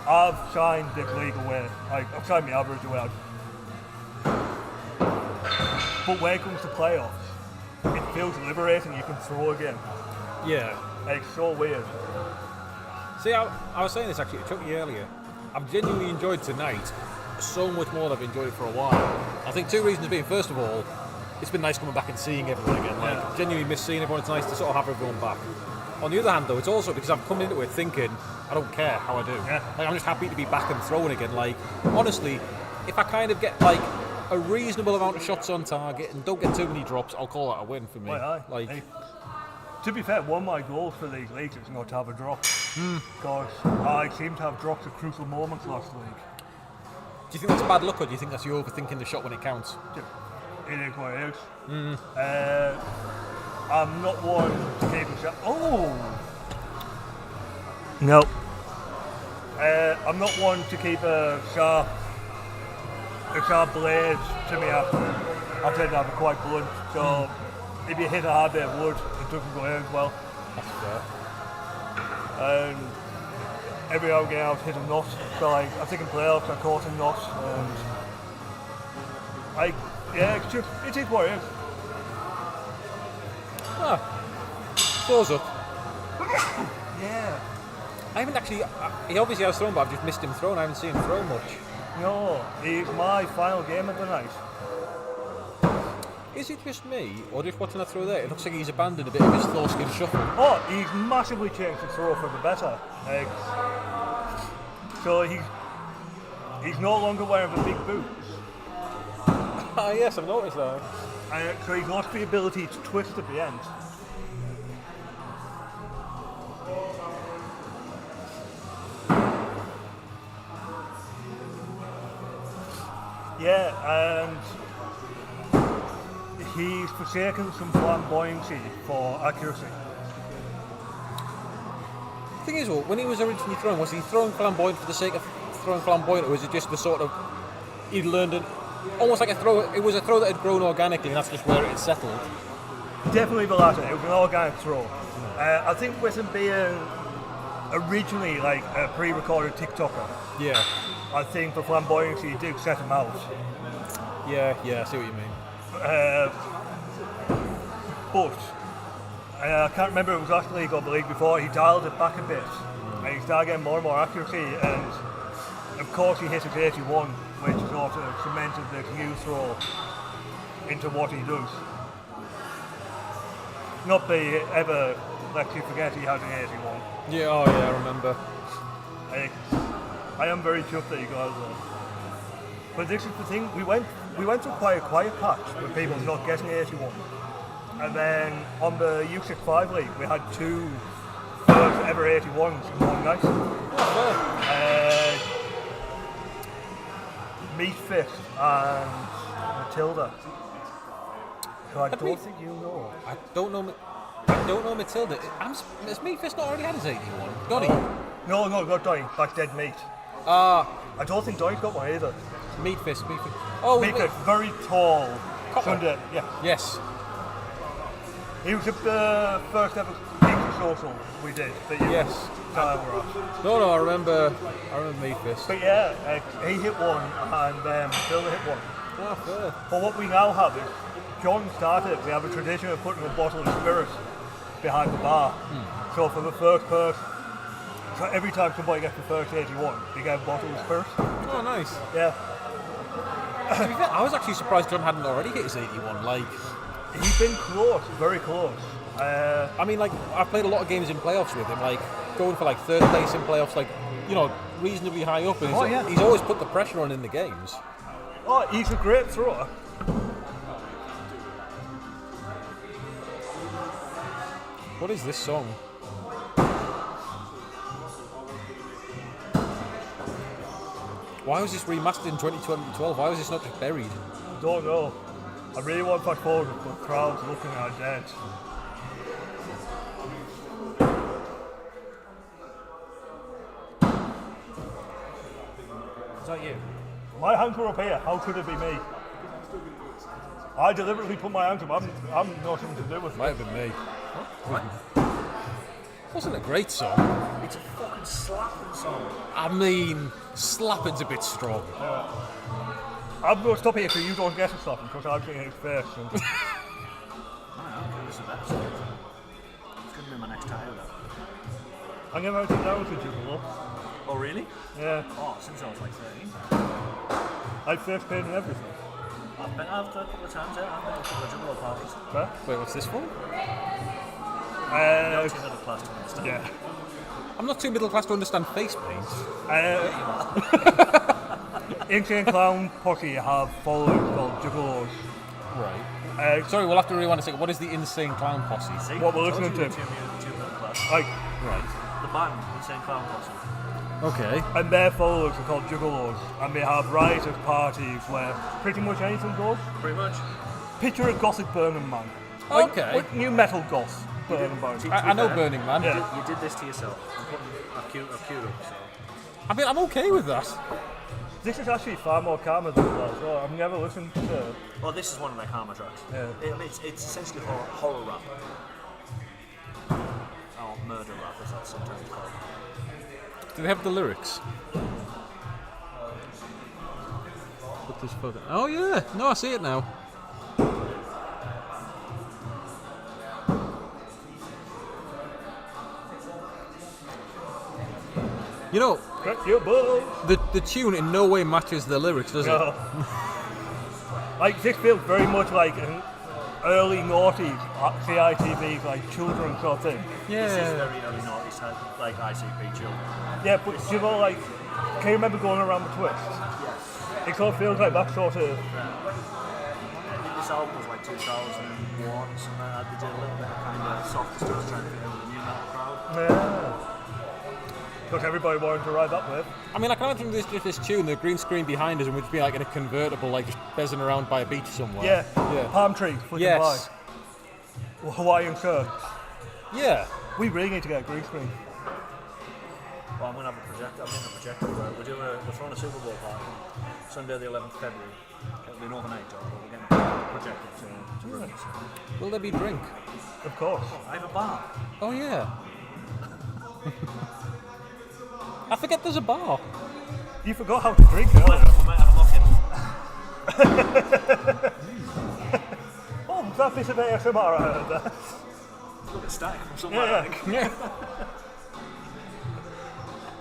I've signed this league away. Like, I've signed my average away. But when it comes to playoffs, it feels liberating. You can throw again.
Yeah.
It's so weird.
See, I was saying this actually to Chucky earlier. I've genuinely enjoyed tonight so much more than I've enjoyed it for a while. I think 2 reasons being, first of all, it's been nice coming back and seeing everyone again. Like, genuinely miss seeing everyone. It's nice to sort of have everyone back. On the other hand, though, it's also because I've come into it thinking I don't care how I do.
Yeah.
Like, I'm just happy to be back and throwing again. Like, honestly, if I kind of get like a reasonable amount of shots on target and don't get too many drops, I'll call that a win for me. Like,
Hey, to be fair, one of my goals for these leagues is not to have a drop. Because I seem to have dropped at crucial moments last week.
do you think that's bad luck, or do you think that's you overthinking the shot when it counts?
It is what it is. I'm not one to keep a shot. Oh! No. I'm not one to keep a sharp blade to me after. I tend to have it quite blunt, so if you hit a hard bit of wood, it doesn't go in as well.
That's fair.
And every now and again I've hit a knot, so like, I think in playoffs I caught a knot, and it is what it is.
Floors up.
Yeah.
I haven't actually. He obviously has thrown, but I've just missed him throwing. I haven't seen him throw much.
No, he's my final game of the night.
Is it just me, or just watching that throw there? It looks like he's abandoned a bit of his foreskin shuffle.
Oh, he's massively changed the throw for the better. So he's no longer wearing the big boots.
Ah, yes, I've noticed that.
So he's lost the ability to twist at the end. Yeah, and he's forsaken some flamboyancy for accuracy.
The thing is, well, when he was originally throwing, was he throwing flamboyant for the sake of throwing flamboyant, or was it just the sort of he'd learned it, almost like a throw? It was a throw that had grown organically, and that's just where it had settled.
Definitely the latter. It was an organic throw. I think with him being originally like a pre-recorded TikToker,
Yeah,
I think the flamboyancy did set him out.
yeah, I see what you mean.
But I can't remember if it was last league or the league before, he dialed it back a bit and he started getting more and more accuracy, and of course he hit his 81, which sort of cemented the new throw into what he does. Not that he ever lets you forget he has an 81.
Yeah, oh yeah, I remember.
I am very chuffed that he got out there. But this is the thing, we went through quite a quiet patch with people not getting 81. And then on the U65 league, we had 2 first ever 81s in one night. Meat Fist and Matilda. So I don't think you know.
I don't know Matilda. Has Meatfist not already had his 81? Donny?
No, not Donny, back dead meat.
Ah,
I don't think Donny's got one either.
Meatfist. Oh,
Meat Fist, very tall. Sunday, yeah.
Yes.
He was at the first ever pizza social we did. That you
Yes.
were at.
No, I remember Meatfist.
But yeah, he hit one and Matilda hit one.
Ah, fair.
But what we now have is, John started, we have a tradition of putting a bottle of spirit behind the bar. So for the first person, so every time somebody gets the first 81, they get a bottle of spirit.
Oh, nice.
Yeah.
To be fair, I was actually surprised John hadn't already hit his 81. Like,
He's been close, very close.
I mean, like, I've played a lot of games in playoffs with him, like, going for, like, 3rd place in playoffs, like, you know, reasonably high up, and he's always put the pressure on in the games.
Oh, he's a great thrower.
What is this song? Why was this remastered in 2012? Why was this not just buried?
Don't know. I really want to fast forward, but crowds looking at dead.
Is that you?
My hands were up here. How could it be me? I deliberately put my hands up. I'm nothing to do with it.
Might have been me.
What?
Wasn't a great song.
It's a fucking slapping song.
I mean, slapping's a bit strong.
I'm going to stop here so you don't get a slap because I'm getting his face.
I don't know, this is the best. It's going to be my next title though.
I never had that was a juggle.
Oh really?
Yeah.
Oh, since I was like 13.
I face pain and everything.
I've done it a couple of times, yeah. I've been to a couple of juggalo parties.
Huh?
Wait, what's this for?
Not too middle class to understand.
Yeah.
I'm not too middle class to understand face paint.
Insane Clown Posse have followers called Juggalos.
Right. Sorry, we'll have to rewind a second. What is the Insane Clown Posse?
See,
What we're
I told
listening
you
to.
Too middle class.
Like,
Right.
The band, Insane Clown Posse.
Okay.
and their followers are called Juggalos, and they have riotous parties where pretty much anything goes.
Pretty much.
Picture a gothic Burning Man.
Okay.
Like new metal goth Burning Man.
I know Burning Man.
Yeah.
You did this to yourself. I've queued up, so.
I mean, I'm okay with that.
This is actually far more calmer than that, so I've never listened to.
Well, this is one of their karma tracks.
Yeah.
It's essentially horror rap. Or murder rap, as that's sometimes called.
Do they have the lyrics? What this photo? Oh yeah, no, I see it now. You know,
Crack your balls.
The tune in no way matches the lyrics, does
No. Like, this feels very much like an early noughties CITV, like children sort of thing.
Yeah.
This is very early noughties, like ICP children.
Yeah, but you know, like, can you remember going around the twist?
Yes.
It sort of feels like that sort of.
I think this album was like 2001, something like that. They did a little bit of kind of softer stuff trying to fit in with the new metal crowd.
Yeah. Because everybody wanted to ride that wave.
I mean, I can imagine this tune, the green screen behind us, and we'd just be like in a convertible, like just bezzing around by a beach somewhere.
Yeah. Palm tree, flicking
Yes.
by. Hawaiian shirts.
Yeah.
We really need to get a green screen.
Well, I'm going to have a projector. I'm getting a projector. We're throwing a Super Bowl party Sunday the 11th of February. It'll be an overnight job, but we're getting a projector to bring us.
Will there be drink?
Of course.
I have a bar.
Oh yeah. I forget there's a bar.
You forgot how to drink earlier.
We might have a lock-in.
Oh, was that piece of ASMR I heard there?
Look at static from somewhere, I think.
Yeah.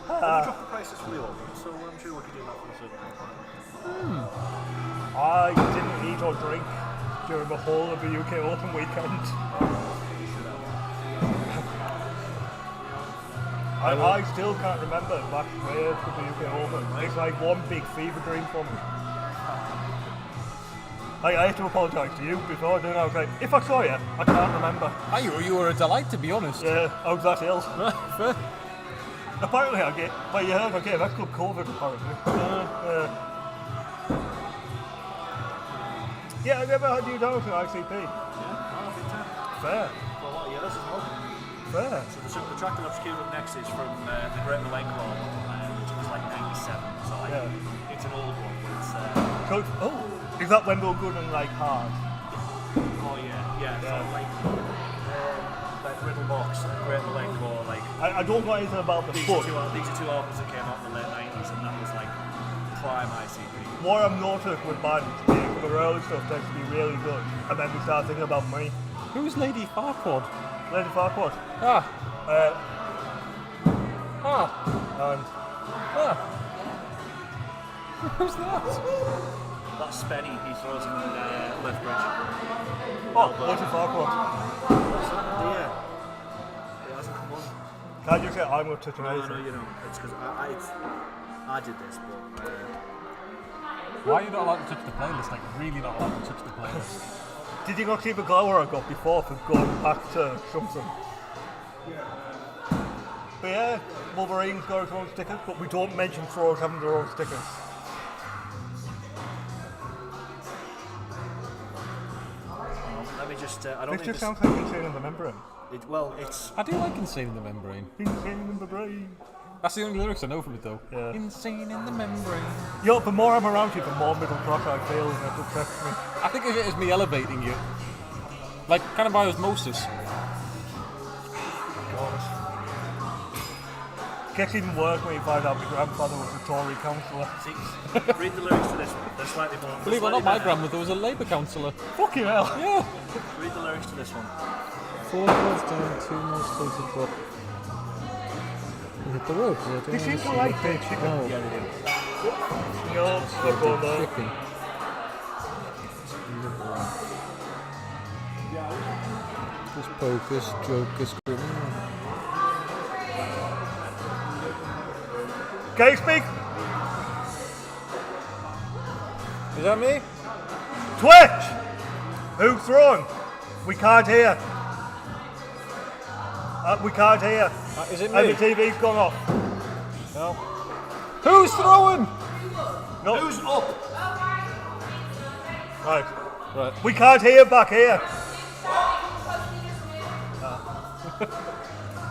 We dropped the prices for the organ, so I'm sure we could do that for the Super Bowl.
I didn't eat or drink during the whole of the UK Open weekend. I still can't remember back where for the UK Open. It's like one big fever dream for me. I had to apologise to you before doing it. I was like, if I saw you, I can't remember.
You were a delight, to be honest.
Yeah, I was that ill.
Fair.
Apparently I get, well you heard I gave X Club COVID apparently. Yeah, I never had you down for ICP. Fair.
For a lot of years as well.
Fair.
So the track that I've queued up next is from the Great Malay Claw, which was like 97. So like, it's an old one, but it's...
Is that when we were good and like hard?
Oh yeah. So like Riddle Box and Great Malay Claw, like...
I don't know anything about the
these
foot.
are two albums that came out in the late 90s, and that was like prime ICP.
What I've noticed with bands is the early stuff tends to be really good, and then we start thinking about money.
Who's Lady Farquaad?
Lady Farquaad.
Who's that?
That's Spenny, he throws in Left Bridge.
Lady Farquaad.
Yeah. It hasn't come on.
Can't you say I'm not touching anything?
No, you know. It's because I did this, but...
Why are you not allowed to touch the playlist? Like, really not allowed to touch the playlist?
Did you not see the glower I got before for going back to something? But yeah, Wolverine's got his own stickers, but we don't mention Throwers having their own stickers.
Let me just... I don't
This
think
just sounds like Insane in the Membrane.
It's...
I do like Insane in the Membrane.
Insane in the Brain.
That's the only lyrics I know from it, though.
Yeah.
Insane in the Membrane.
Yo, the more I'm around you, the more middle class I feel, and it upsets me.
I think of it as me elevating you. Like, kind of by osmosis.
Gets even worse when you find out my grandfather was a Tory councillor.
See, read the lyrics to this one. They're slightly more...
Believe it or not, my grandmother was a Labour councillor.
Fucking hell.
Yeah.
Read the lyrics to this one.
4 doors down, 2 more spaces up. You hit the road.
They seem to like their chicken.
Oh.
Yeah, they do.
No, they're going there.
Chicken. Hocus pocus, jocus, criminal.
Can you speak?
Is that me?
Twitch! Who's throwing? We can't hear. We can't hear.
Is it
And
me?
the TV's gone off.
No. Who's throwing?
No.
Who's up?
Right.
Right.
We can't hear back here.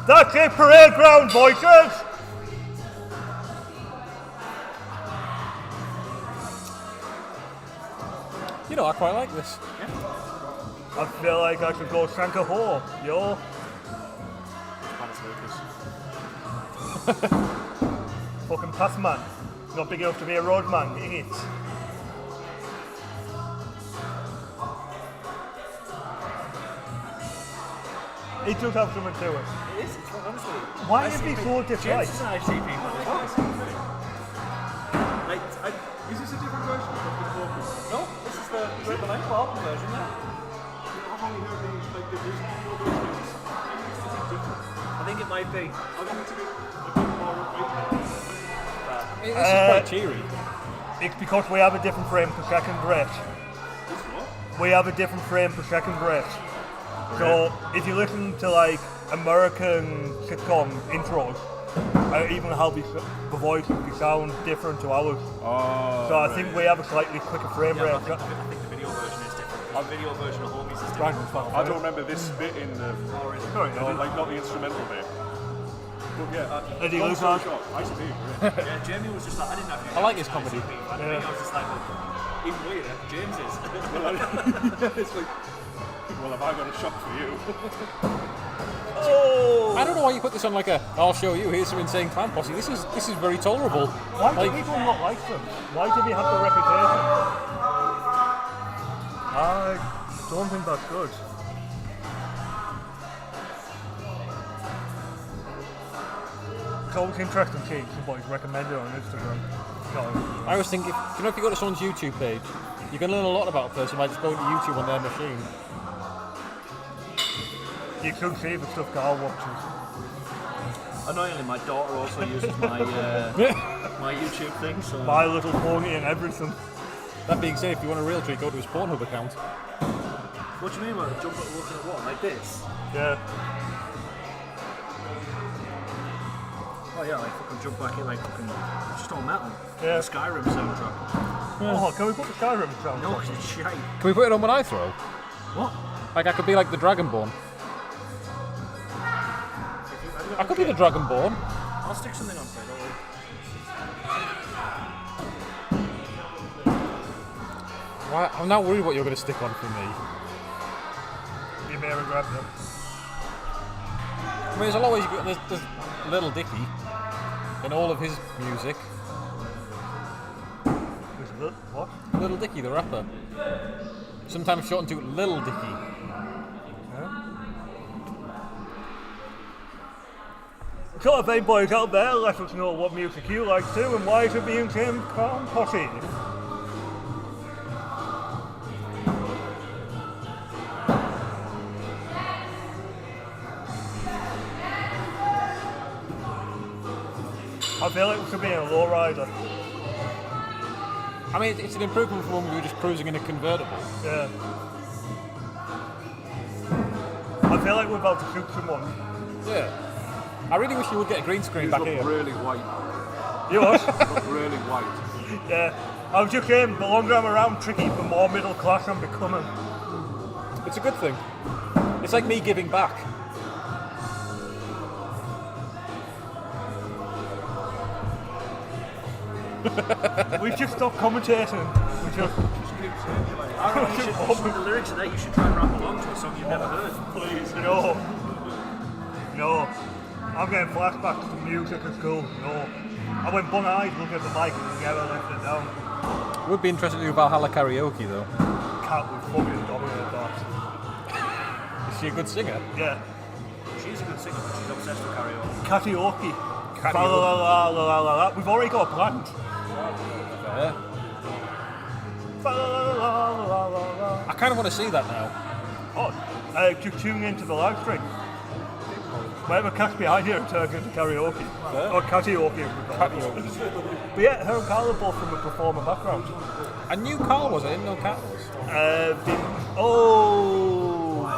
That's it, parade ground, voices!
You know, I quite like this.
I feel like I should go shank a whore, yo. Fucking pass man. Not big enough to be a road man, idiot. It does have something to it.
It is, honestly.
Why is he so disliked?
James is an ICP man. Like,
Is this a different version of the focus?
no, this is the Rebel album version, yeah.
I've only heard the music video version. Is it different?
I think it might be.
I think it's a bit more upbeat.
This is quite cheery.
It's because we have a different frame per second rate. We have a different frame per second rate. So if you listen to like American sitcom intros, even how the voices they sound different to ours.
Oh,
So I think we have a slightly quicker frame rate.
I think the video version is different. Our video version of Homies is different.
I don't remember this bit in the. No, like not the instrumental bit. But yeah,
Eddie
long story
Luzard.
short, ICP,
Yeah, Jamie was just like, I didn't have any
I like his
idea
comedy.
ICP, man. I was just like, well, even weirder, James is.
it's like, well, have I got a shock for you?
I don't know why you put this on like a. I'll show you. Here's some insane clown posse. This is very tolerable.
Why do people not like them? Why do they have the reputation? I don't think that's good. It's always interesting to see somebody's recommended on Instagram. No.
I was thinking, you know, if you go to someone's YouTube page, you can learn a lot about a person by just going to YouTube on their machine.
You could see the stuff Carl watches.
Annoyingly, my daughter also uses my my YouTube thing, so.
My Little Pony and everything.
That being said, if you want a real treat, go to his Pornhub account.
What do you mean by looking at what? Like this?
Yeah.
Oh yeah, like fucking jump back in, like fucking. It's just all metal.
Yeah.
The Skyrim soundtrack.
Oh, can we put the Skyrim sound?
No, because it's shite.
Can we put it on when I throw?
What?
Like I could be like the Dragonborn. I could be the Dragonborn.
I'll stick something on for you, don't worry.
Why? I'm not worried what you're going to stick on for me.
You may regret them.
I mean, there's always there's Little Dicky in all of his music.
What?
Little Dicky, the rapper. Sometimes shortened to Lil Dicky.
So if anybody's out there, let us know what music you like too and why should be in James Crown Posse. I feel like we should be in a lowrider.
I mean, it's an improvement from when we were just cruising in a convertible.
Yeah. I feel like we're about to shoot someone.
Yeah. I really wish you would get a green screen back here.
Really white.
You what?
Look really white.
Yeah. I was just saying, the longer I'm around Tricky, the more middle class I'm becoming.
It's a good thing. It's like me giving back.
We just stopped commentating. We just.
I don't know, you should, the lyrics of that, you should try and rap along to a song you've never heard.
Please, no. No. I'm getting flashbacks to music at school. No. I went one-eyed looking at the mic and never left it down.
Would be interested to do Valhalla karaoke though.
Cat would fucking dominate that.
Is she a good singer?
Yeah.
She's a good singer, but she's obsessed with karaoke.
Karaoke.
Karaoke.
We've already got a planned.
Yeah. I kind of want to see that now.
Oh, just tune into the live stream. Whatever cat's behind you turns into karaoke.
Yeah.
Or karaoke. But yeah, her and Carl are both from a performer background.
I knew Carl was, I didn't know Cat was.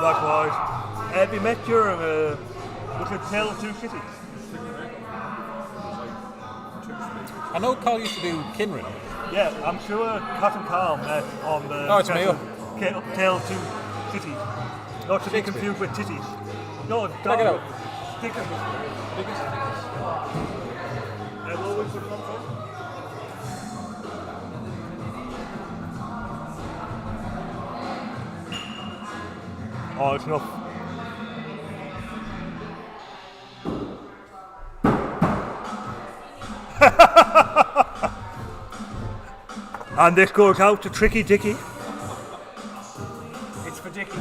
That's right. We met during was it Tale of Two Cities?
I know Carl used to do Kinrin.
Yeah, I'm sure Cat and Carl met on the
Oh, it's me up.
Tale of Two Cities. Not to be confused with titties. No,
Check it out.
Stickers. Oh, it's enough. And this goes out to Tricky Dicky.
It's for Dickie.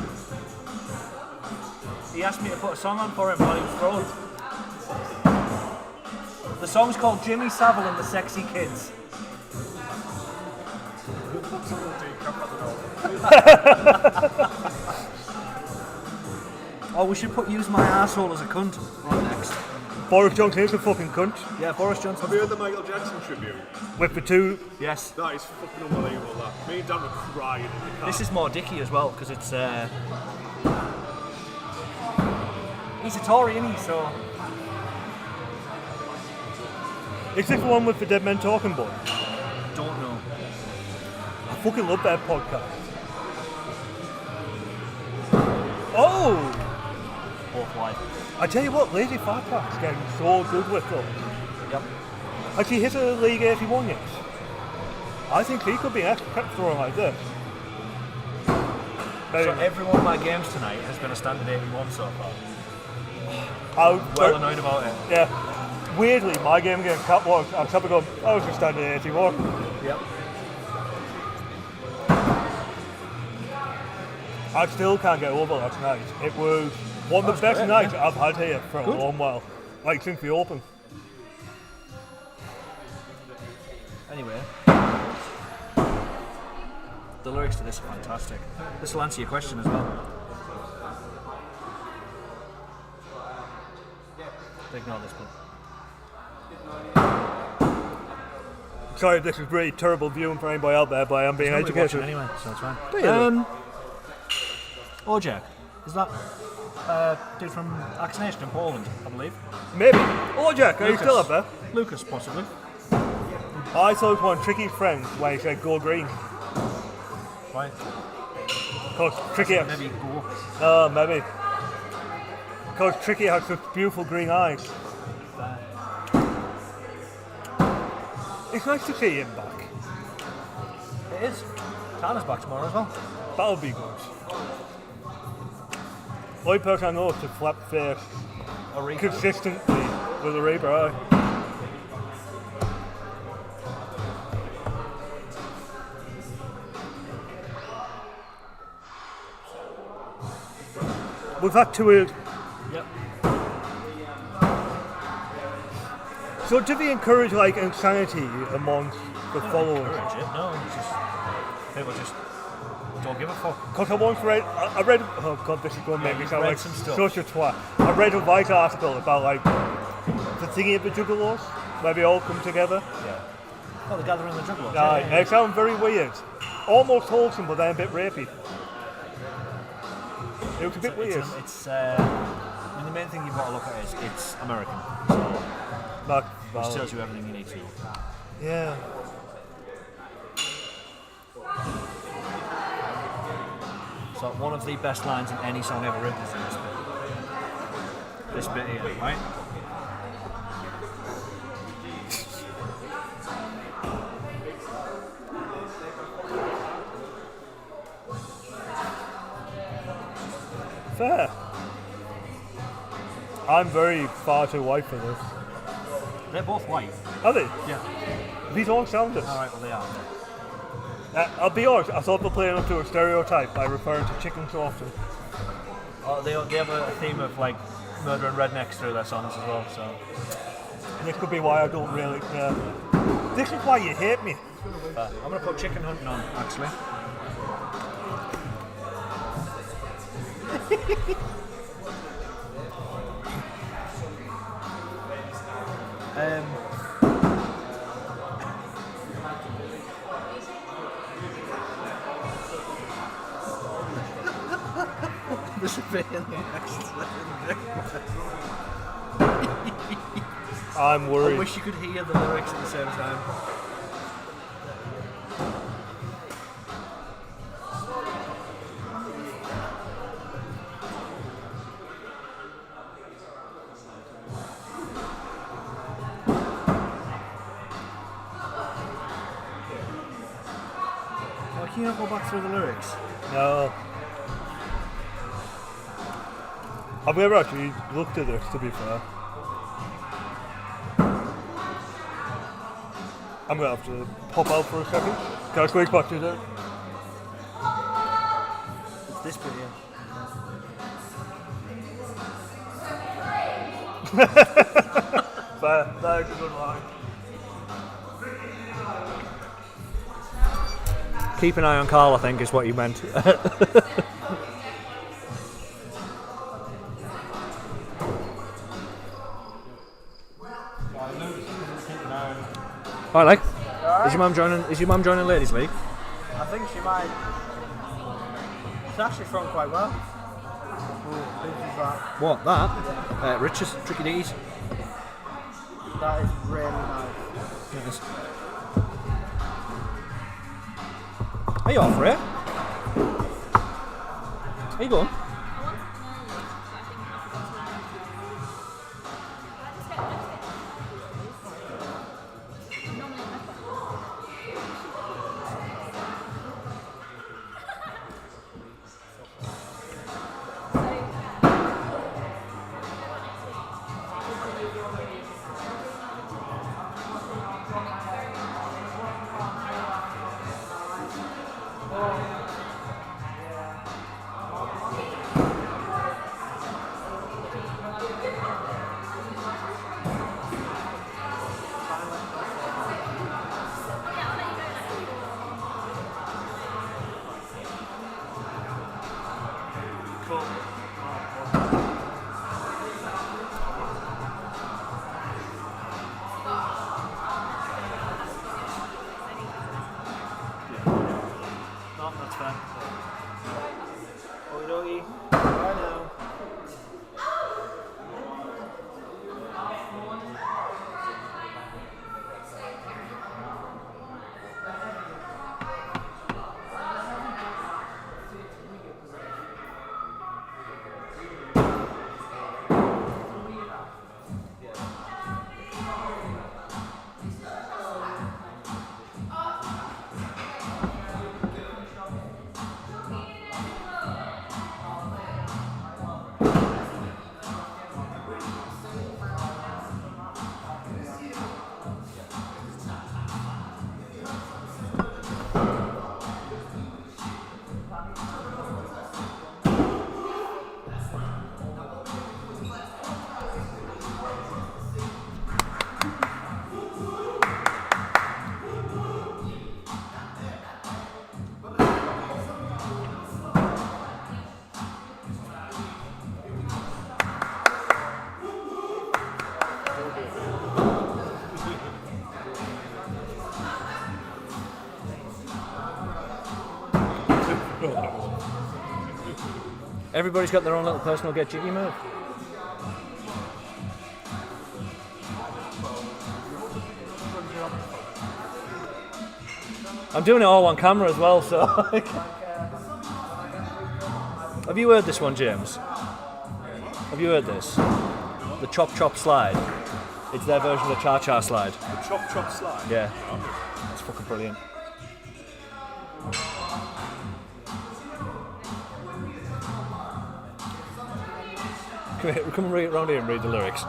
He asked me to put a song on for him while he was throwing. The song's called Jimmy Savile and the Sexy Kids. Oh, we should use my asshole as a cunt right next.
Boris Johnson is a fucking cunt.
Yeah, Boris Johnson.
Have you heard the Michael Jackson tribute?
With the two.
Yes.
That is fucking unbelievable, that. Me and Dan were crying in the car.
This is more dicky as well, because it's... he's a Tory, isn't he? So...
Is this the one with the Dead Men Talking Boy?
Don't know.
I fucking love that podcast. Oh!
Both wide.
I tell you what, Lazy Fatback's getting so good with them.
Yep.
Has he hit a League 81 yet? I think he could be an kept throwing like this.
So every one of my games tonight has been a standard 81 so far.
Well
annoyed about it.
Yeah. Weirdly, my game against Catwalk, I'm probably going, I was just standing 81.
Yep.
I still can't get over last night. It was one of the best nights I've had here for a long while. Like since the Open.
Anyway. The lyrics to this are fantastic. This will answer your question as well. Ignore this one.
Sorry, this is really terrible viewing for anybody out there, but I am being educated.
Anyway, so it's fine. Ojak, is that dude from Axe Nation in Poland, I believe?
Maybe. Ojak, are you still up there?
Lucas, possibly.
I thought it was one of Tricky's friends when he said go green.
Why?
Because Tricky...
Maybe go.
Oh, maybe. Because Tricky has such beautiful green eyes. It's nice to see him back.
It is. Tana's back tomorrow as well.
That'll be good. Only person I know to flap face consistently with a Reaper eye. We've had two.
Yep.
So do they encourage like insanity amongst the followers?
Encourage it. No, it's just people just don't give a fuck.
Because I once read, I read, oh god, this is going to make me sound like
some stuff.
such a twat. I read a Vice article about like the thingy of the Juggalos, where they all come together.
Yeah. Oh, the gathering of the Juggalos.
Yeah, it sounds very weird. Almost wholesome, but then a bit rapey. It was a bit weird.
I mean, the main thing you've got to look at is it's American. So which tells you everything you need to know.
Yeah.
So one of the best lines in any song ever written is in this bit. This bit here, right?
Fair. I'm very far too white for this.
They're both white.
Are they?
Yeah.
These all sound this.
Alright, well they are.
I'll be honest, I thought they were playing up to a stereotype by referring to chicken so often.
They have a theme of like murdering rednecks through their songs as well, so.
This could be why I don't really care. This is why you hate me.
I'm going to put chicken hunting on, actually. This is bit in the next.
I'm worried.
I wish you could hear the lyrics at the same time. Why can you not go back through the lyrics?
No. I've never actually looked at this, to be fair. I'm going to have to pop out for a second. Can I squeeze back to it?
It's this bit here.
Fair. That's a good line.
Keep an eye on Carl, I think, is what you meant. Alright, like. Is your mum joining Ladies League?
I think she might. She's actually thrown quite well. Who's that?
What, that? Rich's, Tricky D's.
That is really nice.
Yes. Are you off for it? Are you going?
That's fine.
Okie dokie. Bye now.
Everybody's got their own little personal get jiggy move. I'm doing it all on camera as well, so. Have you heard this one, James? Have you heard this? The chop chop slide. It's their version of the cha cha slide.
The chop chop slide.
Yeah. It's fucking brilliant. Come around here and read the lyrics.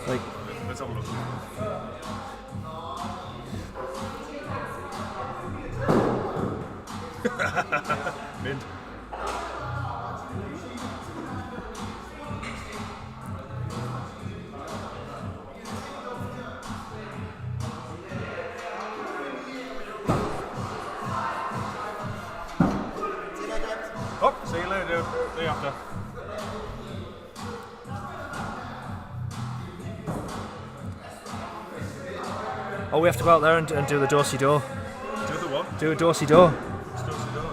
Like,
Let's have a look. Mint. Oh, see you later, dude. See you after.
oh, we have to go out there and do the door-see-door.
Do the what?
Do a door-see-door.
Still see door.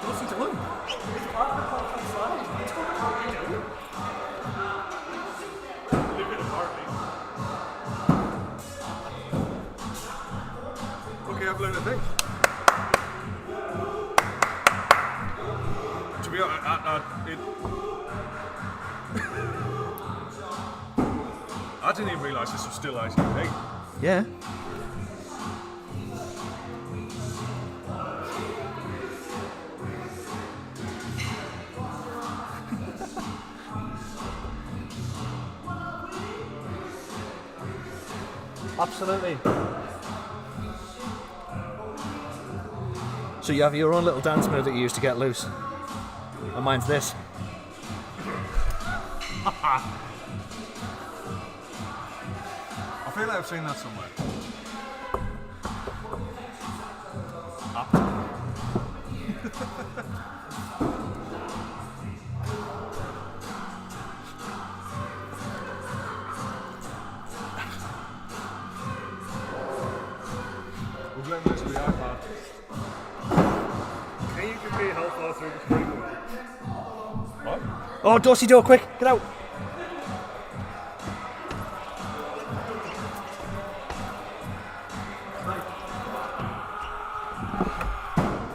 What's he doing? Living apparently. Okay, I've learned a thing. To be honest, I didn't even realise this was still ICP.
Yeah. Absolutely. So you have your own little dance move that you use to get loose. And mine's this.
I feel like I've seen that somewhere. We're playing this with the iPad.
Can you give me how far through the screen?
What?
Oh, Dorsey door, quick, get out.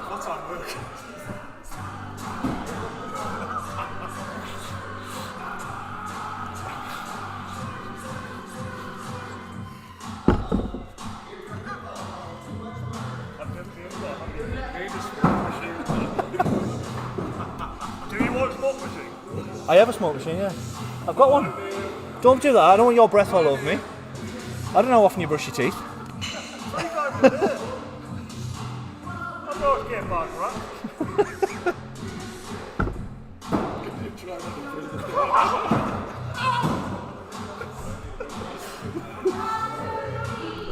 What's that work?
Do you want a smoke machine?
I have a smoke machine, yeah. I've got one. Don't do that, I don't want your breath all over me. I don't know how often you brush your teeth.
I'm not getting back, right?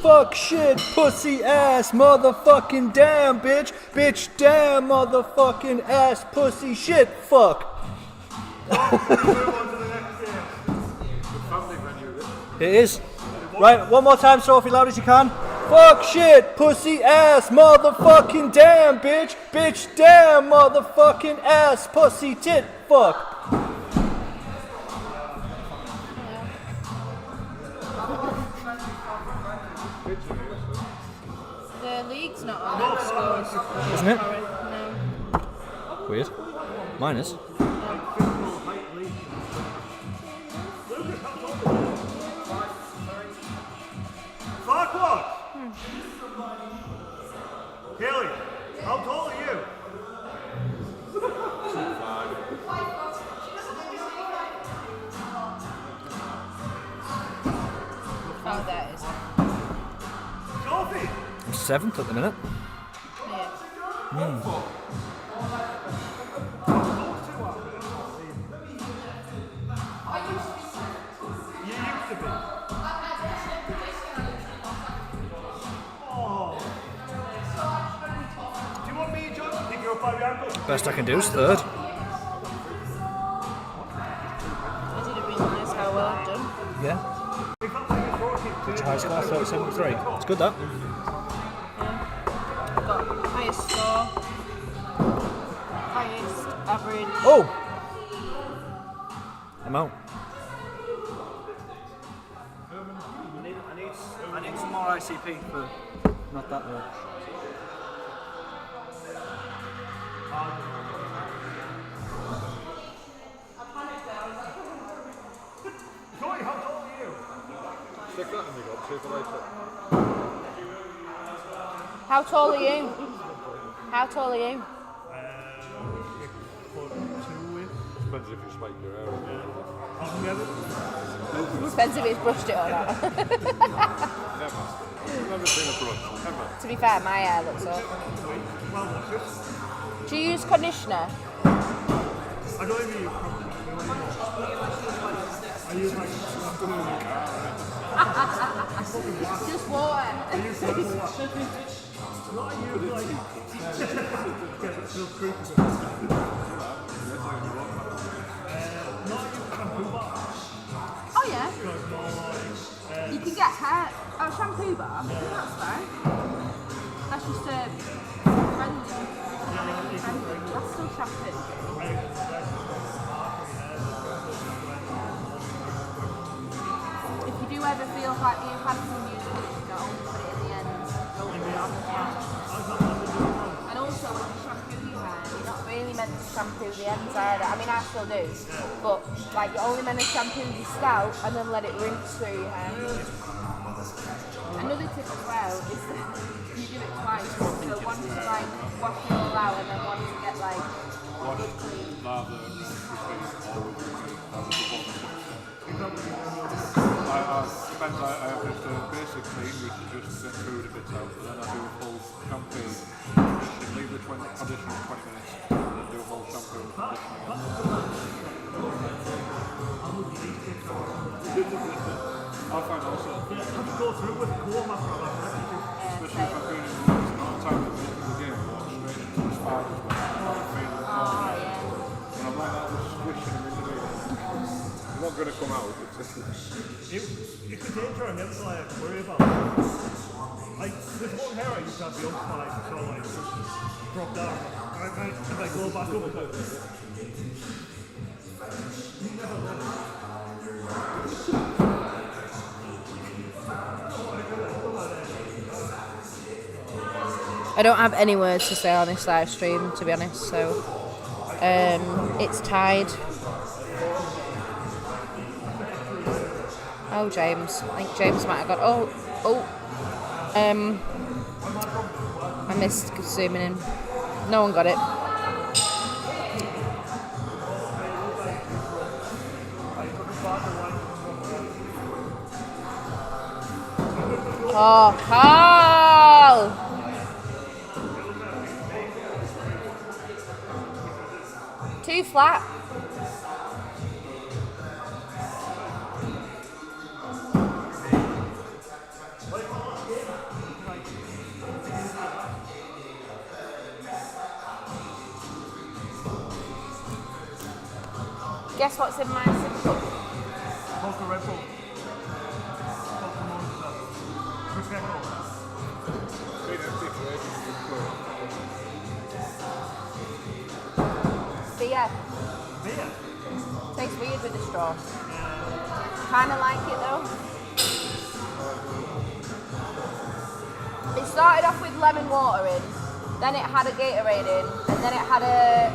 Fuck, shit, pussy, ass, motherfucking damn, bitch. Bitch, damn, motherfucking ass, pussy, shit, fuck. It is. Right, one more time, Sophie, loud as you can. Fuck, shit, pussy, ass, motherfucking damn, bitch. Bitch, damn, motherfucking ass, pussy, tit, fuck.
The league's not on scores.
Isn't it?
No.
Weird. Mine is.
Fuck what? Kelly, how tall are you?
Oh, that is.
Sophie!
I'm 7th at the minute.
Yeah.
You used to be. Do you want me and John to pick you up by the ankle?
Best I can do is 3rd.
I didn't realise how well I've done.
Yeah. High score, 37.3. It's good, that.
I've got highest score, highest average.
Oh! I'm out.
I need some more ICP for not that much.
Joy, how tall are you?
Stick that in me, God. See if I like it.
How tall are you? How tall are you?
Depends if you spike your hair.
I've never.
Depends if it's brushed it or not.
Never seen a brush, ever.
To be fair, my hair looks awful. Do you use conditioner?
I don't even use I use like
Just water.
I use purple wax. What I use like get it feels creepy. Not use shampoo bar.
Oh yeah. You can get hair. Oh, shampoo bar. That's fine. That's just friendly. That's still shampoo. If you do ever feel like being fancy music, you can only put it at the end. Don't put it on the top. And also, when you shampoo your hair, you're not really meant to shampoo the ends either. I mean, I still do, but like you're only meant to shampoo your scalp and then let it rinse through your hair. Another tip as well is that you do it twice. So once to like wash it all out, and then once to get like good clean.
Depends, I have just a basic 16, which is just send food if it's out, and then I do a full campaign. Leave the condition 20 minutes, and then do a whole campaign with condition again. I'll find also.
Yeah, have to go through with a core map.
Especially if I'm doing it in the time to make the game, walk straight into the spiders, but I'm not feeling it. When I'm like that, just squishing them into the game. They're not going to come out.
It's a danger I never worry about. Like, there's one here I used to have the upside, so like, drop down. If I go back up,
I don't have any words to say on this live stream, to be honest, so it's tied. Oh, James. I think James might have got... I missed zooming in. No one got it. Oh, Carl! Too flat. Guess what's in my sip cup?
Vodka Red Bull. Vodka Monster. Prosecco.
Beer.
Beer?
Tastes weird with the straw. Kinda like it though. It started off with lemon water in, then it had a Gatorade in, and then it had a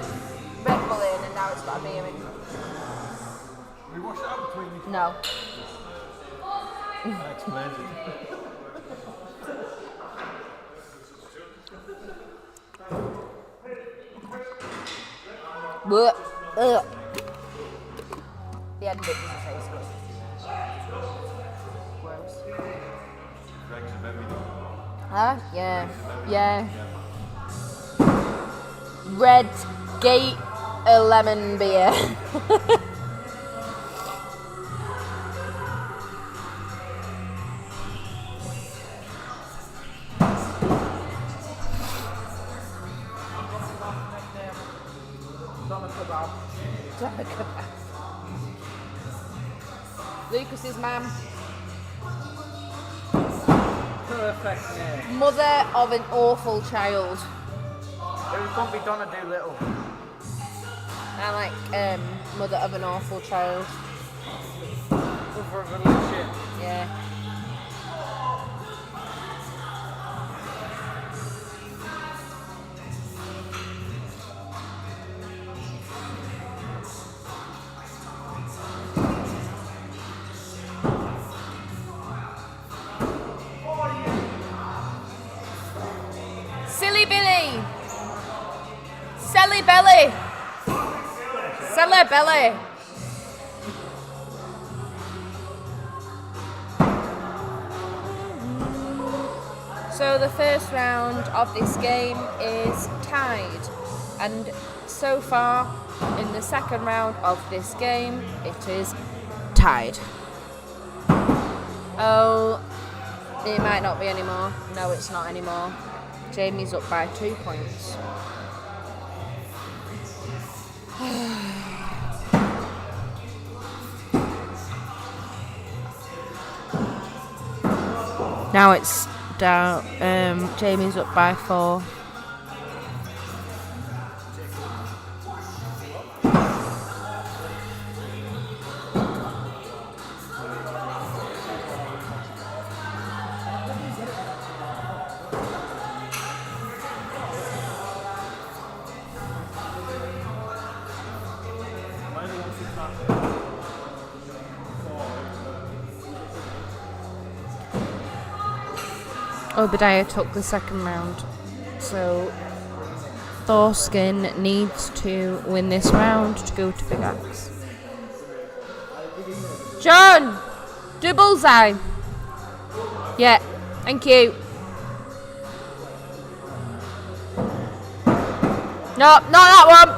Red Bull in, and now it's got a beer in.
We wash it out between these.
No.
That explains it.
Blech. Ugh. The end bit doesn't taste good. Gross. Huh? Yeah. Yeah. Red Gate lemon beer. Lucas's mum.
Perfect name.
Mother of an awful child.
It was going to be Donna Doolittle.
I like mother of an awful child.
Mother of a little shit.
Yeah. Silly Billy! Silly Belly! Silly Belly! So the first round of this game is tied, and so far in the second round of this game it is tied. Oh, it might not be anymore. No, it's not anymore. Jamie's up by 2 points. Now it's down. Jamie's up by 4. Obadiah took the second round, so Thorskin needs to win this round to go to Big Axe. John! Do bullseye! Yeah, thank you. No, not that one.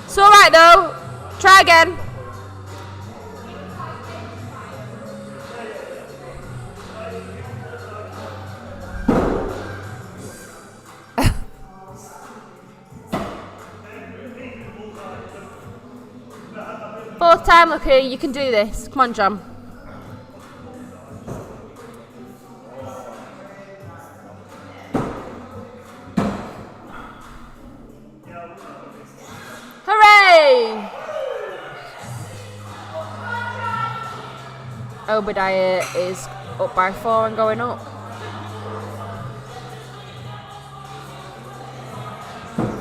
It's alright though. Try again. Fourth time, lucky. You can do this. Come on, John. Hooray! Obadiah is up by 4 and going up.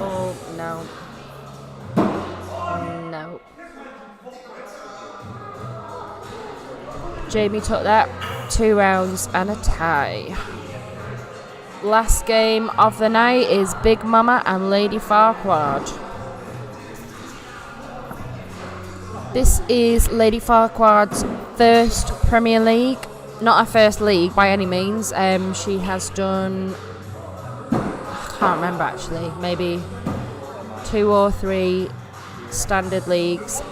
Oh, no. No. Jamie took that 2 rounds and a tie. Last game of the night is Big Mama and Lady Farquhar. This is Lady Farquhar's first Premier League. Not her first league by any means. She has done, I can't remember actually, maybe 2 or 3 standard leagues.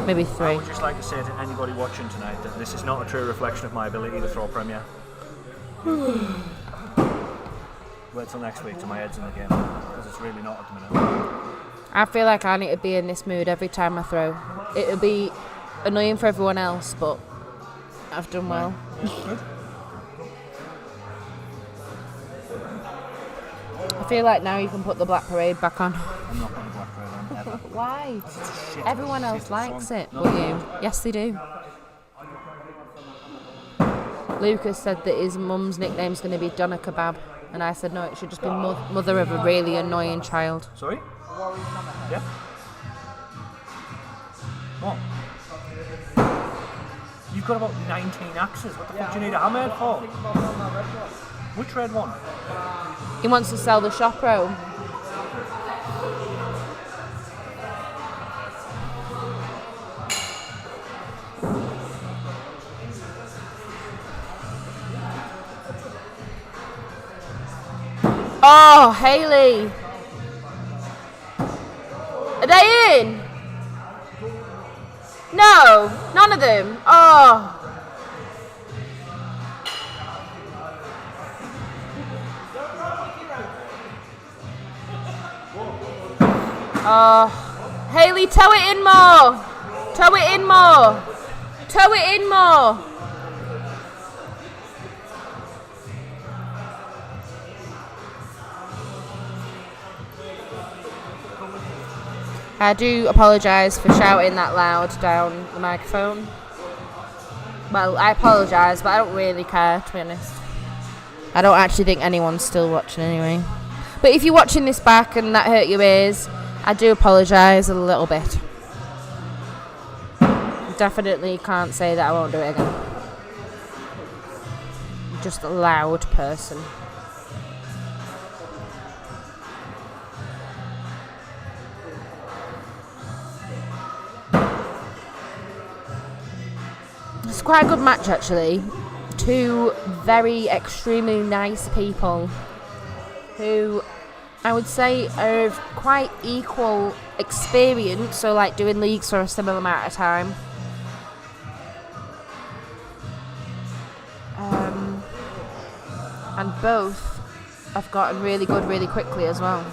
Maybe 3.
I would just like to say to anybody watching tonight that this is not a true reflection of my ability to throw Premier. Wait till next week till my head's in the game, because it's really not at the minute.
I feel like I need to be in this mood every time I throw. It'll be annoying for everyone else, but I've done well. I feel like now you can put the Black Parade back on.
I'm not putting the Black Parade on ever.
Why?
Shit.
Everyone else likes it, but you. Yes, they do. Lucas said that his mum's nickname's going to be Donna Kebab, and I said no, it should just be mother of a really annoying child.
Sorry? Yeah. What? You've got about 19 axes. What the fuck do you need a hammerhead for? Which red one?
He wants to sell the shop row. Oh, Hayley. Are they in? No, none of them. Oh. Oh. Hayley, tow it in more. Tow it in more. Tow it in more. I do apologise for shouting that loud down the microphone. Well, I apologise, but I don't really care, to be honest. I don't actually think anyone's still watching anyway. But if you're watching this back and that hurt your ears, I do apologise a little bit. Definitely can't say that I won't do it again. I'm just a loud person. It's quite a good match actually. 2 very extremely nice people who I would say are of quite equal experience, so like doing leagues for a similar amount of time. And both have gotten really good really quickly as well.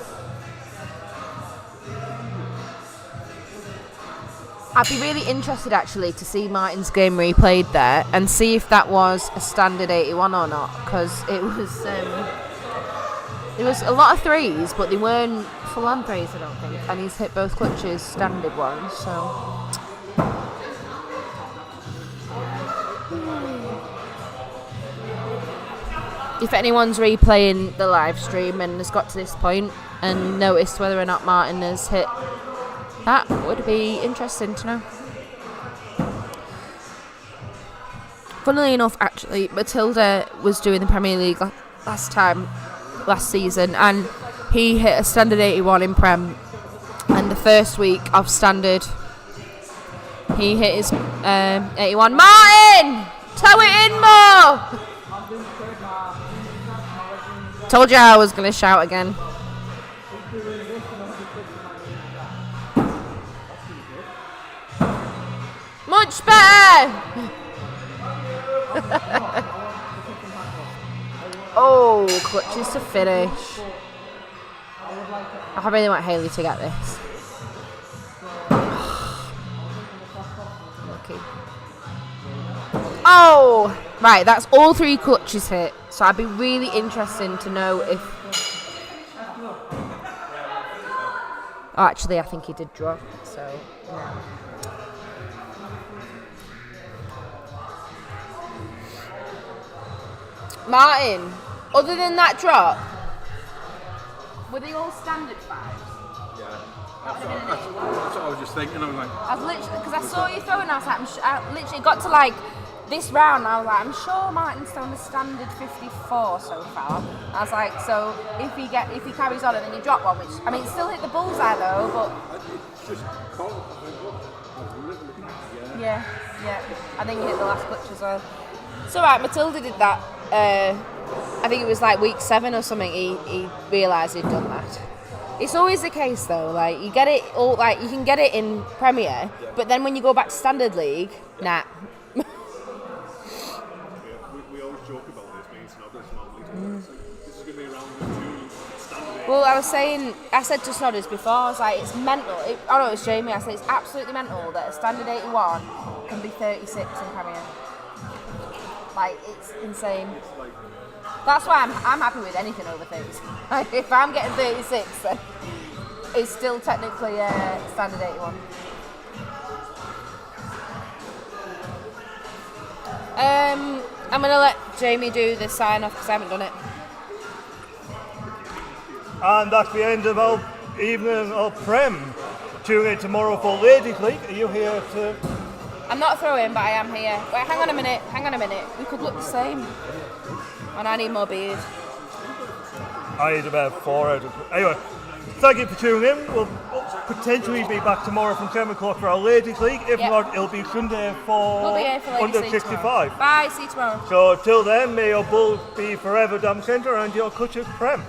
I'd be really interested actually to see Martin's game replayed there and see if that was a standard 81 or not, because it was a lot of threes, but they weren't full on threes, I don't think, and he's hit both clutches standard ones, so. If anyone's replaying the live stream and has got to this point and noticed whether or not Martin has hit, that would be interesting to know. Funnily enough, actually, Matilda was doing the Premier League last season, and he hit a standard 81 in Prem. And the first week of standard, he hit his 81. Martin! Tow it in more! Told you I was going to shout again. Much better! Oh, clutches to finish. I really want Hayley to get this. Lucky. Oh! Right, that's all 3 clutches hit. So I'd be really interested to know if... Oh, actually, I think he did drop, so... Yeah. Martin, other than that drop, were they all standard 5s?
Yeah. That's what I was just thinking. I was like,
I was literally, because I saw you throwing, I was like, I literally got to like this round, I was like, I'm sure Martin's thrown the standard 54 so far. I was like, so if he carries on and then you drop one, which, I mean, it still hit the bullseye though, but...
it's just cold.
Yeah. I think he hit the last clutch as well. It's alright, Matilda did that. I think it was like week 7 or something. He realised he'd done that. It's always the case though. Like you get it all. Like you can get it in Premier, but then when you go back to Standard League, nah.
We always joke about this being Snodders normally. This is going to be around the 2 standard.
Well, I said to Snodders before, I was like, it's mental. It was Jamie. I said it's absolutely mental that a Standard 81 can be 36 in Premier. Like it's insane. That's why I'm happy with anything over 36. Like, if I'm getting 36, then it's still technically Standard 81. I'm gonna let Jamie do the sign off because I haven't done it.
And that's the end of our evening of Prem. Tune in tomorrow for Ladies League. Are you here to...
I'm not throwing, but I am here. Wait, hang on a minute. We could look the same. And I need more beard.
I need about 4 out of... Anyway, thank you for tuning in. We'll potentially be back tomorrow from 10 o'clock for our Ladies League. If not, it'll be Sunday for,
We'll be here for Ladies
under
League
65.
Tomorrow. Bye, see you tomorrow.
So till then, may your bull be forever damn centre and your clutches Prem.